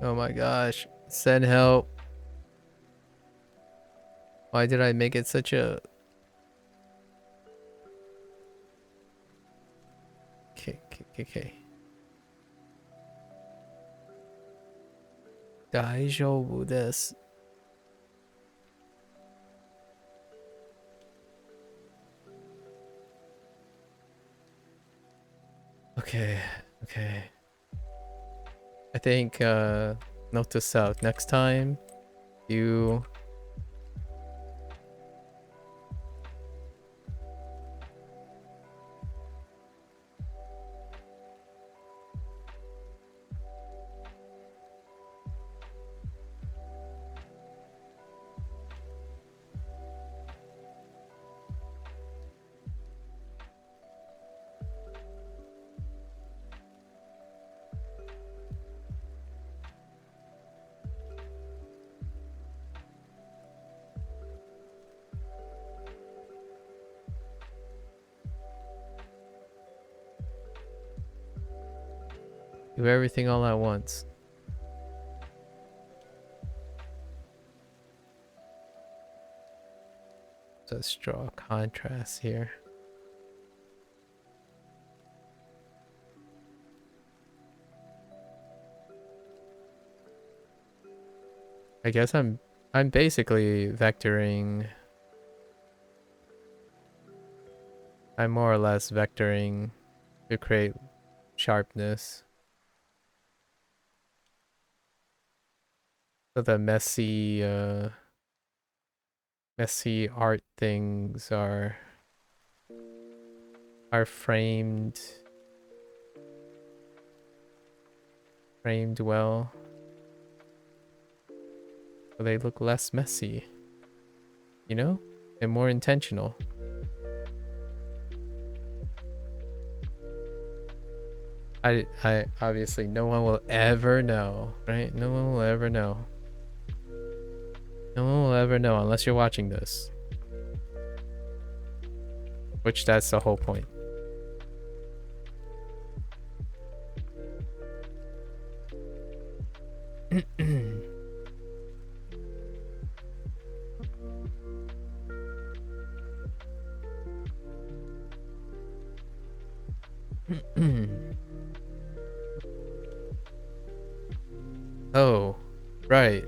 Oh my gosh. Send help. Why did I make it such a... Okay. 大丈夫です。Okay. I think, note to self. Next time, you... do everything all at once. Let's draw a contrast here. I guess I'm basically vectoring. I'm more or less vectoring to create sharpness. So the messy art things are framed well. So they look less messy. You know? And more intentional. I obviously no one will ever know, right? No one will ever know. No one will ever know unless you're watching this. Which that's the whole point. Oh, right.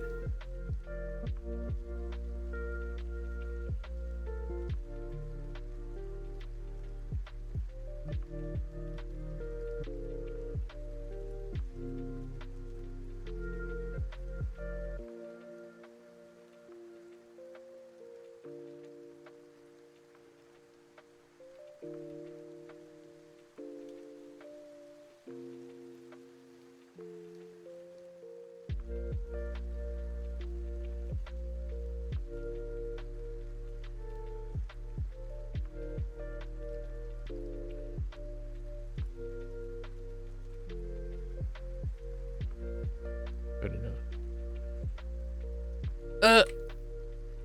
Good enough.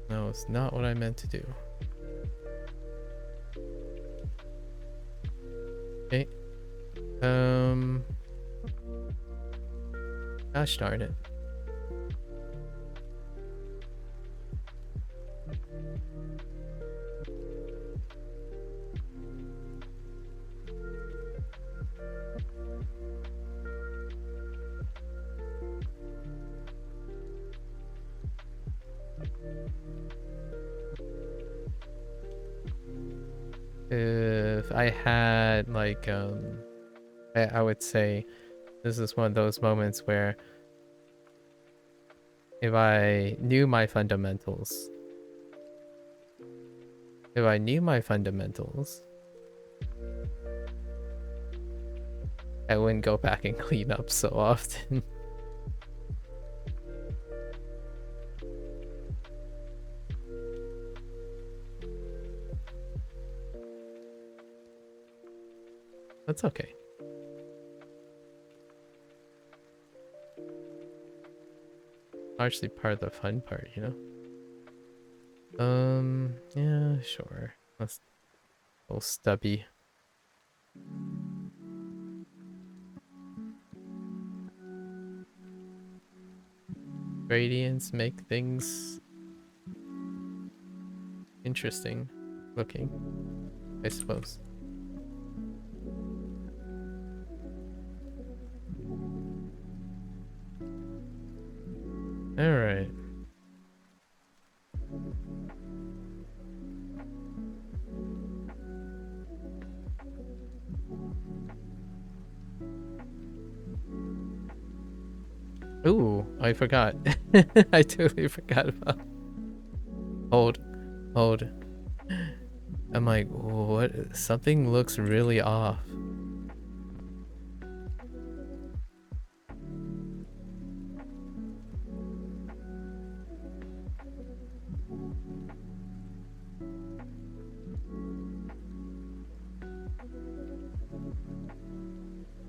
No, it's not what I meant to do. Okay. Gosh darn it. If I had like I would say this is one of those moments where if I knew my fundamentals, I wouldn't go back and clean up so often. That's okay. Actually part of the fun part, you know? Yeah, sure. That's a little stubby. Gradients make things interesting looking, I suppose. All right. Ooh, I forgot. I totally forgot about. Hold. I'm like, what? Something looks really off.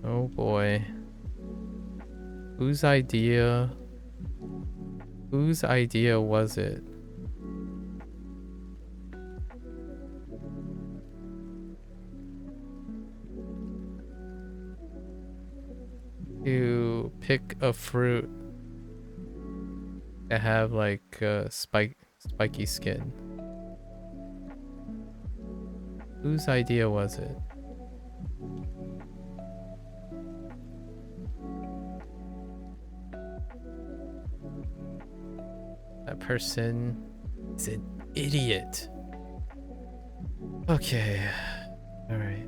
Oh boy. Whose idea was it? To pick a fruit that have like spiky skin. Whose idea was it? That person is an idiot. Okay. All right.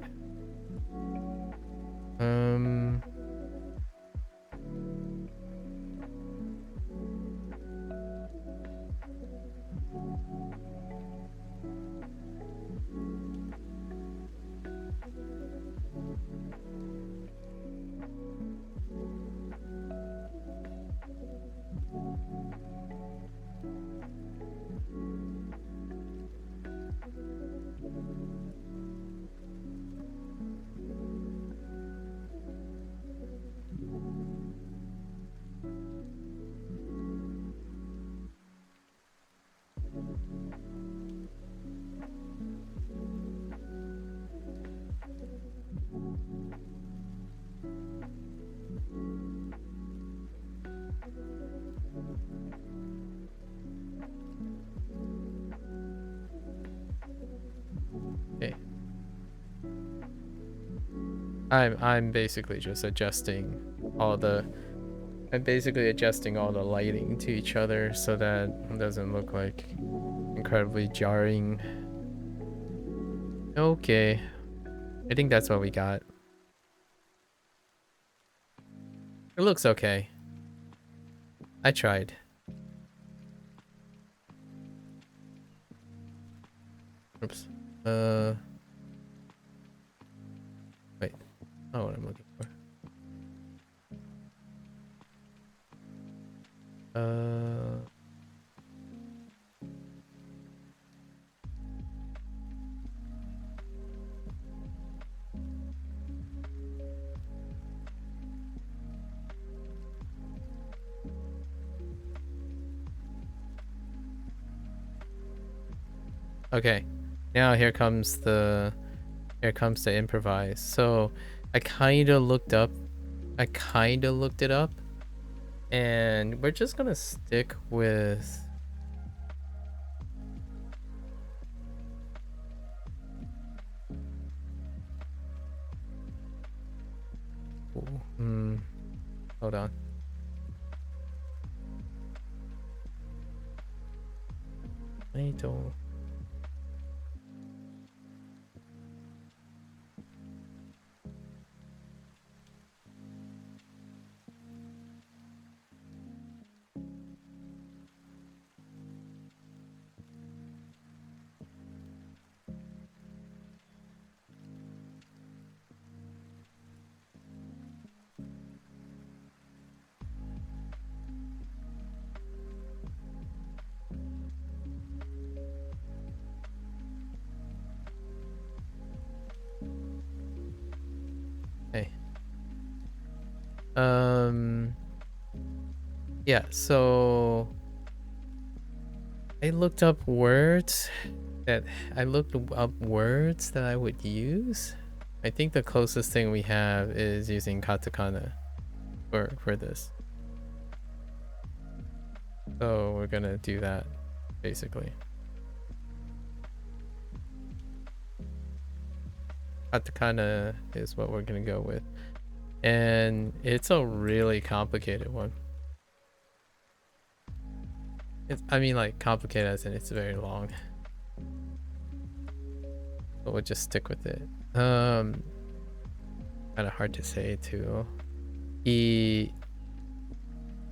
I'm basically just adjusting all the lighting to each other so that it doesn't look like incredibly jarring. Okay. I think that's what we got. It looks okay. I tried. Oops. Wait. Oh, what I'm looking for. Okay. Now here comes the improvise. So I kind of looked it up, and we're just gonna stick with hold on. I don't. Hey. Yeah, so I looked up words that I would use. I think the closest thing we have is using katakana for this. So we're gonna do that basically. Katakana is what we're gonna go with. And it's a really complicated one. I mean, like, complicated as in it's very long. But we'll just stick with it. Kind of hard to say too.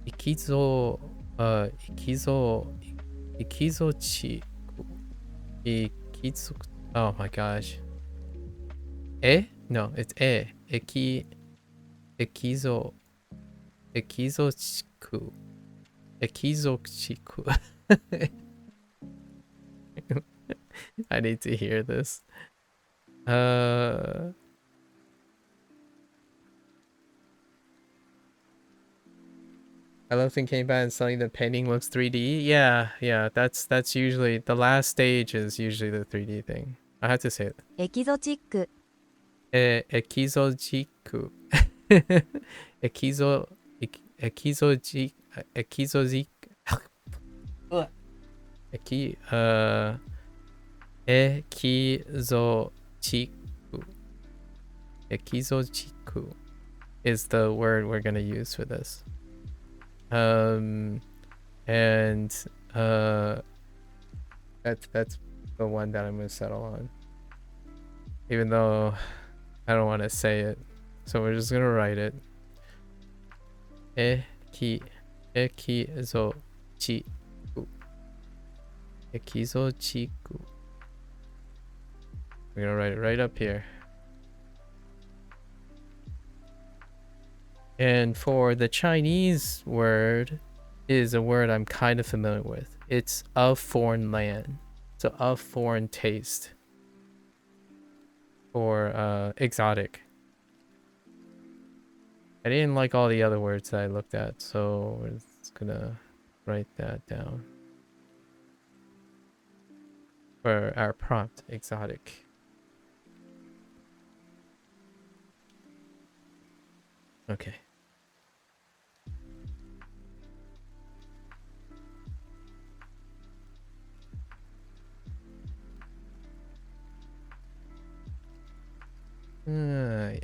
Ikizo, ikizochi, ikizo. Oh my gosh. No, it's ikizo, ikizochiku, ikizochiku. I need to hear this. I love thinking about and suddenly the painting looks 3D. Yeah, that's usually the last stage is usually the 3D thing. I have to say it. エキゾチック Ekizojiku. Ekizo ekizoji ekizoji eki ekizochiku. Ekizochiku is the word we're gonna use for this. And that's the one that I'm gonna settle on, even though I don't want to say it, so we're just gonna write it. Ekizochiku. Ekizochiku. We're gonna write it right up here. And for the Chinese word is a word I'm kind of familiar with. It's of foreign land. So of foreign taste. Or exotic. I didn't like all the other words that I looked at, so we're just gonna write that down. For our prompt, exotic. Okay. Yeah.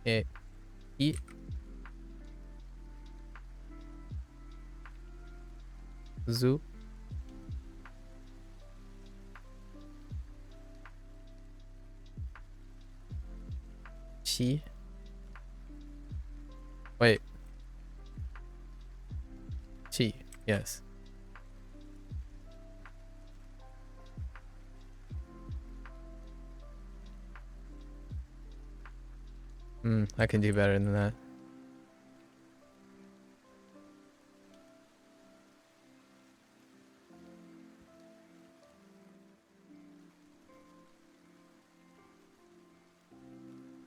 E, I, Zu, Chi. Wait, Chi. Yes. I can do better than that.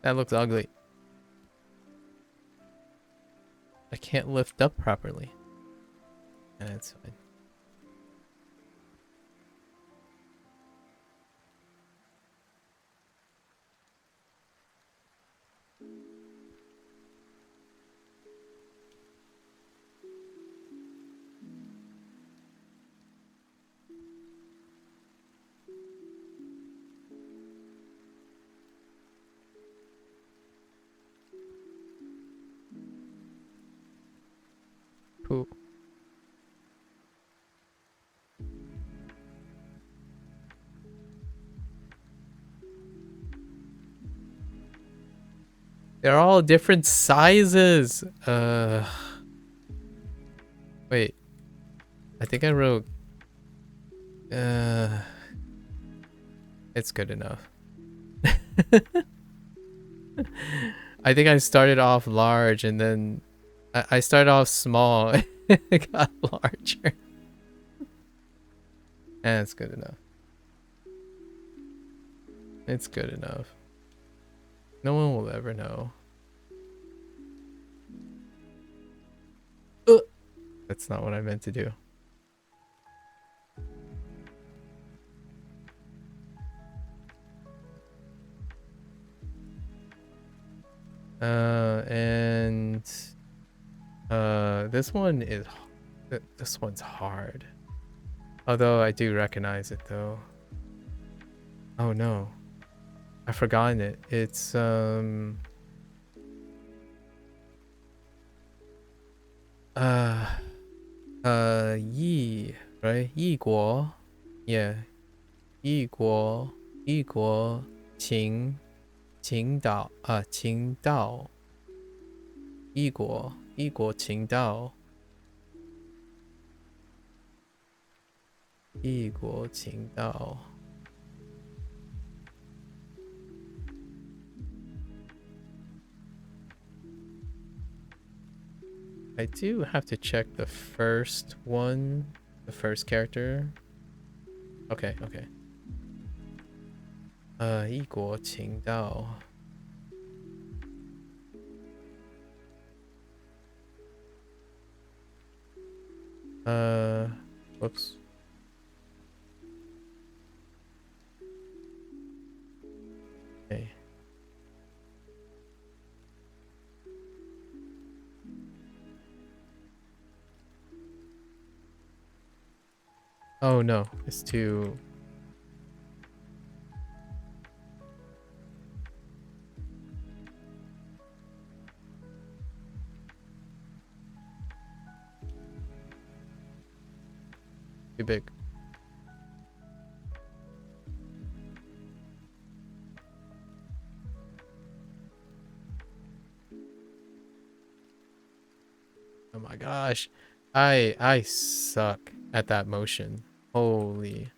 That looks ugly. I can't lift up properly. That's fine. Cool. They're all different sizes. Wait. I think I wrote. Uh, it's good enough. I think I started off large and then I started off small. It got larger. And it's good enough. It's good enough. No one will ever know. That's not what I meant to do. And this one is this one's hard. Although I do recognize it though. Oh no. I've forgotten it. It's Yi, right? Yi Guo. Yeah. Yi Guo. Yi Guo Qing Qing Dao. Qing Dao. Yi Guo. Yi Guo Qing Dao. Yi Guo Qing Dao. I do have to check the first one, the first character. Okay, okay. 异国情道. Whoops. Okay. Oh no, it's too big. Oh my gosh. I suck at that motion. Holy.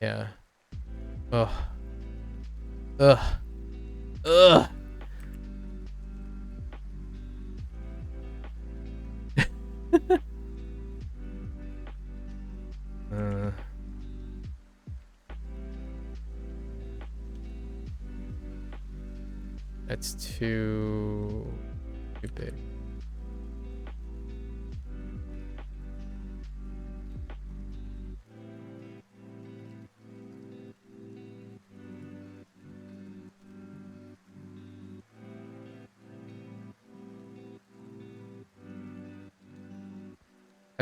Yeah. Ugh. Ugh. Ugh. That's too big.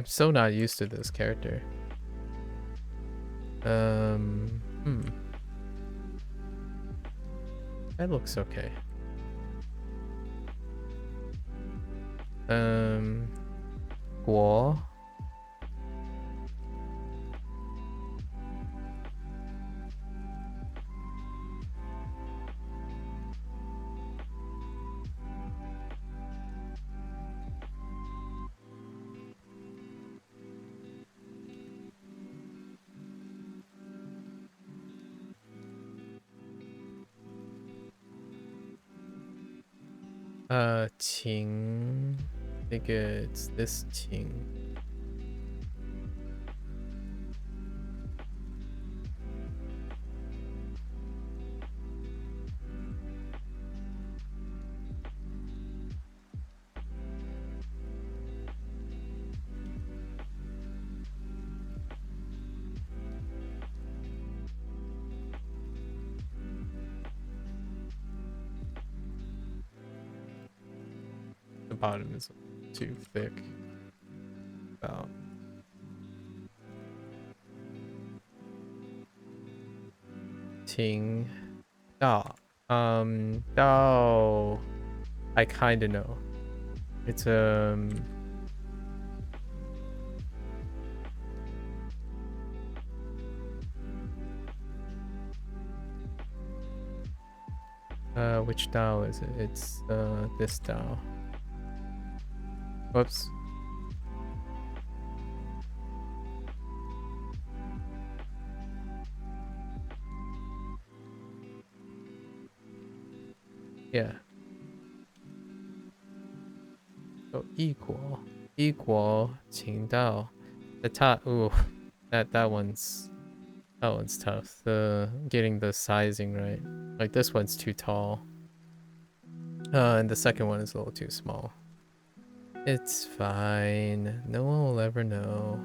I'm so not used to this character. That looks okay. Guo. Qing. I think it's this Qing. The bottom is too thick. About Ting Dao. Dao. I kinda know. It's which Dao is it? It's this Dao. Whoops. Yeah. So equal, Qing Dao. The top. Ooh, that one's tough. The getting the sizing right. Like this one's too tall. And the second one is a little too small. It's fine. No one will ever know.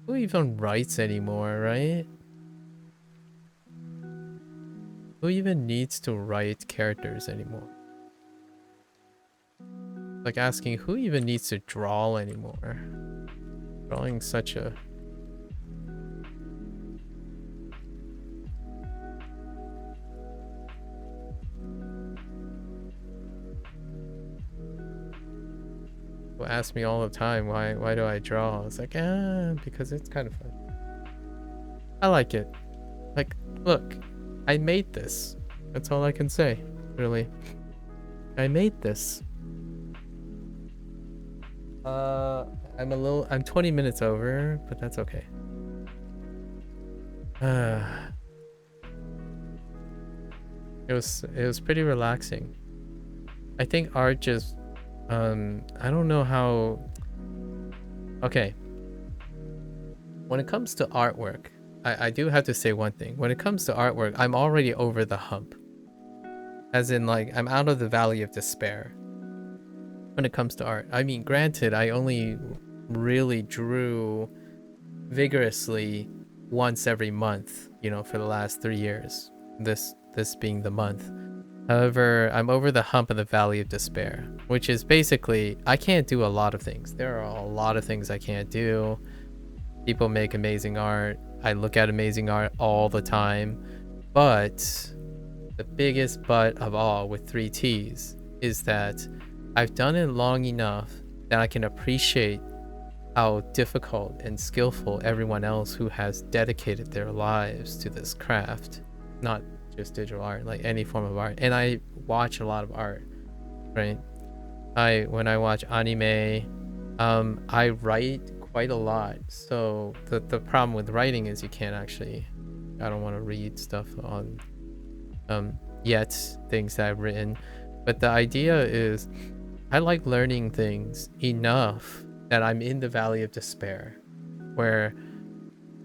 Who even writes anymore, right? Who even needs to write characters anymore? Like asking who even needs to draw anymore? Drawing such a... People ask me all the time, why do I draw? It's like, because it's kind of fun. I like it. Like, look, I made this. That's all I can say, really. I made this. I'm 20 minutes over, but that's okay. It was pretty relaxing. I think art just I don't know how. Okay. When it comes to artwork, I do have to say one thing. When it comes to artwork, I'm already over the hump. As in, like, I'm out of the valley of despair. When it comes to art, I mean, granted, I only really drew vigorously once every month, you know, for the last 3 years. This being the month. However, I'm over the hump of the valley of despair, which is basically I can't do a lot of things. There are a lot of things I can't do. People make amazing art. I look at amazing art all the time. But the biggest but of all with 3 T's is that I've done it long enough that I can appreciate how difficult and skillful everyone else who has dedicated their lives to this craft, not just digital art, like any form of art. And I watch a lot of art, right? When I watch anime, I write quite a lot. So the problem with writing is you can't actually, I don't want to read stuff on yet, things that I've written. But the idea is I like learning things enough that I'm in the valley of despair, where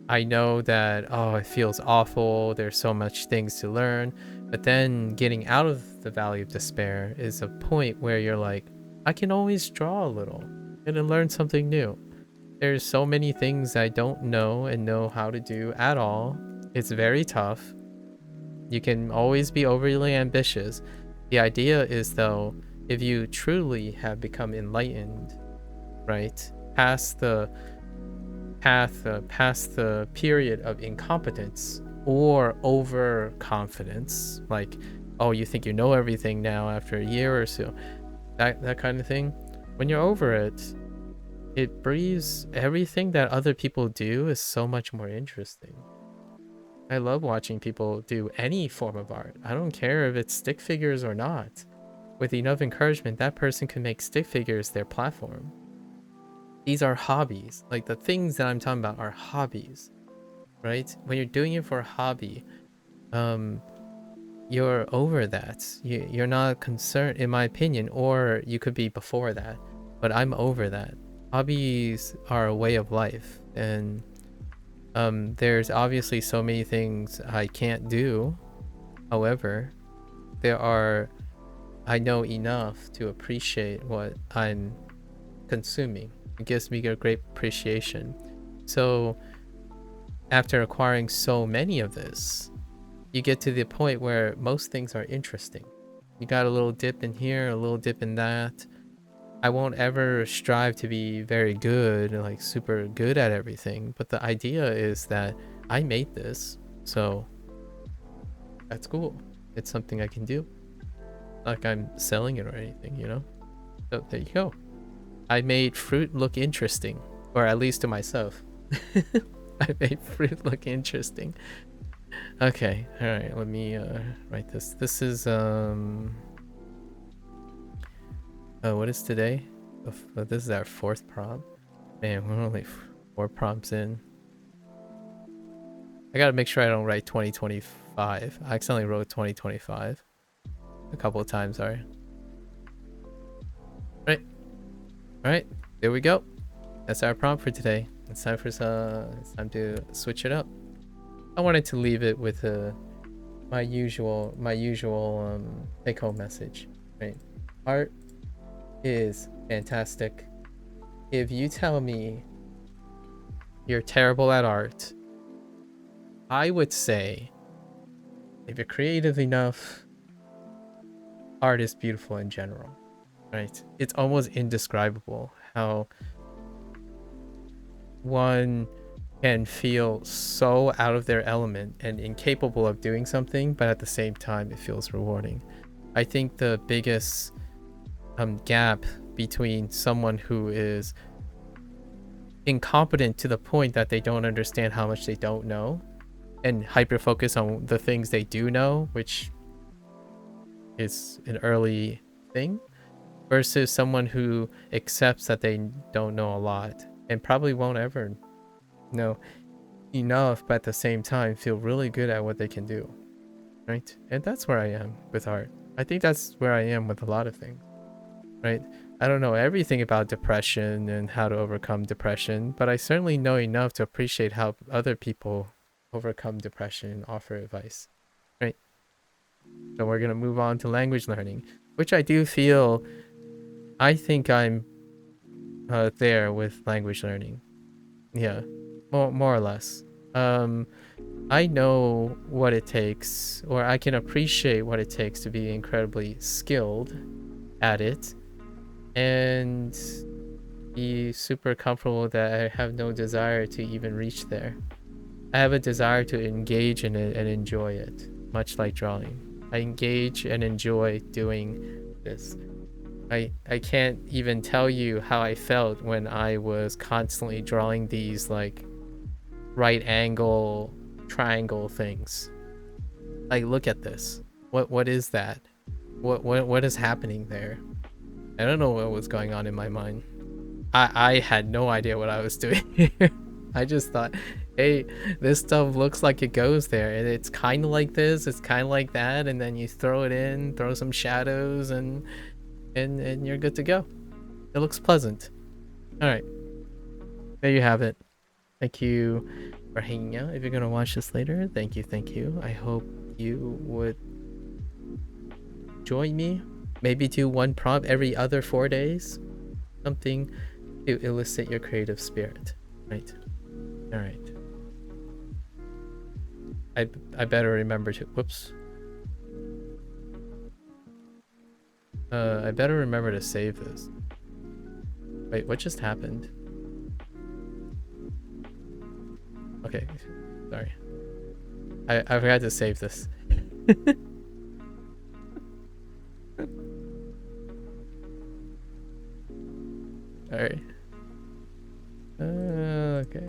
I know that, oh, it feels awful, there's so much things to learn, but then getting out of the valley of despair is a point where you're like, I can always draw a little and learn something new. There's so many things I don't know and know how to do at all. It's very tough. You can always be overly ambitious. The idea is, though, if you truly have become enlightened, right, past the past the period of incompetence or overconfidence, like, oh, you think you know everything now after a year or so, that kind of thing. When you're over it, it breathes. Everything that other people do is so much more interesting. I love watching people do any form of art. I don't care if it's stick figures or not. With enough encouragement, that person can make stick figures their platform. These are hobbies. Like, the things that I'm talking about are hobbies, right? When you're doing it for a hobby, you're over that. You're not concerned, in my opinion, or you could be before that, but I'm over that. Hobbies are a way of life, and there's obviously so many things I can't do. However, I know enough to appreciate what I'm consuming. It gives me a great appreciation. So after acquiring so many of this, you get to the point where most things are interesting. You got a little dip in here, a little dip in that. I won't ever strive to be very good, like super good at everything, but the idea is that I made this, so that's cool. It's something I can do. Like I'm selling it or anything, you know? So there you go. I made fruit look interesting, or at least to myself. I made fruit look interesting. Okay, all right, let me write this. This is what is today? This is our 4th prompt. Man, we're only 4 prompts in. I gotta make sure I don't write 2025. I accidentally wrote 2025 a couple of times, sorry. Alright, there we go. That's our prompt for today. It's time for it's time to switch it up. I wanted to leave it with my usual take-home message, right? Art is fantastic. If you tell me you're terrible at art, I would say if you're creative enough, art is beautiful in general, right? It's almost indescribable how one can feel so out of their element and incapable of doing something, but at the same time it feels rewarding. I think the biggest gap between someone who is incompetent to the point that they don't understand how much they don't know and hyper focus on the things they do know, which is an early thing, versus someone who accepts that they don't know a lot and probably won't ever know enough, but at the same time feel really good at what they can do, right? And that's where I am with art. I think that's where I am with a lot of things, right? I don't know everything about depression and how to overcome depression, but I certainly know enough to appreciate how other people overcome depression and offer advice, right? So we're going to move on to language learning, which I do feel, I think I'm there with language learning. Yeah, more or less. I know what it takes, or I can appreciate what it takes to be incredibly skilled at it and be super comfortable that I have no desire to even reach there. I have a desire to engage in it and enjoy it, much like drawing. I engage and enjoy doing this. I can't even tell you how I felt when I was constantly drawing these like right angle triangle things. Like, look at this. What is that? What is happening there? I don't know what was going on in my mind. I had no idea what I was doing here. I just thought, hey, this stuff looks like it goes there, and it's kind of like this, it's kind of like that, and then you throw it in, throw some shadows, and you're good to go. It looks pleasant. All right, there you have it. Thank you for hanging out. If you're gonna watch this later, thank you. I hope you would join me. Maybe do one prompt every other 4 days. Something to elicit your creative spirit. Right. All right. I better remember to. Whoops. I better remember to save this. Wait, what just happened? Okay, sorry. I forgot to save this. All right. Okay.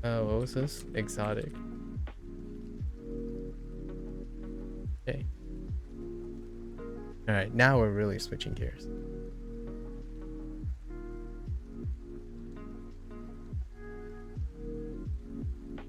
What was this? Exotic. Okay. All right. Now we're really switching gears.